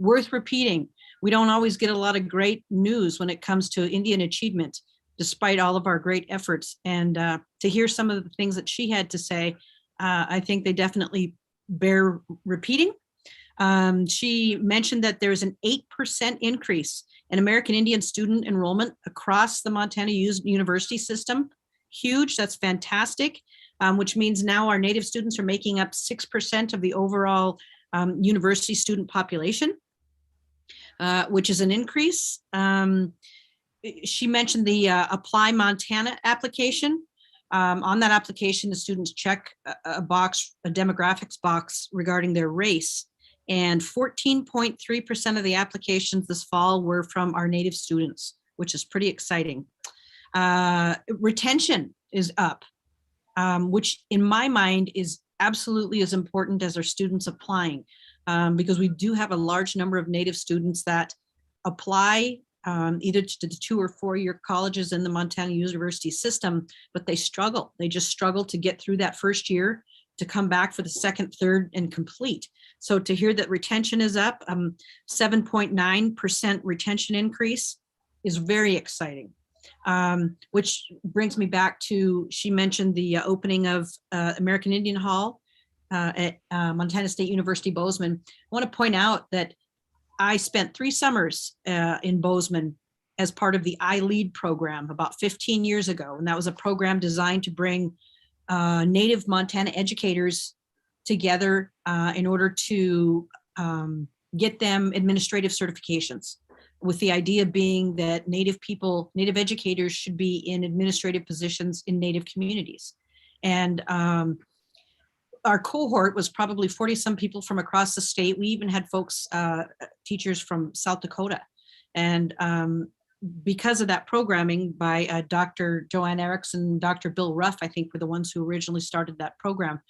Speaker 15: repeating. We don't always get a lot of great news when it comes to Indian achievement, despite all of our great efforts. And to hear some of the things that she had to say, I think they definitely bear repeating. She mentioned that there's an 8% increase in American Indian student enrollment across the Montana University system. Huge, that's fantastic, which means now our Native students are making up 6% of the overall university student population, which is an increase. She mentioned the Apply Montana application. On that application, the students check a demographics box regarding their race. And 14.3% of the applications this fall were from our Native students, which is pretty exciting. Retention is up, which in my mind is absolutely as important as our students applying, because we do have a large number of Native students that apply either to the 2 or 4 year colleges in the Montana University system, but they struggle. They just struggle to get through that first year, to come back for the second, third, and complete. So to hear that retention is up, 7.9% retention increase is very exciting. Which brings me back to, she mentioned the opening of American Indian Hall at Montana State University, Bozeman. I want to point out that I spent 3 summers in Bozeman as part of the iLead program about 15 years ago. And that was a program designed to bring Native Montana educators together in order to get them administrative certifications, with the idea being that Native educators should be in administrative positions in Native communities. And our cohort was probably 40 some people from across the state. We even had folks, teachers from South Dakota. And because of that programming by Dr. Joanne Erickson and Dr. Bill Ruff, I think were the ones who originally started that program.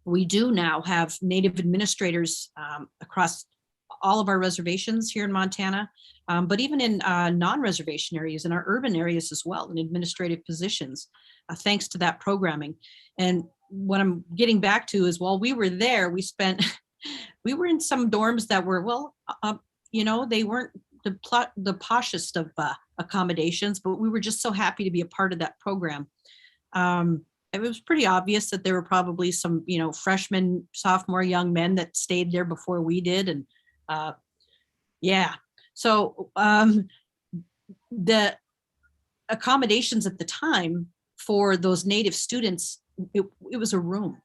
Speaker 15: We do now have Native administrators across all of our reservations here in Montana, but even in non-reservation areas, in our urban areas as well, in administrative positions, thanks to that programming. And what I'm getting back to is, while we were there, we were in some dorms that were, well, they weren't the poshest of accommodations, but we were just so happy to be a part of that program. It was pretty obvious that there were probably some, freshman, sophomore young men that stayed there before we did. And yeah, so the accommodations at the time for those Native students, it was a room.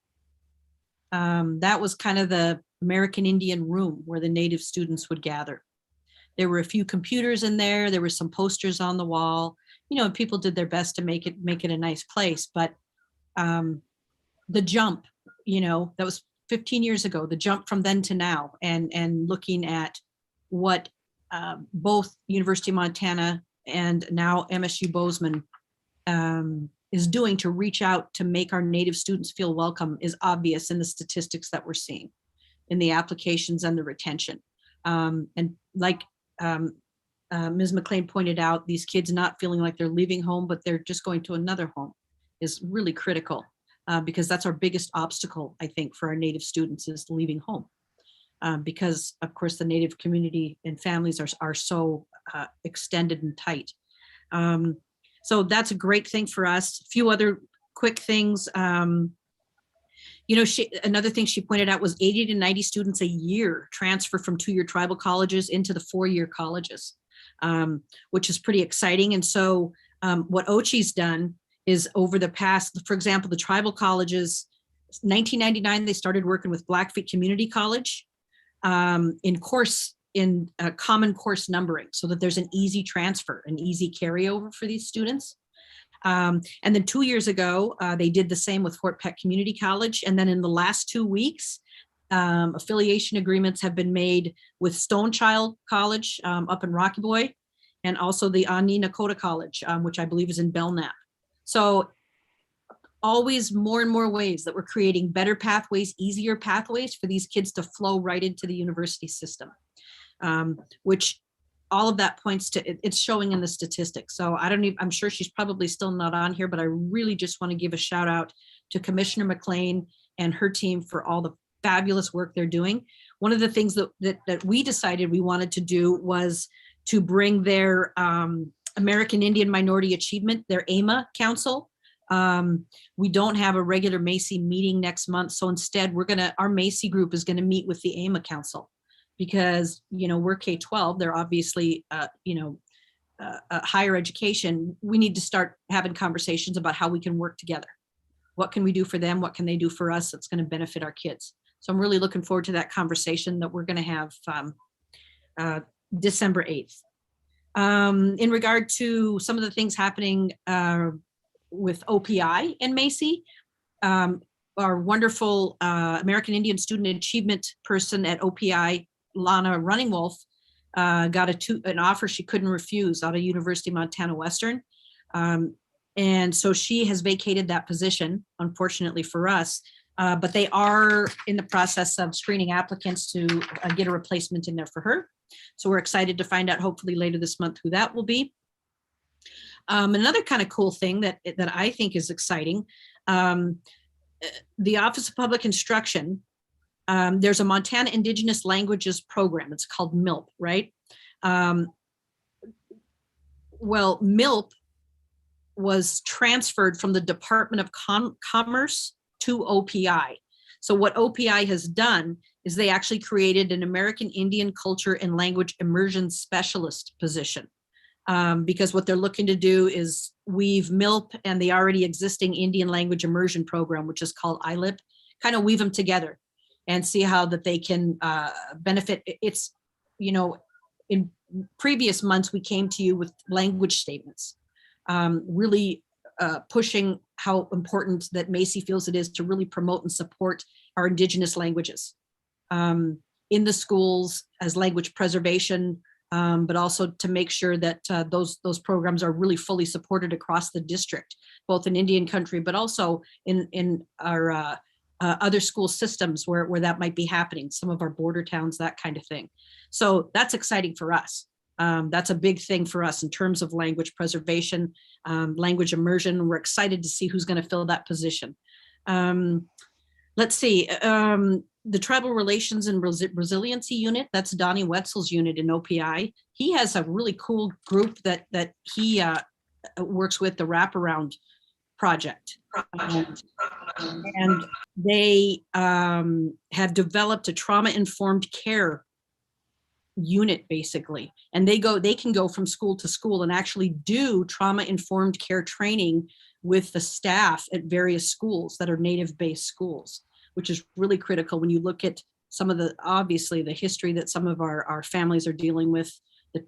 Speaker 15: That was kind of the American Indian room where the Native students would gather. There were a few computers in there. There were some posters on the wall. People did their best to make it a nice place. But the jump, that was 15 years ago, the jump from then to now, and looking at what both University of Montana and now MSU Bozeman is doing to reach out to make our Native students feel welcome is obvious in the statistics that we're seeing in the applications and the retention. And like Ms. McLean pointed out, these kids not feeling like they're leaving home, but they're just going to another home is really critical, because that's our biggest obstacle, I think, for our Native students is leaving home. Because of course the Native community and families are so extended and tight. So that's a great thing for us. A few other quick things. Another thing she pointed out was 80 to 90 students a year transfer from 2-year tribal colleges into the 4-year colleges, which is pretty exciting. And so what OCHI's done is over the past, for example, the tribal colleges, 1999, they started working with Blackfeet Community College in common course numbering so that there's an easy transfer, an easy carryover for these students. And then 2 years ago, they did the same with Fort Peck Community College. And then in the last 2 weeks, affiliation agreements have been made with Stonechild College up in Rocky Boy, and also the Ani Nakota College, which I believe is in Belknap. So always more and more ways that we're creating better pathways, easier pathways for these kids to flow right into the university system, which all of that points to, it's showing in the statistics. So I'm sure she's probably still not on here, but I really just want to give a shout out to Commissioner McLean and her team for all the fabulous work they're doing. One of the things that we decided we wanted to do was to bring their American Indian Minority Achievement, their AMA Council. We don't have a regular Macy meeting next month. So instead our Macy group is gonna meet with the AMA Council because, we're K-12, they're obviously, higher education. We need to start having conversations about how we can work together. What can we do for them? What can they do for us that's gonna benefit our kids? So I'm really looking forward to that conversation that we're gonna have December 8th. In regard to some of the things happening with OPI and Macy, our wonderful American Indian Student Achievement person at OPI, Lana Running Wolf, got an offer she couldn't refuse out of University of Montana Western. And so she has vacated that position, unfortunately for us, but they are in the process of screening applicants to get a replacement in there for her. So we're excited to find out hopefully later this month who that will be. Another kind of cool thing that I think is exciting, the Office of Public Instruction, there's a Montana Indigenous Languages program. It's called MILP, right? Well, MILP was transferred from the Department of Commerce to OPI. So what OPI has done is they actually created an American Indian Culture and Language Immersion Specialist position. Because what they're looking to do is weave MILP and the already existing Indian Language Immersion program, which is called ILIP, kind of weave them together and see how that they can benefit. It's, in previous months, we came to you with language statements, really pushing how important that Macy feels it is to really promote and support our Indigenous languages in the schools as language preservation, but also to make sure that those programs are really fully supported across the district, both in Indian country, but also in our other school systems where that might be happening, some of our border towns, that kind of thing. So that's exciting for us. That's a big thing for us in terms of language preservation, language immersion. We're excited to see who's going to fill that position. Let's see. The Tribal Relations and Resiliency Unit, that's Donnie Wetzel's unit in OPI. He has a really cool group that he works with, the Wraparound Project. And they have developed a trauma-informed care unit, basically. And they can go from school to school and actually do trauma-informed care training with the staff at various schools that are Native-based schools, which is really critical when you look at some of obviously the history that some of our families are dealing with,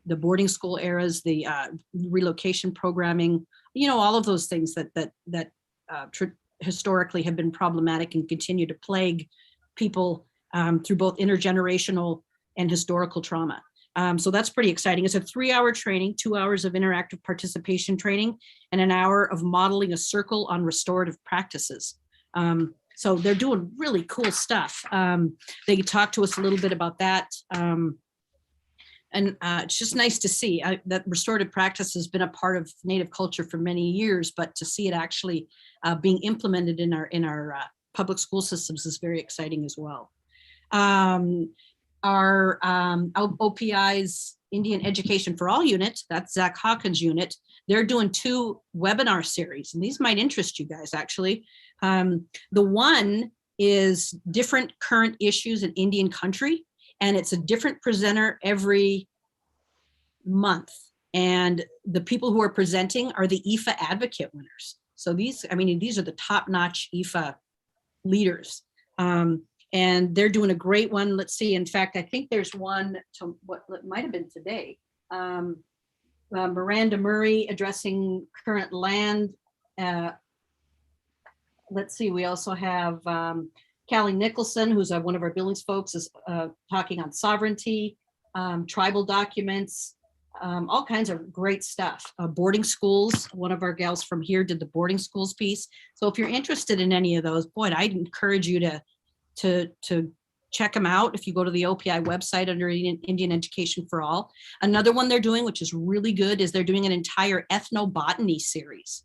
Speaker 15: the boarding school eras, the relocation programming, all of those things that historically have been problematic and continue to plague people through both intergenerational and historical trauma. So that's pretty exciting. It's a 3-hour training, 2 hours of interactive participation training, and an hour of modeling a circle on restorative practices. So they're doing really cool stuff. They talked to us a little bit about that. And it's just nice to see that restorative practice has been a part of Native culture for many years, but to see it actually being implemented in our public school systems is very exciting as well. Our OPI's Indian Education for All unit, that's Zach Hawkins' unit, they're doing 2 webinar series, and these might interest you guys actually. The one is different current issues in Indian country, and it's a different presenter every month. And the people who are presenting are the Ifa Advocate Winners. So these, I mean, these are the top-notch Ifa leaders. And they're doing a great one. Let's see. In fact, I think there's one to what might have been today. Miranda Murray addressing current land. Let's see. We also have Callie Nicholson, who's one of our billings folks, is talking on sovereignty, tribal documents, all kinds of great stuff. Boarding schools. One of our gals from here did the boarding schools piece. So if you're interested in any of those, boy, I'd encourage you to check them out. If you go to the OPI website under Indian Education for All. Another one they're doing, which is really good, is they're doing an entire ethnobotany series,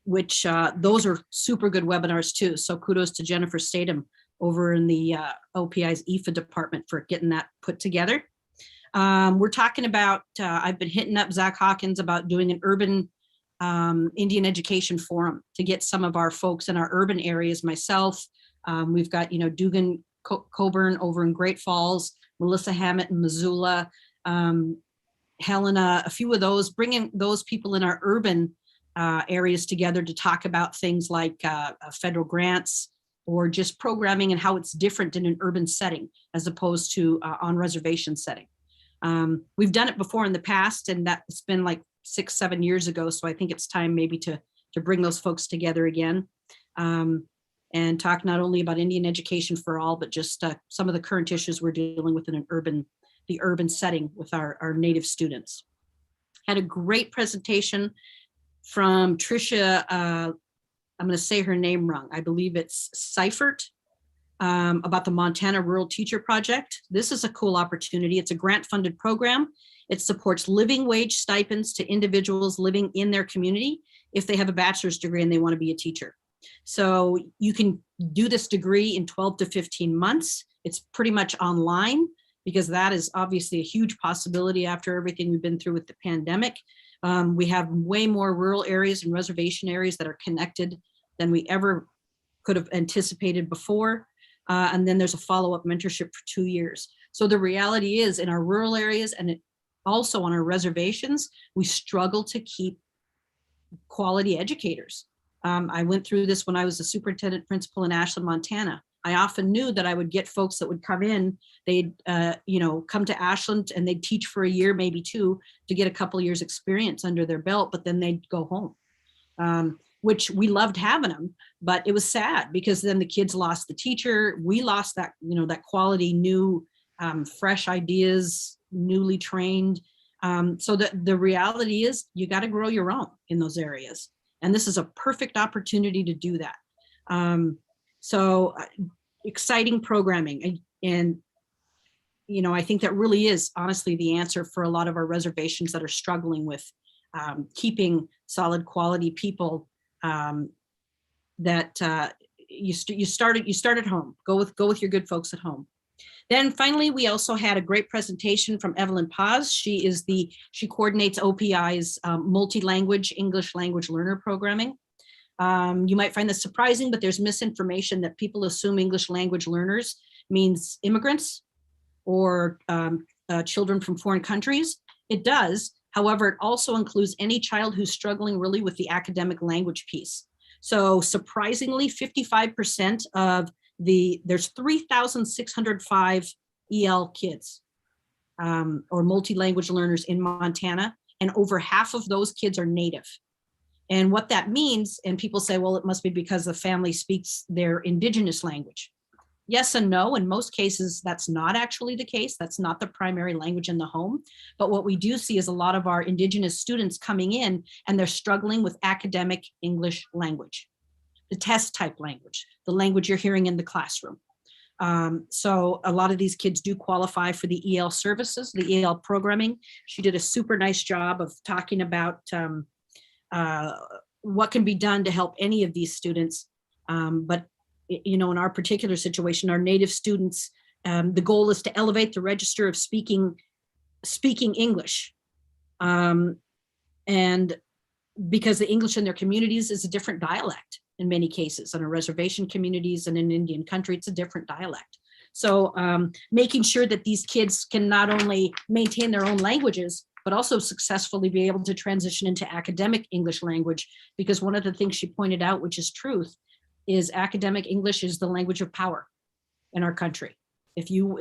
Speaker 15: which those are super good webinars too. So kudos to Jennifer Statham over in the OPI's IFA department for getting that put together. We're talking about, I've been hitting up Zach Hawkins about doing an urban Indian education forum to get some of our folks in our urban areas, myself. We've got, Dugan Coburn over in Great Falls, Melissa Hammett in Missoula, Helena, a few of those, bringing those people in our urban areas together to talk about things like federal grants or just programming and how it's different in an urban setting as opposed to on reservation setting. We've done it before in the past, and that's been like 6-7 years ago. So I think it's time maybe to bring those folks together again and talk not only about Indian education for all, but just some of the current issues we're dealing with in the urban setting with our Native students. Had a great presentation from Tricia. I'm going to say her name wrong. I believe it's Seifert. About the Montana Rural Teacher Project. This is a cool opportunity. It's a grant-funded program. It supports living wage stipends to individuals living in their community if they have a bachelor's degree and they want to be a teacher. So you can do this degree in 12 to 15 months. It's pretty much online because that is obviously a huge possibility after everything we've been through with the pandemic. We have way more rural areas and reservation areas that are connected than we ever could have anticipated before. And then there's a follow-up mentorship for 2 years. So the reality is in our rural areas and also on our reservations, we struggle to keep quality educators. I went through this when I was a superintendent principal in Ashland, Montana. I often knew that I would get folks that would come in, they'd come to Ashland and they'd teach for a year, maybe 2, to get a couple of years experience under their belt, but then they'd go home. Which we loved having them, but it was sad because then the kids lost the teacher. We lost that, that quality, new, fresh ideas, newly trained. So the reality is you got to grow your own in those areas. And this is a perfect opportunity to do that. So exciting programming. And I think that really is honestly the answer for a lot of our reservations that are struggling with keeping solid quality people that you start at home. Go with your good folks at home. Then finally, we also had a great presentation from Evelyn Paz. She coordinates OPI's multi-language English language learner programming. You might find this surprising, but there's misinformation that people assume English language learners means immigrants or children from foreign countries. It does. However, it also includes any child who's struggling really with the academic language piece. So surprisingly, 55% of there's 3,605 EL kids or multi-language learners in Montana, and over half of those kids are Native. And what that means, and people say, well, it must be because the family speaks their Indigenous language. Yes and no. In most cases, that's not actually the case. That's not the primary language in the home. But what we do see is a lot of our Indigenous students coming in and they're struggling with academic English language, the test type language, the language you're hearing in the classroom. So a lot of these kids do qualify for the EL services, the EL programming. She did a super nice job of talking about what can be done to help any of these students. But in our particular situation, our Native students, the goal is to elevate the register of speaking speaking English. And because the English in their communities is a different dialect in many cases. In a reservation communities and in Indian country, it's a different dialect. So making sure that these kids can not only maintain their own languages, but also successfully be able to transition into academic English language. Because one of the things she pointed out, which is truth, is academic English is the language of power in our country. If you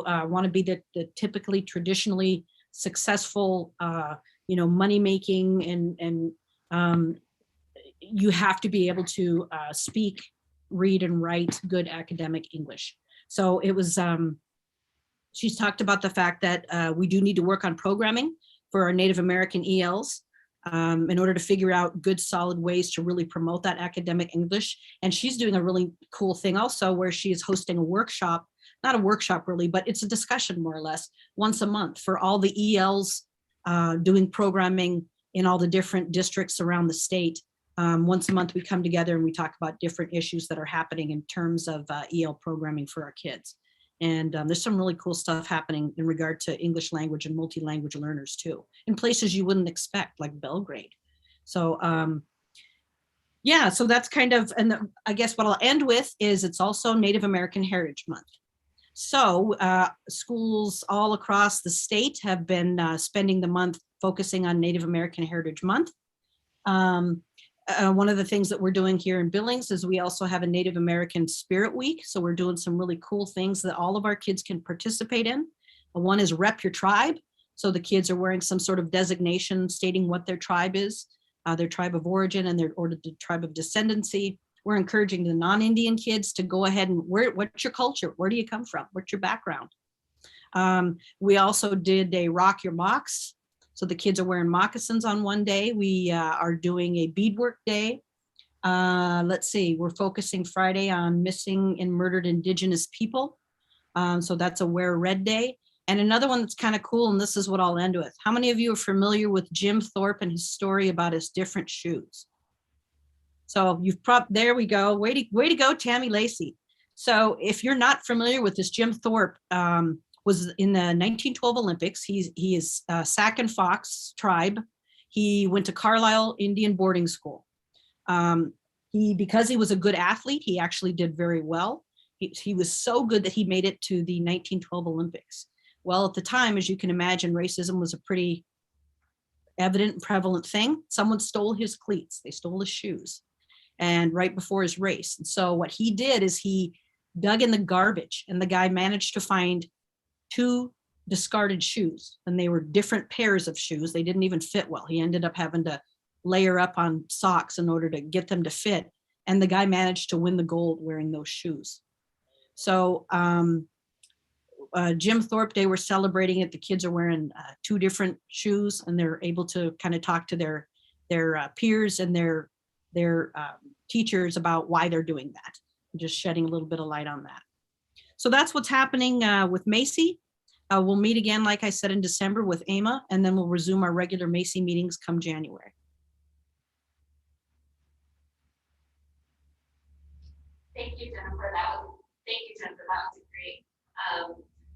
Speaker 15: want to be the typically traditionally successful, money making and you have to be able to speak, read, and write good academic English. So it was, she's talked about the fact that we do need to work on programming for our Native American ELs in order to figure out good, solid ways to really promote that academic English. And she's doing a really cool thing also where she is hosting a workshop, not a workshop really, but it's a discussion more or less once a month for all the ELs doing programming in all the different districts around the state. Once a month we come together and we talk about different issues that are happening in terms of EL programming for our kids. And there's some really cool stuff happening in regard to English language and multi-language learners too, in places you wouldn't expect, like Belgrade. So yeah, so that's kind of, and I guess what I'll end with is it's also Native American Heritage Month. So schools all across the state have been spending the month focusing on Native American Heritage Month. One of the things that we're doing here in Billings is we also have a Native American Spirit Week. So we're doing some really cool things that all of our kids can participate in. One is Rep Your Tribe. So the kids are wearing some sort of designation stating what their tribe is, their tribe of origin and or the tribe of descendancy. We're encouraging the non-Indian kids to go ahead and what's your culture? Where do you come from? What's your background? We also did a Rock Your Mocks. So the kids are wearing moccasins on one day. We are doing a beadwork day. Let's see, we're focusing Friday on missing and murdered Indigenous people. So that's a Wear Red Day. And another one that's kind of cool, and this is what I'll end with. How many of you are familiar with Jim Thorpe and his story about his different shoes? So you've there we go. Way to go, Tammy Lacey. So if you're not familiar with this, Jim Thorpe was in the 1912 Olympics. He is Sac and Fox tribe. He went to Carlisle Indian boarding school. Because he was a good athlete, he actually did very well. He was so good that he made it to the 1912 Olympics. Well, at the time, as you can imagine, racism was a pretty evident and prevalent thing. Someone stole his cleats. They stole his shoes, and right before his race. And so what he did is he dug in the garbage, and the guy managed to find 2 discarded shoes, and they were different pairs of shoes. They didn't even fit well. He ended up having to layer up on socks in order to get them to fit. And the guy managed to win the gold wearing those shoes. So Jim Thorpe Day, we're celebrating it. The kids are wearing 2 different shoes, and they're able to kind of talk to their peers and their teachers about why they're doing that. Just shedding a little bit of light on that. So that's what's happening with Macy. We'll meet again, like I said, in December with AMA, and then we'll resume our regular Macy meetings come January.
Speaker 10: Thank you, Jennifer. Thank you, Jennifer. That was a great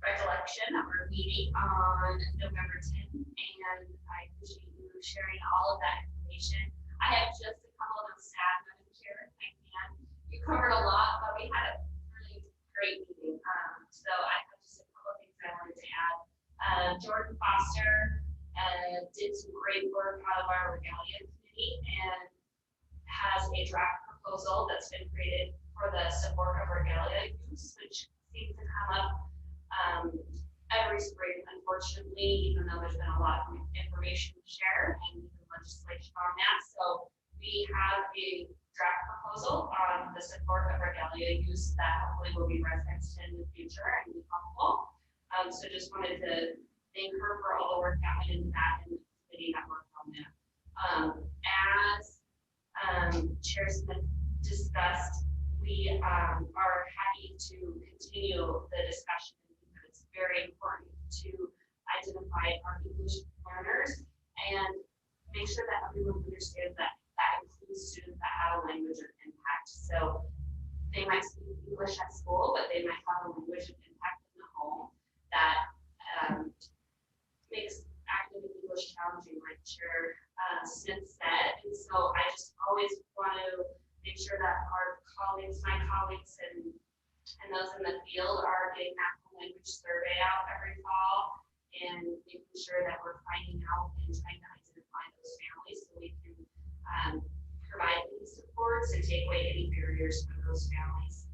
Speaker 10: recollection of our meeting on November 10th, and I appreciate you sharing all of that information. I have just a couple of sad moments here. You covered a lot, but we had a really great meeting. So I have just a couple of things I wanted to add. Jordan Foster did some great work out of our regalia committee and has a draft proposal that's been created for the support of regalia use, which seems to come up every spring, unfortunately, even though there's been a lot of information to share and even legislation on that. So we have a draft proposal on the support of regalia use that hopefully will be referenced in the future and be helpful. So just wanted to thank her for all the work that went into that and the committee that worked on that. As Chair Smith discussed, we are happy to continue the discussion because it's very important to identify our English learners and make sure that everyone understands that that includes students that have a language of impact. So they might speak English at school, but they might have a language of impact in the home that was challenging, like Chair Smith said. And so I just always want to make sure that our colleagues, my colleagues, and those in the field are getting that language survey out every fall and making sure that we're finding out and trying to identify those families so we can provide these supports and take away any barriers for those families.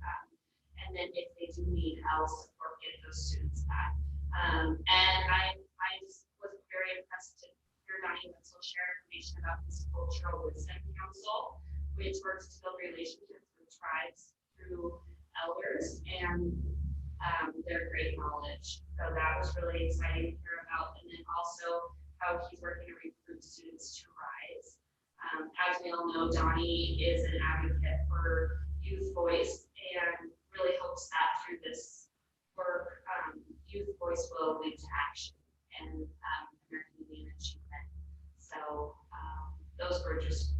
Speaker 10: And then if they do need else support, get those students back. And I just was very impressed to hear Donnie Wetzel share information about this Cultural Wisdom Council, which works to build relationships with tribes through elders and their great knowledge. So that was really exciting to hear about. And then also how he's working to recruit students to rise. As we all know, Donnie is an advocate for youth voice and really hopes that through this work, youth voice will lead to action and American Indian achievement. So those were just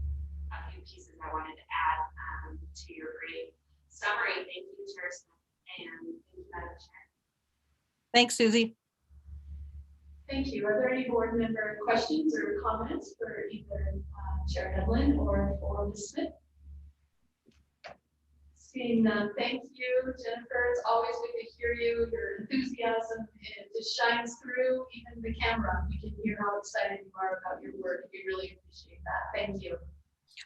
Speaker 10: a few pieces I wanted to add to your great summary. Thank you, Chair Smith, and thank you, Madam Chair.
Speaker 15: Thanks, Susie.
Speaker 2: Thank you. Are there any board member questions or comments for either Chair Hedlund or for Ms. Smith? Seeing none, thank you, Jennifer. It's always good to hear you. Your enthusiasm, it just shines through even the camera. We can hear how excited you are about your work. We really appreciate that. Thank you.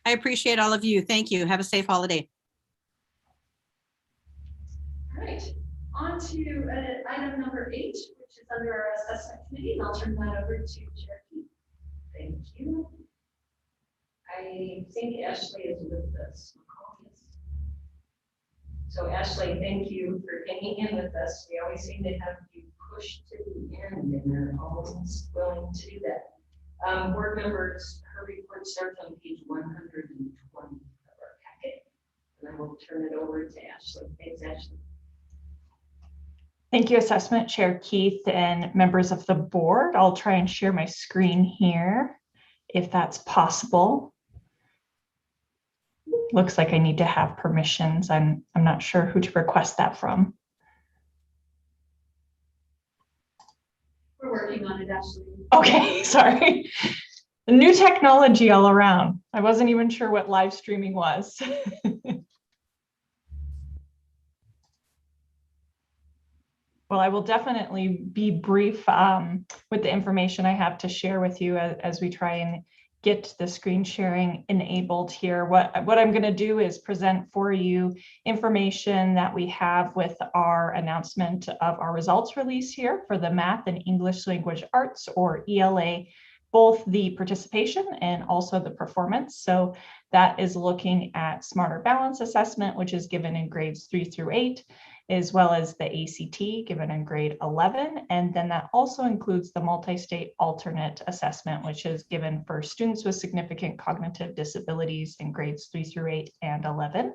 Speaker 15: I appreciate all of you. Thank you. Have a safe holiday.
Speaker 2: All right, on to item number 8, which is under our assessment committee, and I'll turn that over to Chair Keith.
Speaker 16: Thank you. I think Ashley is with us. So Ashley, thank you for hanging in with us. We always seem to have you pushed to the end and you're always willing to do that. Board members, her report starts on page 120 of our packet. And I will turn it over to Ashley. Thanks, Ashley.
Speaker 17: Thank you, Assessment Chair Keith and members of the board. I'll try and share my screen here if that's possible. Looks like I need to have permissions. I'm not sure who to request that from.
Speaker 2: We're working on it, Ashley.
Speaker 17: Okay, sorry. New technology all around. I wasn't even sure what live streaming was. Well, I will definitely be brief with the information I have to share with you as we try and get the screen sharing enabled here. What I'm going to do is present for you information that we have with our announcement of our results release here for the Math and English Language Arts, or ELA, both the participation and also the performance. So that is looking at Smarter Balance assessment, which is given in grades 3 through 8, as well as the ACT given in grade 11. And then that also includes the multi-state alternate assessment, which is given for students with significant cognitive disabilities in grades 3 through 8 and 11.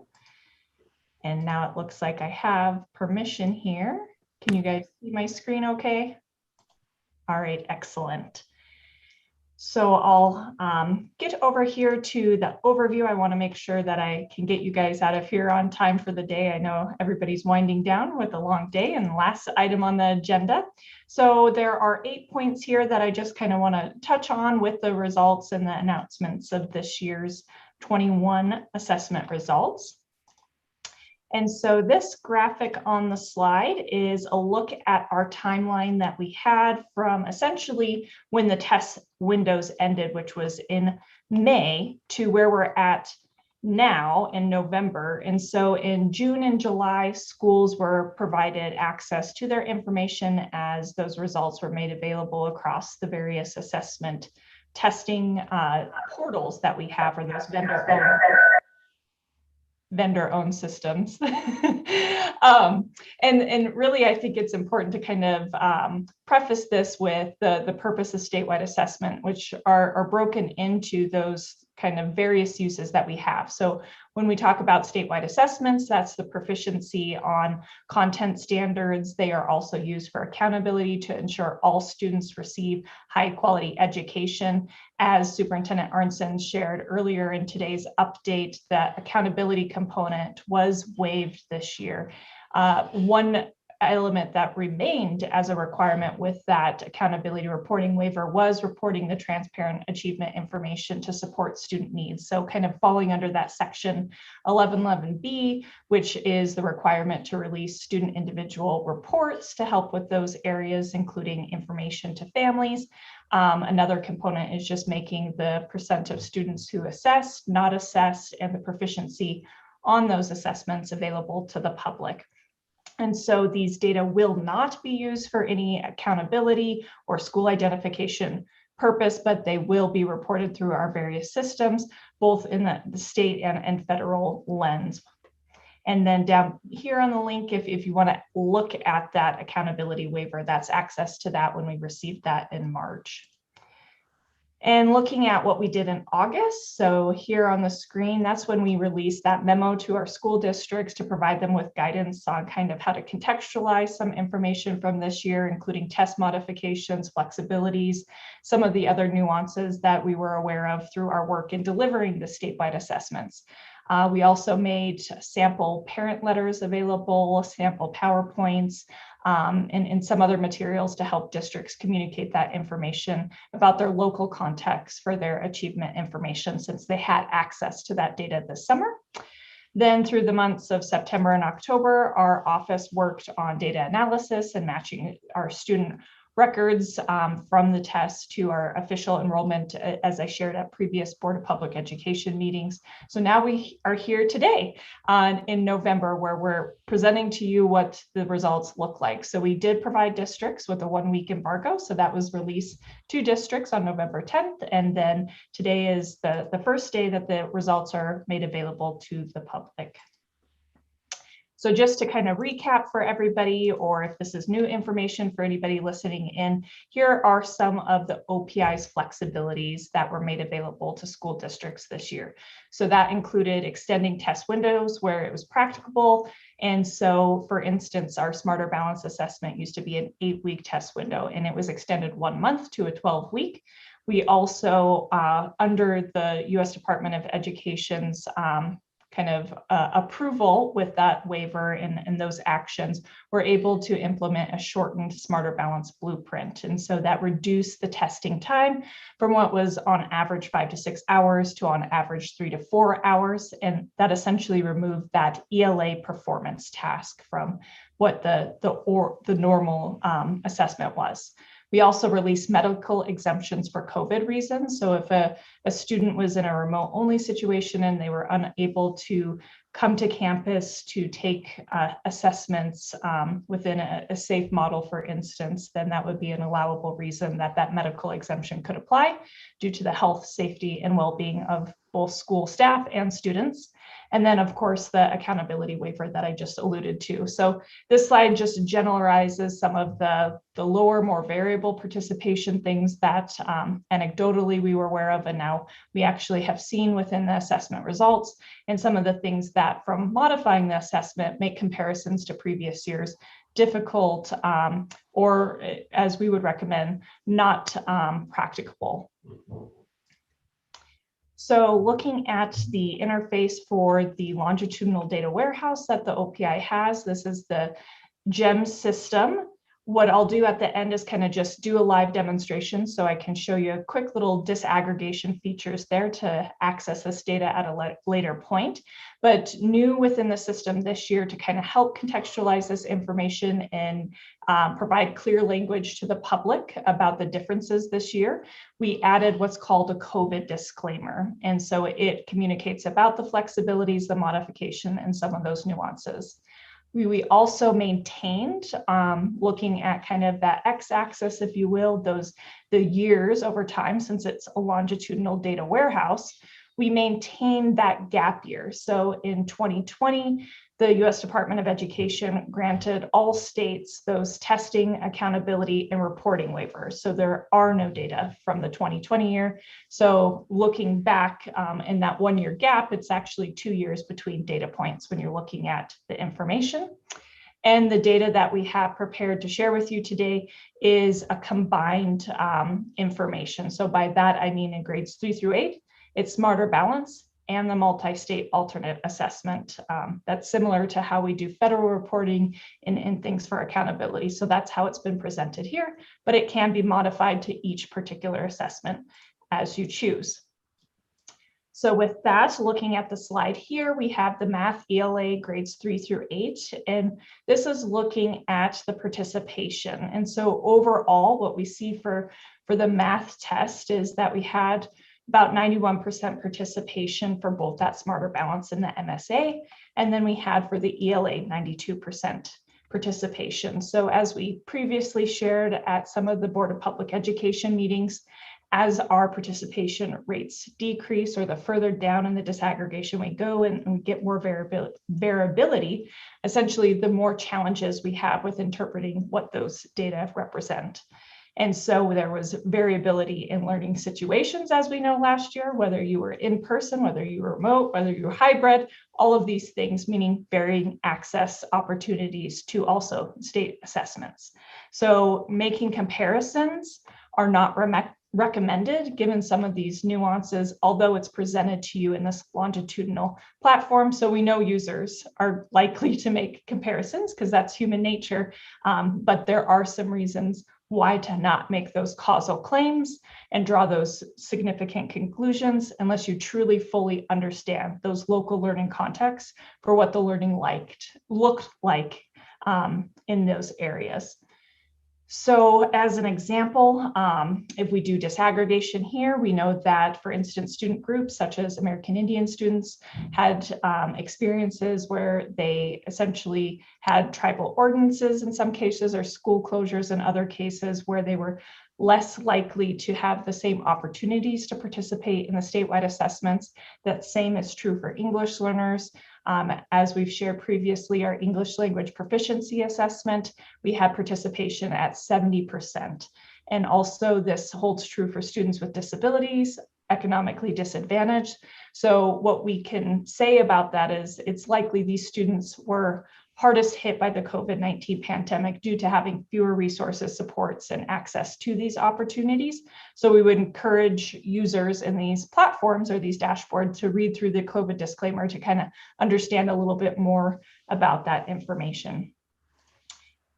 Speaker 17: And now it looks like I have permission here. Can you guys see my screen okay? All right, excellent. So I'll get over here to the overview. I want to make sure that I can get you guys out of here on time for the day. I know everybody's winding down with a long day, and last item on the agenda. So there are 8 points here that I just kind of want to touch on with the results and the announcements of this year's 21 assessment results. And so this graphic on the slide is a look at our timeline that we had from essentially when the test windows ended, which was in May, to where we're at now in November. And so in June and July, schools were provided access to their information as those results were made available across the various assessment testing portals that we have, or those vendor-owned systems. And really, I think it's important to kind of preface this with the purpose of statewide assessment, which are broken into those kind of various uses that we have. So when we talk about statewide assessments, that's the proficiency on content standards. They are also used for accountability to ensure all students receive high quality education. As Superintendent Arnson shared earlier in today's update, that accountability component was waived this year. One element that remained as a requirement with that accountability reporting waiver was reporting the transparent achievement information to support student needs. So kind of falling under that section 1111B, which is the requirement to release student individual reports to help with those areas, including information to families. Another component is just making the percent of students who assessed, not assessed, and the proficiency on those assessments available to the public. And so these data will not be used for any accountability or school identification purpose, but they will be reported through our various systems, both in the state and federal lens. And then down here on the link, if you want to look at that accountability waiver, that's access to that when we received that in March. And looking at what we did in August, so here on the screen, that's when we released that memo to our school districts to provide them with guidance on kind of how to contextualize some information from this year, including test modifications, flexibilities, some of the other nuances that we were aware of through our work in delivering the statewide assessments. We also made sample parent letters available, sample PowerPoints, and some other materials to help districts communicate that information about their local context for their achievement information, since they had access to that data this summer. Then through the months of September and October, our office worked on data analysis and matching our student records from the test to our official enrollment, as I shared at previous Board of Public Education meetings. So now we are here today in November, where we're presenting to you what the results look like. So we did provide districts with a 1-week embargo. So that was released to districts on November 10th. And then today is the first day that the results are made available to the public. So just to kind of recap for everybody, or if this is new information for anybody listening in, here are some of the OPI's flexibilities that were made available to school districts this year. So that included extending test windows where it was practicable. And so, for instance, our Smarter Balance assessment used to be an 8-week test window, and it was extended 1 month to a 12-week. We also, under the U.S. Department of Education's kind of approval with that waiver and those actions, we're able to implement a shortened Smarter Balance blueprint. And so that reduced the testing time from what was on average 5 to 6 hours to on average 3 to 4 hours. And that essentially removed that ELA performance task from what the normal assessment was. We also released medical exemptions for COVID reasons. So if a student was in a remote only situation and they were unable to come to campus to take assessments within a safe model, for instance, then that would be an allowable reason that medical exemption could apply due to the health, safety, and well-being of both school staff and students. And then, of course, the accountability waiver that I just alluded to. So this slide just generalizes some of the lower, more variable participation things that anecdotally we were aware of, and now we actually have seen within the assessment results, and some of the things that from modifying the assessment make comparisons to previous years difficult, or as we would recommend, not practicable. So looking at the interface for the longitudinal data warehouse that the OPI has, this is the GEM system. What I'll do at the end is kind of just do a live demonstration so I can show you a quick little disaggregation features there to access this data at a later point. But new within the system this year to kind of help contextualize this information and provide clear language to the public about the differences this year, we added what's called a COVID disclaimer. And so it communicates about the flexibilities, the modification, and some of those nuances. We also maintained, looking at kind of that x-axis, if you will, the years over time, since it's a longitudinal data warehouse, we maintained that gap year. So in 2020, the U.S. Department of Education granted all states those testing, accountability, and reporting waivers. So there are no data from the 2020 year. So looking back in that 1-year gap, it's actually 2 years between data points when you're looking at the information. And the data that we have prepared to share with you today is a combined information. So by that, I mean in grades 3 through 8, it's Smarter Balance and the multi-state alternate assessment. That's similar to how we do federal reporting in things for accountability. So that's how it's been presented here, but it can be modified to each particular assessment as you choose. So with that, looking at the slide here, we have the math ELA grades 3 through 8, and this is looking at the participation. And so overall, what we see for the math test is that we had about 91% participation for both that Smarter Balance and the MSA. And then we had for the ELA 92% participation. So as we previously shared at some of the Board of Public Education meetings, as our participation rates decrease or the further down in the disaggregation we go and we get more variability, essentially the more challenges we have with interpreting what those data represent. And so there was variability in learning situations, as we know last year, whether you were in person, whether you were remote, whether you were hybrid, all of these things, meaning varying access opportunities to also state assessments. So making comparisons are not recommended given some of these nuances, although it's presented to you in this longitudinal platform. So we know users are likely to make comparisons because that's human nature, but there are some reasons why to not make those causal claims and draw those significant conclusions unless you truly fully understand those local learning contexts for what the learning looked like in those areas. So as an example, if we do disaggregation here, we know that, for instance, student groups such as American Indian students had experiences where they essentially had tribal ordinances in some cases or school closures in other cases where they were less likely to have the same opportunities to participate in the statewide assessments. That same is true for English learners. As we've shared previously, our English language proficiency assessment, we had participation at 70%. And also this holds true for students with disabilities, economically disadvantaged. So what we can say about that is it's likely these students were hardest hit by the COVID-19 pandemic due to having fewer resources, supports, and access to these opportunities. So we would encourage users in these platforms or these dashboards to read through the COVID disclaimer to kind of understand a little bit more about that information.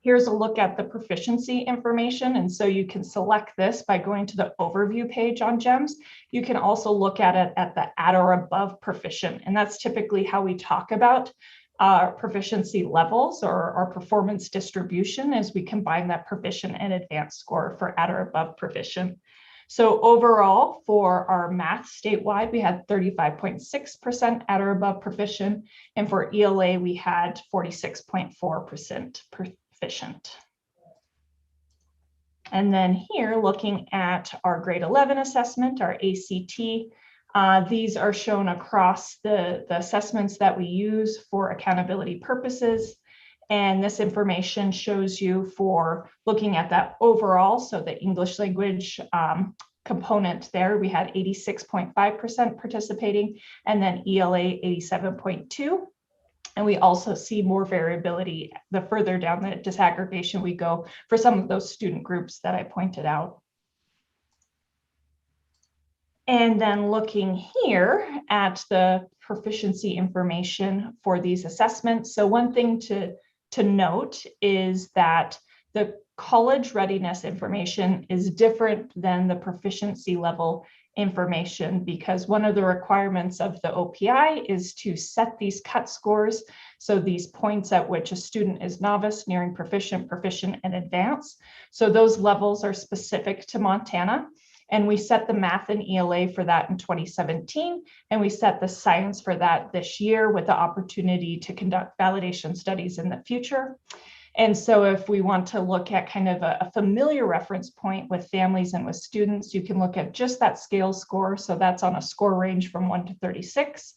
Speaker 17: Here's a look at the proficiency information. And so you can select this by going to the overview page on GEMS. You can also look at it at the at or above proficient. And that's typically how we talk about proficiency levels or our performance distribution as we combine that proficient and advanced score for at or above proficient. So overall for our math statewide, we had 35.6% at or above proficient. And for ELA, we had 46.4% proficient. And then here looking at our grade 11 assessment, our ACT, these are shown across the assessments that we use for accountability purposes. And this information shows you for looking at that overall. So the English language component there, we had 86.5% participating, and then ELA 87.2%. And we also see more variability the further down the disaggregation we go for some of those student groups that I pointed out. And then looking here at the proficiency information for these assessments. So one thing to note is that the college readiness information is different than the proficiency level information because one of the requirements of the OPI is to set these cut scores. So these points at which a student is novice, nearing proficient, proficient, and advanced. So those levels are specific to Montana. And we set the math and ELA for that in 2017, and we set the science for that this year with the opportunity to conduct validation studies in the future. And so if we want to look at kind of a familiar reference point with families and with students, you can look at just that scale score. So that's on a score range from 1 to 36.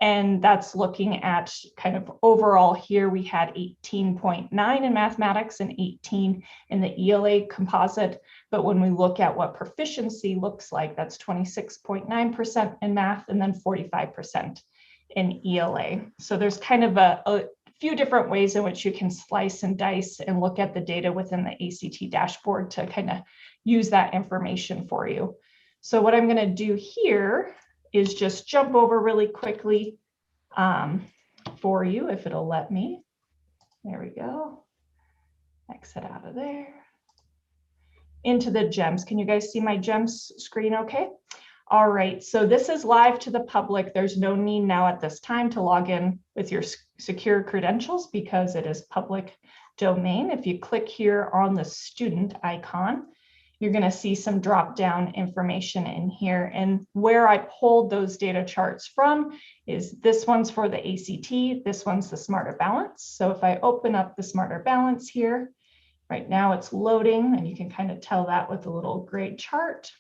Speaker 17: And that's looking at kind of overall here, we had 18.9 in mathematics and 18 in the ELA composite. But when we look at what proficiency looks like, that's 26.9% in math and then 45% in ELA. So there's kind of a few different ways in which you can slice and dice and look at the data within the ACT dashboard to kind of use that information for you. So what I'm going to do here is just jump over really quickly for you, if it'll let me. There we go. Exit out of there. Into the GEMS. Can you guys see my GEMS screen okay? All right, so this is live to the public. There's no need now at this time to log in with your secure credentials because it is public domain. If you click here on the student icon, you're going to see some drop-down information in here. And where I pulled those data charts from is this one's for the ACT, this one's the Smarter Balance. So if I open up the Smarter Balance here, right now it's loading, and you can kind of tell that with a little gray chart.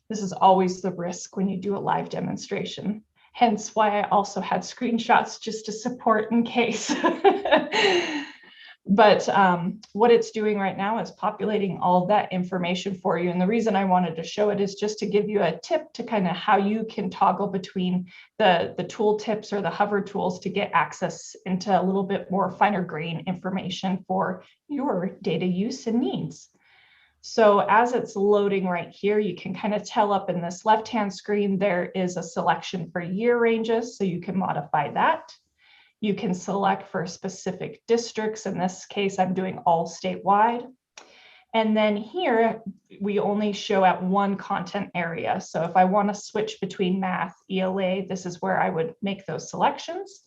Speaker 17: This is always the risk when you do a live demonstration. Hence why I also had screenshots just to support in case. But what it's doing right now is populating all that information for you. And the reason I wanted to show it is just to give you a tip to kind of how you can toggle between the tool tips or the hover tools to get access into a little bit more finer grain information for your data use and needs. So as it's loading right here, you can kind of tell up in this left-hand screen, there is a selection for year ranges, so you can modify that. You can select for specific districts. In this case, I'm doing all statewide. And then here, we only show at one content area. So if I want to switch between math, ELA, this is where I would make those selections.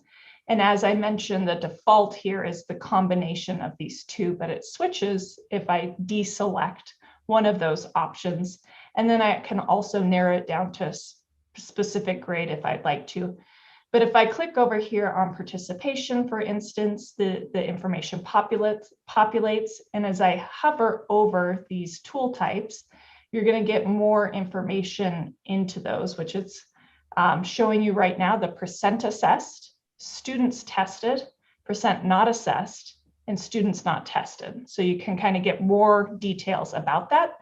Speaker 17: And as I mentioned, the default here is the combination of these two, but it switches if I deselect one of those options. And then I can also narrow it down to a specific grade if I'd like to. But if I click over here on participation, for instance, the information populates. And as I hover over these tool types, you're going to get more information into those, which is showing you right now the percent assessed, students tested, percent not assessed, and students not tested. So you can kind of get more details about that.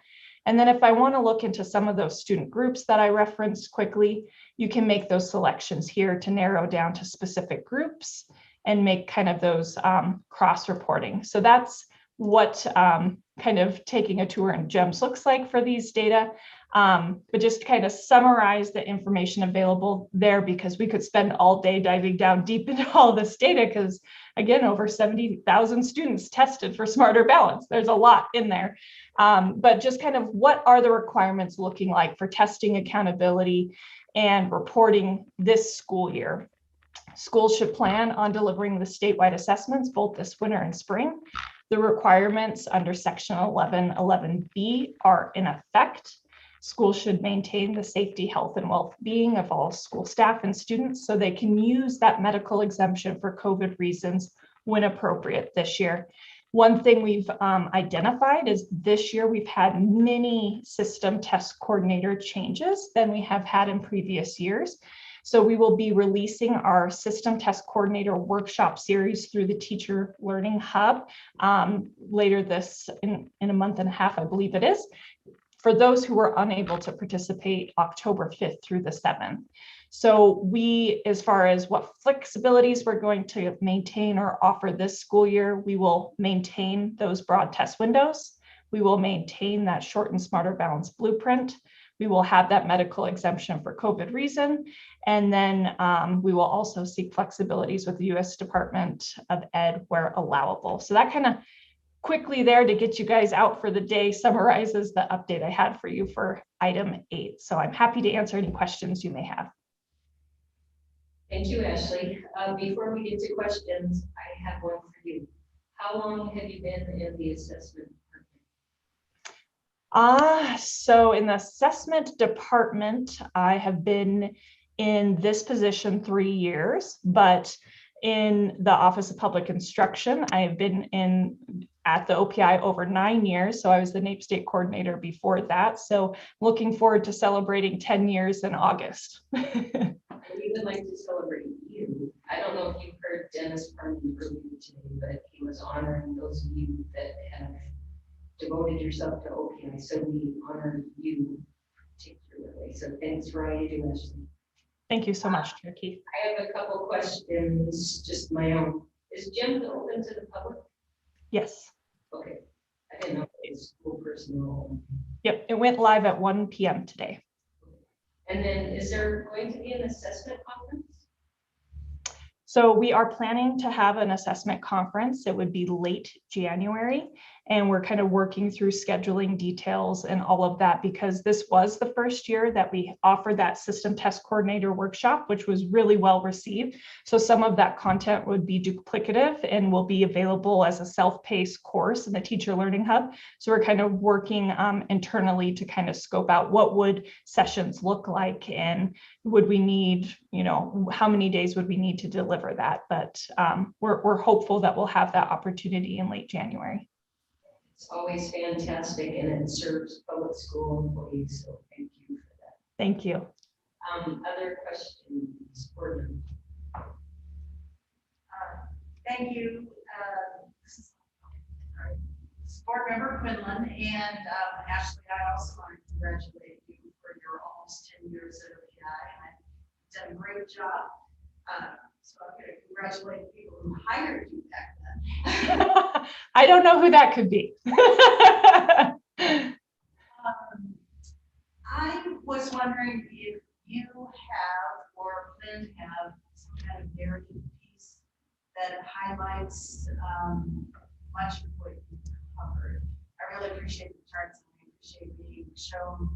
Speaker 17: And then if I want to look into some of those student groups that I referenced quickly, you can make those selections here to narrow down to specific groups and make kind of those cross-reporting. So that's what kind of taking a tour in GEMS looks like for these data. But just kind of summarize the information available there, because we could spend all day diving down deep into all this data, because again, over 70,000 students tested for Smarter Balance. There's a lot in there. But just kind of what are the requirements looking like for testing accountability and reporting this school year? Schools should plan on delivering the statewide assessments both this winter and spring. The requirements under section 1111B are in effect. Schools should maintain the safety, health, and well-being of all school staff and students so they can use that medical exemption for COVID reasons when appropriate this year. One thing we've identified is this year we've had many system test coordinator changes than we have had in previous years. So we will be releasing our system test coordinator workshop series through the Teacher Learning Hub later this in a month and a half, I believe it is, for those who were unable to participate October 5th through the 7th. So we, as far as what flexibilities we're going to maintain or offer this school year, we will maintain those broad test windows. We will maintain that short and Smarter Balance blueprint. We will have that medical exemption for COVID reason. And then we will also seek flexibilities with the U.S. Department of Ed where allowable. So that kind of quickly there to get you guys out for the day summarizes the update I had for you for item 8. So I'm happy to answer any questions you may have.
Speaker 16: Thank you, Ashley. Before we get to questions, I have one for you. How long have you been in the assessment department?
Speaker 17: So in the assessment department, I have been in this position 3 years, but in the Office of Public Instruction, I have been at the OPI over 9 years. So I was the NAEP state coordinator before that. So looking forward to celebrating 10 years in August.
Speaker 16: We would like to celebrate you. I don't know if you've heard Dennis from earlier today, but he was honoring those of you that have devoted yourself to OPI. So we honor you particularly. So thanks for all you do, Ashley.
Speaker 17: Thank you so much, Keith.
Speaker 16: I have a couple questions, just my own. Is GEMS open to the public?
Speaker 17: Yes.
Speaker 16: Okay. I didn't know it was school personnel.
Speaker 17: Yep, it went live at 1 p.m. today.
Speaker 16: And then is there going to be an assessment conference?
Speaker 17: So we are planning to have an assessment conference. It would be late January. And we're kind of working through scheduling details and all of that, because this was the first year that we offered that system test coordinator workshop, which was really well received. So some of that content would be duplicative and will be available as a self-paced course in the Teacher Learning Hub. So we're kind of working internally to kind of scope out what would sessions look like, and would we need, how many days would we need to deliver that? But we're hopeful that we'll have that opportunity in late January.
Speaker 16: It's always fantastic, and it serves public school employees, so thank you for that.
Speaker 17: Thank you.
Speaker 16: Other questions?
Speaker 7: Thank you. This is Board Member Quinlan, and Ashley, I also want to congratulate you for your almost 10 years at OPI. You've done a great job. So I'm going to congratulate the people who hired you back then.
Speaker 17: I don't know who that could be.
Speaker 7: I was wondering if you have or plan to have some kind of narrative piece that highlights much of what you covered. I really appreciate the charts, and I appreciate being shown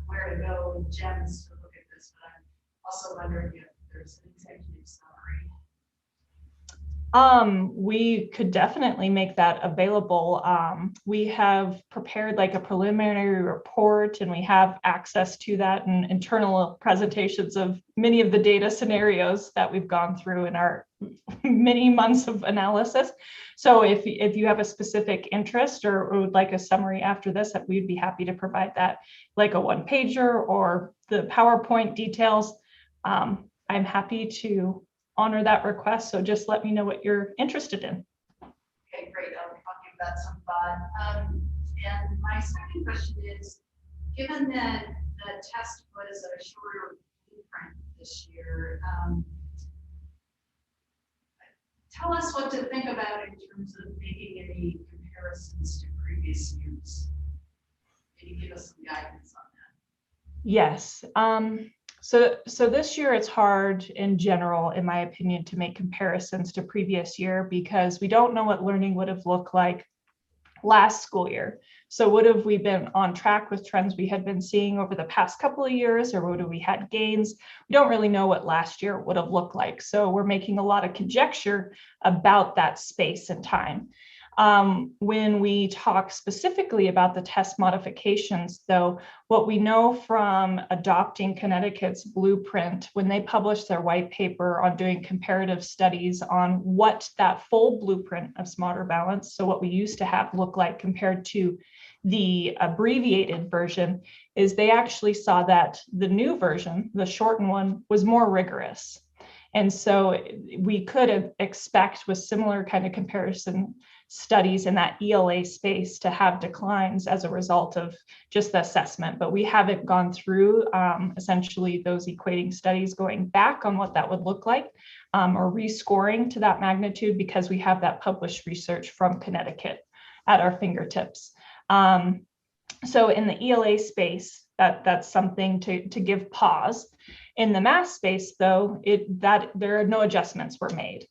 Speaker 7: where to go and gems to look at this, but I'm also wondering if there's an executive summary.
Speaker 17: We could definitely make that available. We have prepared like a preliminary report, and we have access to that and internal presentations of many of the data scenarios that we've gone through in our many months of analysis. So if you have a specific interest or would like a summary after this, that we'd be happy to provide that, like a one-pager or the PowerPoint details. I'm happy to honor that request. So just let me know what you're interested in.
Speaker 7: Okay, great. I'll give that some thought. And my second question is, given that the test was a shorter blueprint this year, tell us what to think about in terms of making any comparisons to previous years. Can you give us some guidance on that?
Speaker 17: Yes. So this year it's hard in general, in my opinion, to make comparisons to previous year, because we don't know what learning would have looked like last school year. So would have we been on track with trends we had been seeing over the past couple of years, or would have we had gains? We don't really know what last year would have looked like. So we're making a lot of conjecture about that space and time. When we talk specifically about the test modifications, though, what we know from adopting Connecticut's blueprint, when they published their white paper on doing comparative studies on what that full blueprint of Smarter Balance, so what we used to have, look like compared to the abbreviated version, is they actually saw that the new version, the shortened one, was more rigorous. And so we could expect with similar kind of comparison studies in that ELA space to have declines as a result of just the assessment, but we haven't gone through essentially those equating studies going back on what that would look like, or rescoring to that magnitude, because we have that published research from Connecticut at our fingertips. So in the ELA space, that's something to give pause. In the math space, though, there are no adjustments were made.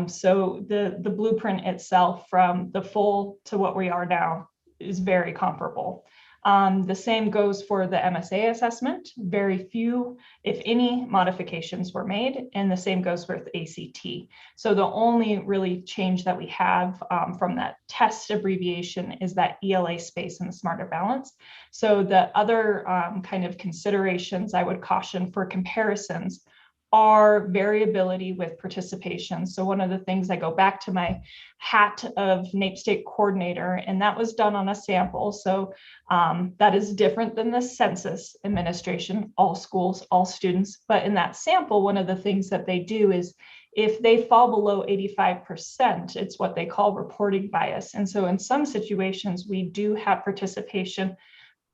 Speaker 17: So the blueprint itself, from the full to what we are now, is very comparable. The same goes for the MSA assessment. Very few, if any, modifications were made, and the same goes with ACT. So the only really change that we have from that test abbreviation is that ELA space and the Smarter Balance. So the other kind of considerations I would caution for comparisons are variability with participation. So one of the things, I go back to my hat of NAEP State Coordinator, and that was done on a sample. So that is different than the census administration, all schools, all students. But in that sample, one of the things that they do is, if they fall below 85%, it's what they call reporting bias. And so in some situations, we do have participation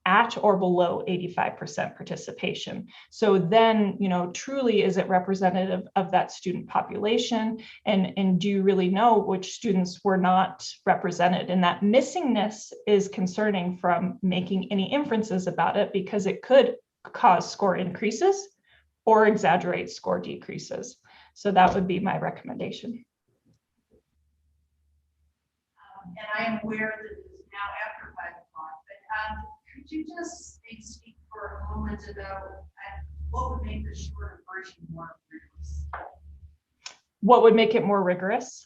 Speaker 17: at or below 85% participation. So then, truly, is it representative of that student population? And do you really know which students were not represented? And that missingness is concerning from making any inferences about it, because it could cause score increases or exaggerate score decreases. So that would be my recommendation.
Speaker 7: And I am aware that it is now after 5 o'clock, but could you just speak for a moment about what would make the shorter version more rigorous?
Speaker 17: What would make it more rigorous?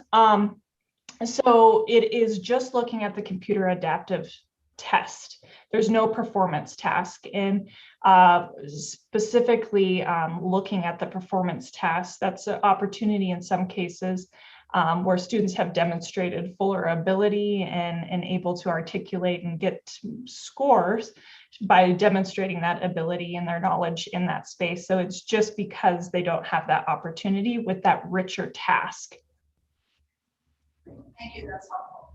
Speaker 17: So it is just looking at the computer adaptive test. There's no performance task. And specifically looking at the performance task, that's an opportunity in some cases where students have demonstrated fuller ability and able to articulate and get scores by demonstrating that ability and their knowledge in that space. So it's just because they don't have that opportunity with that richer task.
Speaker 7: Thank you, that's helpful.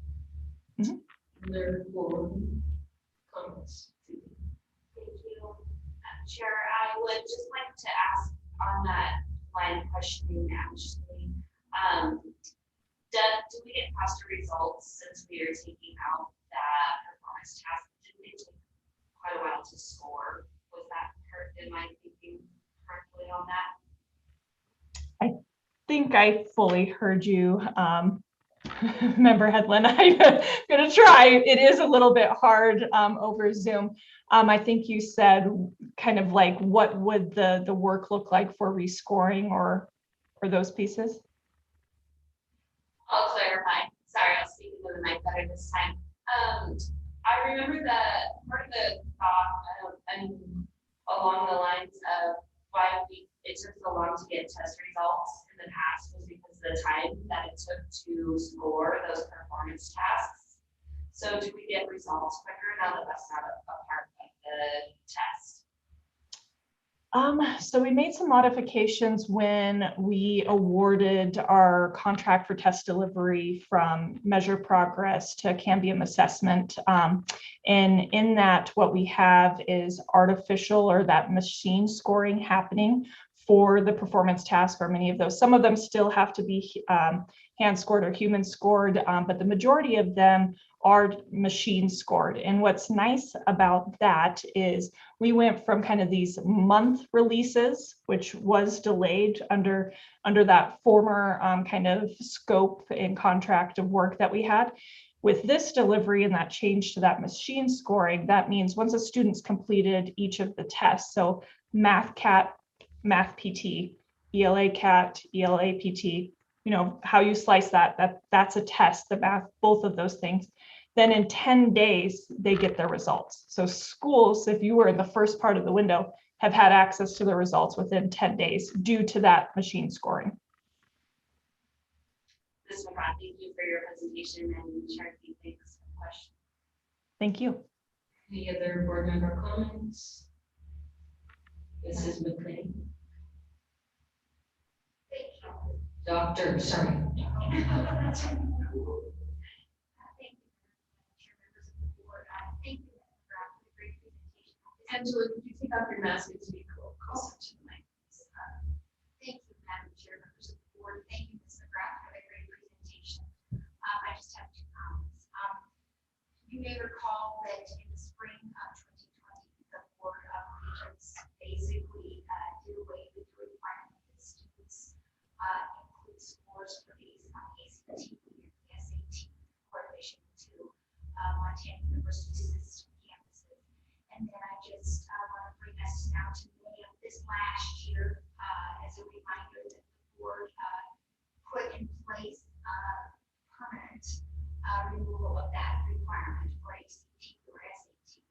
Speaker 10: Comments. Thank you. Chair, I would just like to ask on that line of questioning actually, do we get faster results since we are taking out that performance task? Didn't it take quite a while to score? Was that correct? Am I thinking correctly on that?
Speaker 17: I think I fully heard you, Member Headland. I'm going to try. It is a little bit hard over Zoom. I think you said kind of like what would the work look like for rescoring or those pieces?
Speaker 10: I'll clarify. Sorry, I'll speak into the mic better this time. I remember that part of the thought, and along the lines of why it took so long to get test results in the past was because of the time that it took to score those performance tasks. So do we get results quicker now that that's not a part of the test?
Speaker 17: So we made some modifications when we awarded our contract for test delivery from measure progress to Cambium assessment. And in that, what we have is artificial or that machine scoring happening for the performance task, or many of those. Some of them still have to be hand scored or human scored, but the majority of them are machine scored. And what's nice about that is we went from kind of these month releases, which was delayed under that former kind of scope and contract of work that we had. With this delivery and that change to that machine scoring, that means once a student's completed each of the tests, so Math CAT, Math PT, ELA CAT, ELA PT, you know, how you slice that's a test, the math, both of those things. Then in 10 days, they get their results. So schools, if you were in the first part of the window, have had access to the results within 10 days due to that machine scoring.
Speaker 10: Ms. McGrath, thank you for your presentation and sharing thanks for the question.
Speaker 17: Thank you.
Speaker 16: Any other board member comments? Mrs. McLean.
Speaker 9: Thank you.
Speaker 16: Doctor, sorry.
Speaker 2: Angela, could you take off your mask and speak closer to the mic?
Speaker 9: Thank you, Madam Chair, members of the board. Thank you, Ms. McGrath, for a great presentation. I just have 2 comments. You may recall that in the spring of 2020, the Board of Regents basically did away with the requirement that students include scores for these ACT and SAT for admission to Montana University system campuses. And then I just want to bring us now to May of this last year as a reminder that the board put in place permanent removal of that requirement for ACT or SAT.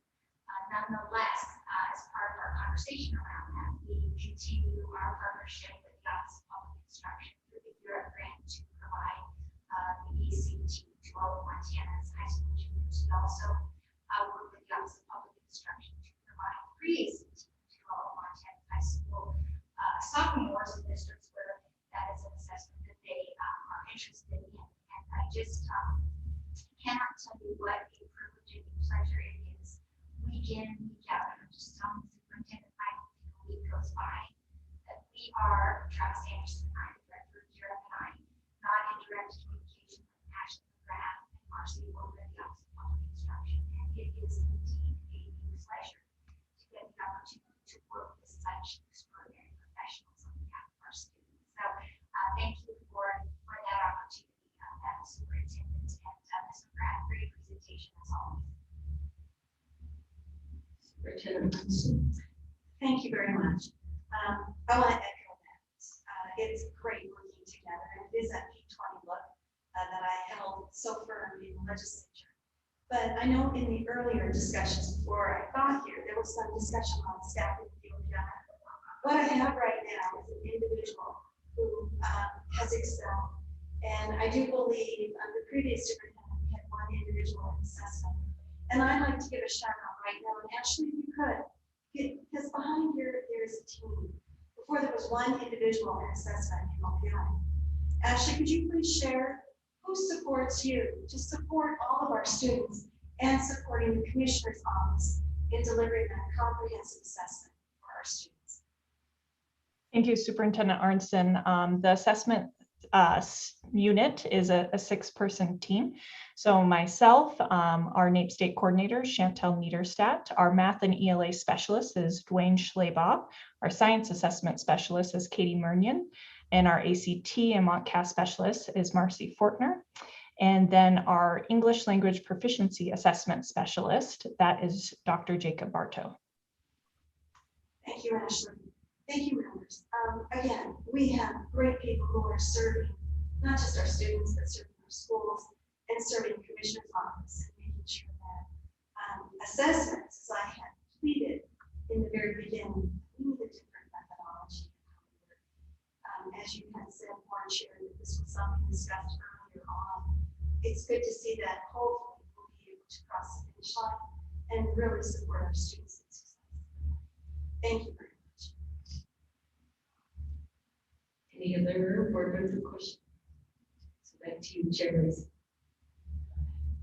Speaker 9: Nonetheless, as part of our conversation around that, we continue our partnership with the Office of Public Instruction through the Europe grant to provide the ACT to all of Montana's high school juniors. We also work with the Office of Public Instruction to provide pre-ACT to all of Montana high school sophomores in districts where that is an assessment that they are interested in. And I just cannot tell you what a privilege and a pleasure it is week in, week out. I'm just telling the superintendent, I don't think a week goes by that we are, Travis Anderson, I'm the director here at I, not in direct communication with Ashley McGrath and Marcy over at the Office of Public Instruction. And it is indeed a pleasure to get the opportunity to to work with such extraordinary professionals on behalf of our students. So thank you for that opportunity, Madam Superintendent, and Ms. McGrath, great presentation as always.
Speaker 16: Superintendent.
Speaker 12: Thank you very much. I want to echo that. It's great working together, and it is that P20 look that I held so firm in the legislature. But I know in the earlier discussions before I got here, there was some discussion on staff in the field. What I have right now is an individual who has excelled. And I do believe the previous superintendent, we had one individual assessment. And I'd like to give a shout out right now, and Ashley, if you could, because behind here, there's a team. Before there was one individual in assessment in Mobile. Ashley, could you please share who supports you to support all of our students and supporting the Commissioner's Office in delivering that comprehensive assessment for our students?
Speaker 17: Thank you, Superintendent Arnson. The assessment unit is a 6-person team. So myself, our NAEP State Coordinator, Chantel Niederstadt, our Math and ELA Specialist is Dwayne Schleybaugh, our Science Assessment Specialist is Katie Murnion, and our ACT and MONCAS Specialist is Marcy Fortner. And then our English Language Proficiency Assessment Specialist, that is Dr. Jacob Bartow.
Speaker 12: Thank you, Ashley. Thank you, members. Again, we have great people who are serving not just our students, but serving our schools and serving the Commissioner's Office and making sure that assessments, as I had pleaded in the very beginning, we need a different methodology. As you had said, Warren Chair, that this was something discussed earlier on. It's good to see that hopefully we'll be able to cross the finish line and really support our students' success. Thank you very much.
Speaker 16: Any other board member questions? So back to you, Chair Lacey.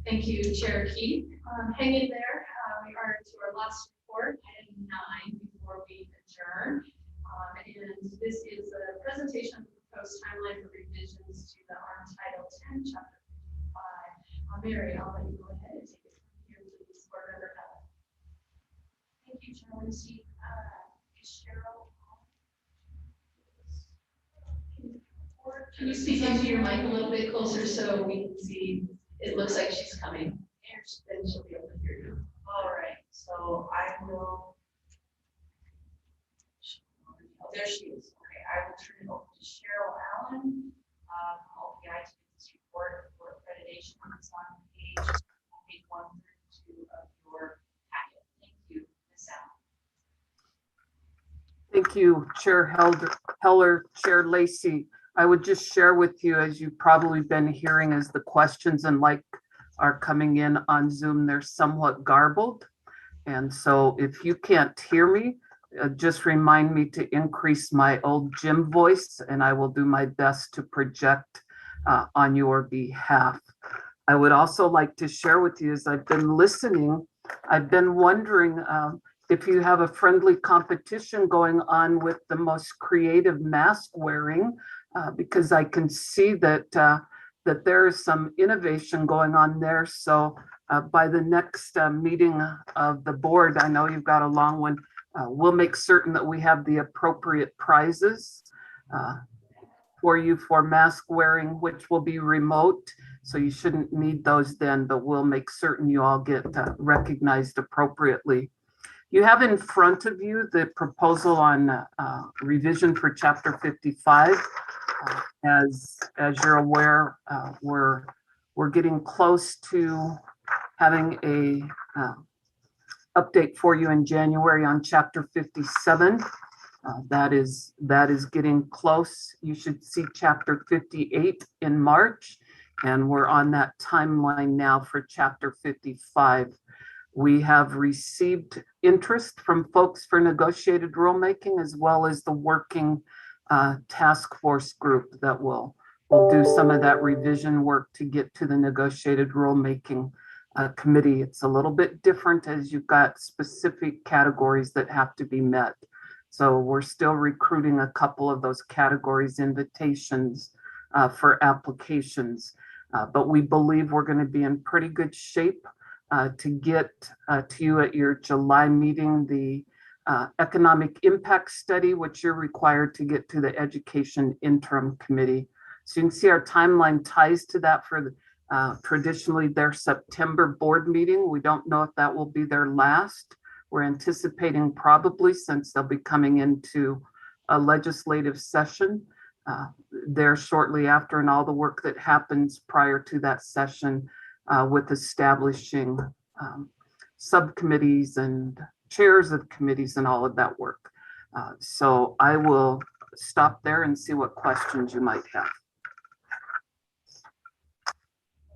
Speaker 2: Thank you, Chair Keith. Hang in there. We are to our last report, item 9, before we adjourn. And this is a presentation of the proposed timeline for revisions to the Untitled Chapter 55. Mary, I'll let you go ahead and take it from here, please, Board Member Bell. Thank you, Chair Lindsay. Is Cheryl on? Can you speak into your mic a little bit closer so we can see? It looks like she's coming. Then she'll be able to hear you.
Speaker 16: All right, so I will. Oh, there she is. Okay, I will turn it over to Cheryl Allen, OPI, to get this report for accreditation. It's on page 132 of your packet. Thank you, Ms. Allen.
Speaker 18: Thank you, Chair Heller, Chair Lacey. I would just share with you, as you've probably been hearing, as the questions and like are coming in on Zoom, they're somewhat garbled. And so if you can't hear me, just remind me to increase my old gym voice, and I will do my best to project on your behalf. I would also like to share with you, as I've been listening, I've been wondering if you have a friendly competition going on with the most creative mask wearing, because I can see that that there is some innovation going on there. So by the next meeting of the board, I know you've got a long one, we'll make certain that we have the appropriate prizes for you for mask wearing, which will be remote. So you shouldn't need those then, but we'll make certain you all get recognized appropriately. You have in front of you the proposal on revision for Chapter 55. As you're aware, we're getting close to having a update for you in January on Chapter 57. That is getting close. You should see Chapter 58 in March, and we're on that timeline now for Chapter 55. We have received interest from folks for negotiated rulemaking, as well as the working task force group that will do some of that revision work to get to the negotiated rulemaking committee. It's a little bit different, as you've got specific categories that have to be met. So we're still recruiting a couple of those categories invitations for applications, but we believe we're going to be in pretty good shape to get to you at your July meeting the economic impact study, which you're required to get to the education interim committee. So you can see our timeline ties to that for traditionally their September board meeting. We don't know if that will be their last. We're anticipating probably, since they'll be coming into a legislative session there shortly after, and all the work that happens prior to that session with establishing subcommittees and chairs of committees and all of that work. So I will stop there and see what questions you might have.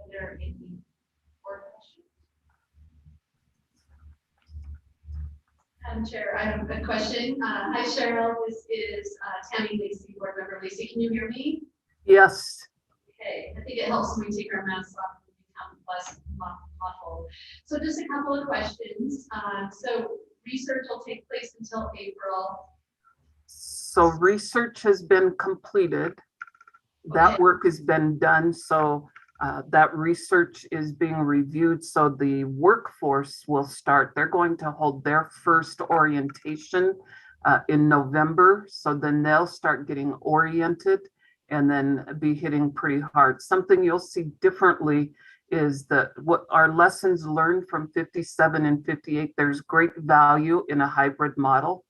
Speaker 2: Are there any more questions? Madam Chair, I have a question. Hi, Cheryl. This is Tammy Lacey, board member Lacey. Can you hear me?
Speaker 18: Yes.
Speaker 2: Okay, I think it helps when we take our masks off and become less muffled. So just a couple of questions. So research will take place until April.
Speaker 18: So research has been completed. That work has been done. So that research is being reviewed. So the workforce will start. They're going to hold their first orientation in November. So then they'll start getting oriented and then be hitting pretty hard. Something you'll see differently is that what our lessons learned from 57 and 58, there's great value in a hybrid model.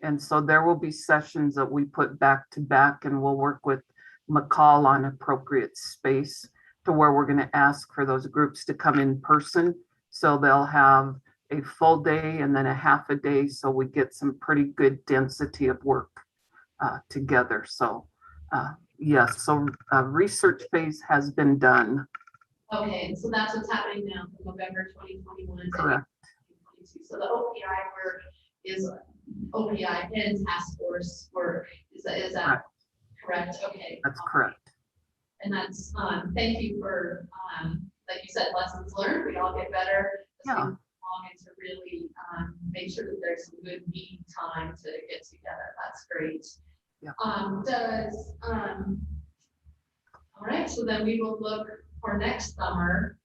Speaker 18: And so there will be sessions that we put back to back, and we'll work with McCall on appropriate space to where we're going to ask for those groups to come in person. So they'll have a full day and then a half a day. So we get some pretty good density of work together. So yes, so research phase has been done.
Speaker 2: Okay, so that's what's happening now from November 2021 to
Speaker 18: Correct.
Speaker 2: 2022. So the OPI work is OPI and task force work. Is that correct? Okay.
Speaker 18: That's correct.
Speaker 2: And that's, thank you for, like you said, lessons learned. We all get better as we move along, and to really make sure that there's some good meeting time to get together. That's great.
Speaker 18: Yeah.
Speaker 2: All right, so then we will look for next summer,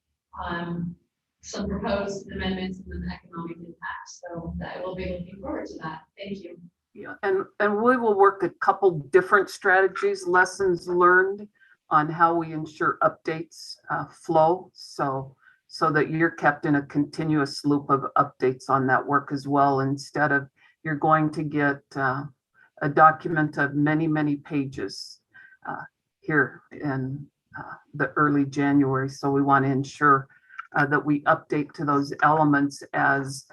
Speaker 2: some proposed amendments and then economic impact. So that we'll be looking forward to that. Thank you.
Speaker 18: Yeah, and we will work a couple different strategies, lessons learned on how we ensure updates flow. So that you're kept in a continuous loop of updates on that work as well, instead of you're going to get a document of many, many pages here in the early January. So we want to ensure that we update to those elements as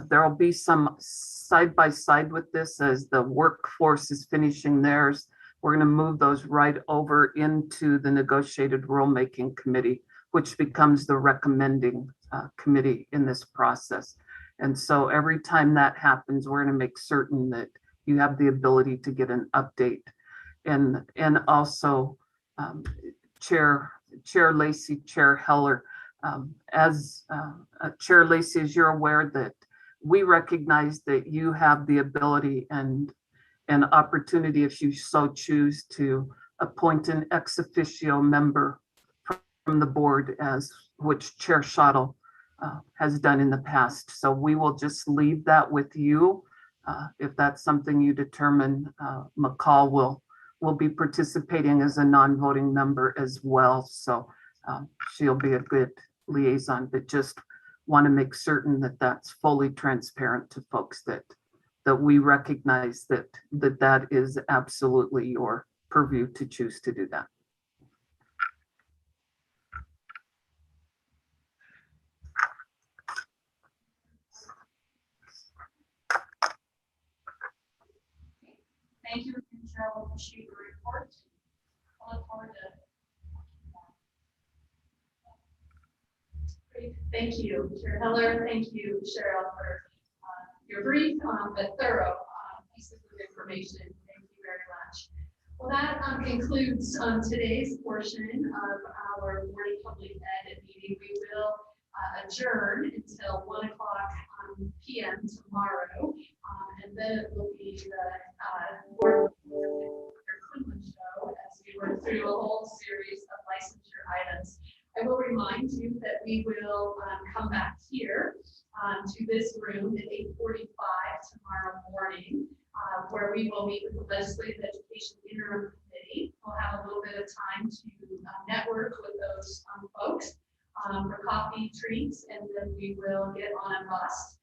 Speaker 18: there will be some side by side with this as the workforce is finishing theirs. We're going to move those right over into the negotiated rulemaking committee, which becomes the recommending committee in this process. And so every time that happens, we're going to make certain that you have the ability to get an update. And also Chair Lacey, Chair Heller, Chair Lacey, as you're aware that we recognize that you have the ability and an opportunity, if you so choose, to appoint an ex officio member from the board, as which Chair Schottel has done in the past. So we will just leave that with you. If that's something you determine, McCall will be participating as a non-voting member as well. So she'll be a good liaison, but just want to make certain that that's fully transparent to folks, that we recognize that is absolutely your purview to choose to do that.
Speaker 2: Thank you, Chair. We'll appreciate your report. I look forward to. Great. Thank you, Chair Heller. Thank you, Cheryl, for your brief but thorough pieces of information. Thank you very much. Well, that concludes today's portion of our morning public ed meeting. We will adjourn until 1 o'clock p.m. tomorrow, and then it will be the board show as we work through a whole series of licensure items. I will remind you that we will come back here to this this room at 8:45 tomorrow morning, where we will meet with the Legislative Education Interim Committee. We'll have a little bit of time to network with those folks for coffee, treats, and then we will get on a bus.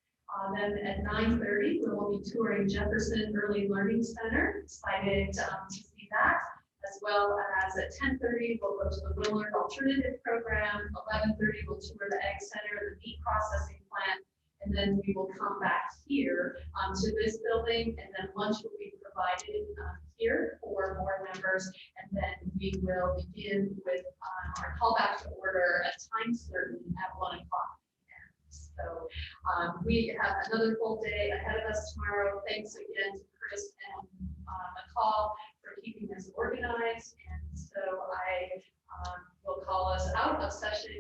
Speaker 2: Then at 9:30, we will be touring Jefferson Early Learning Center. Excited to see that. As well as at 10:30, we'll go to the Willard Alternative Program. 11:30, we'll tour the Egg Center, the meat processing plant, and then we will come back here to this building, and then lunch will be provided here for board members, and then we will begin with our call back to order at time certain at 1 o'clock. So we have another full day ahead of us tomorrow. Thanks again to Chris and McCall for keeping us organized. And so I will call us out of session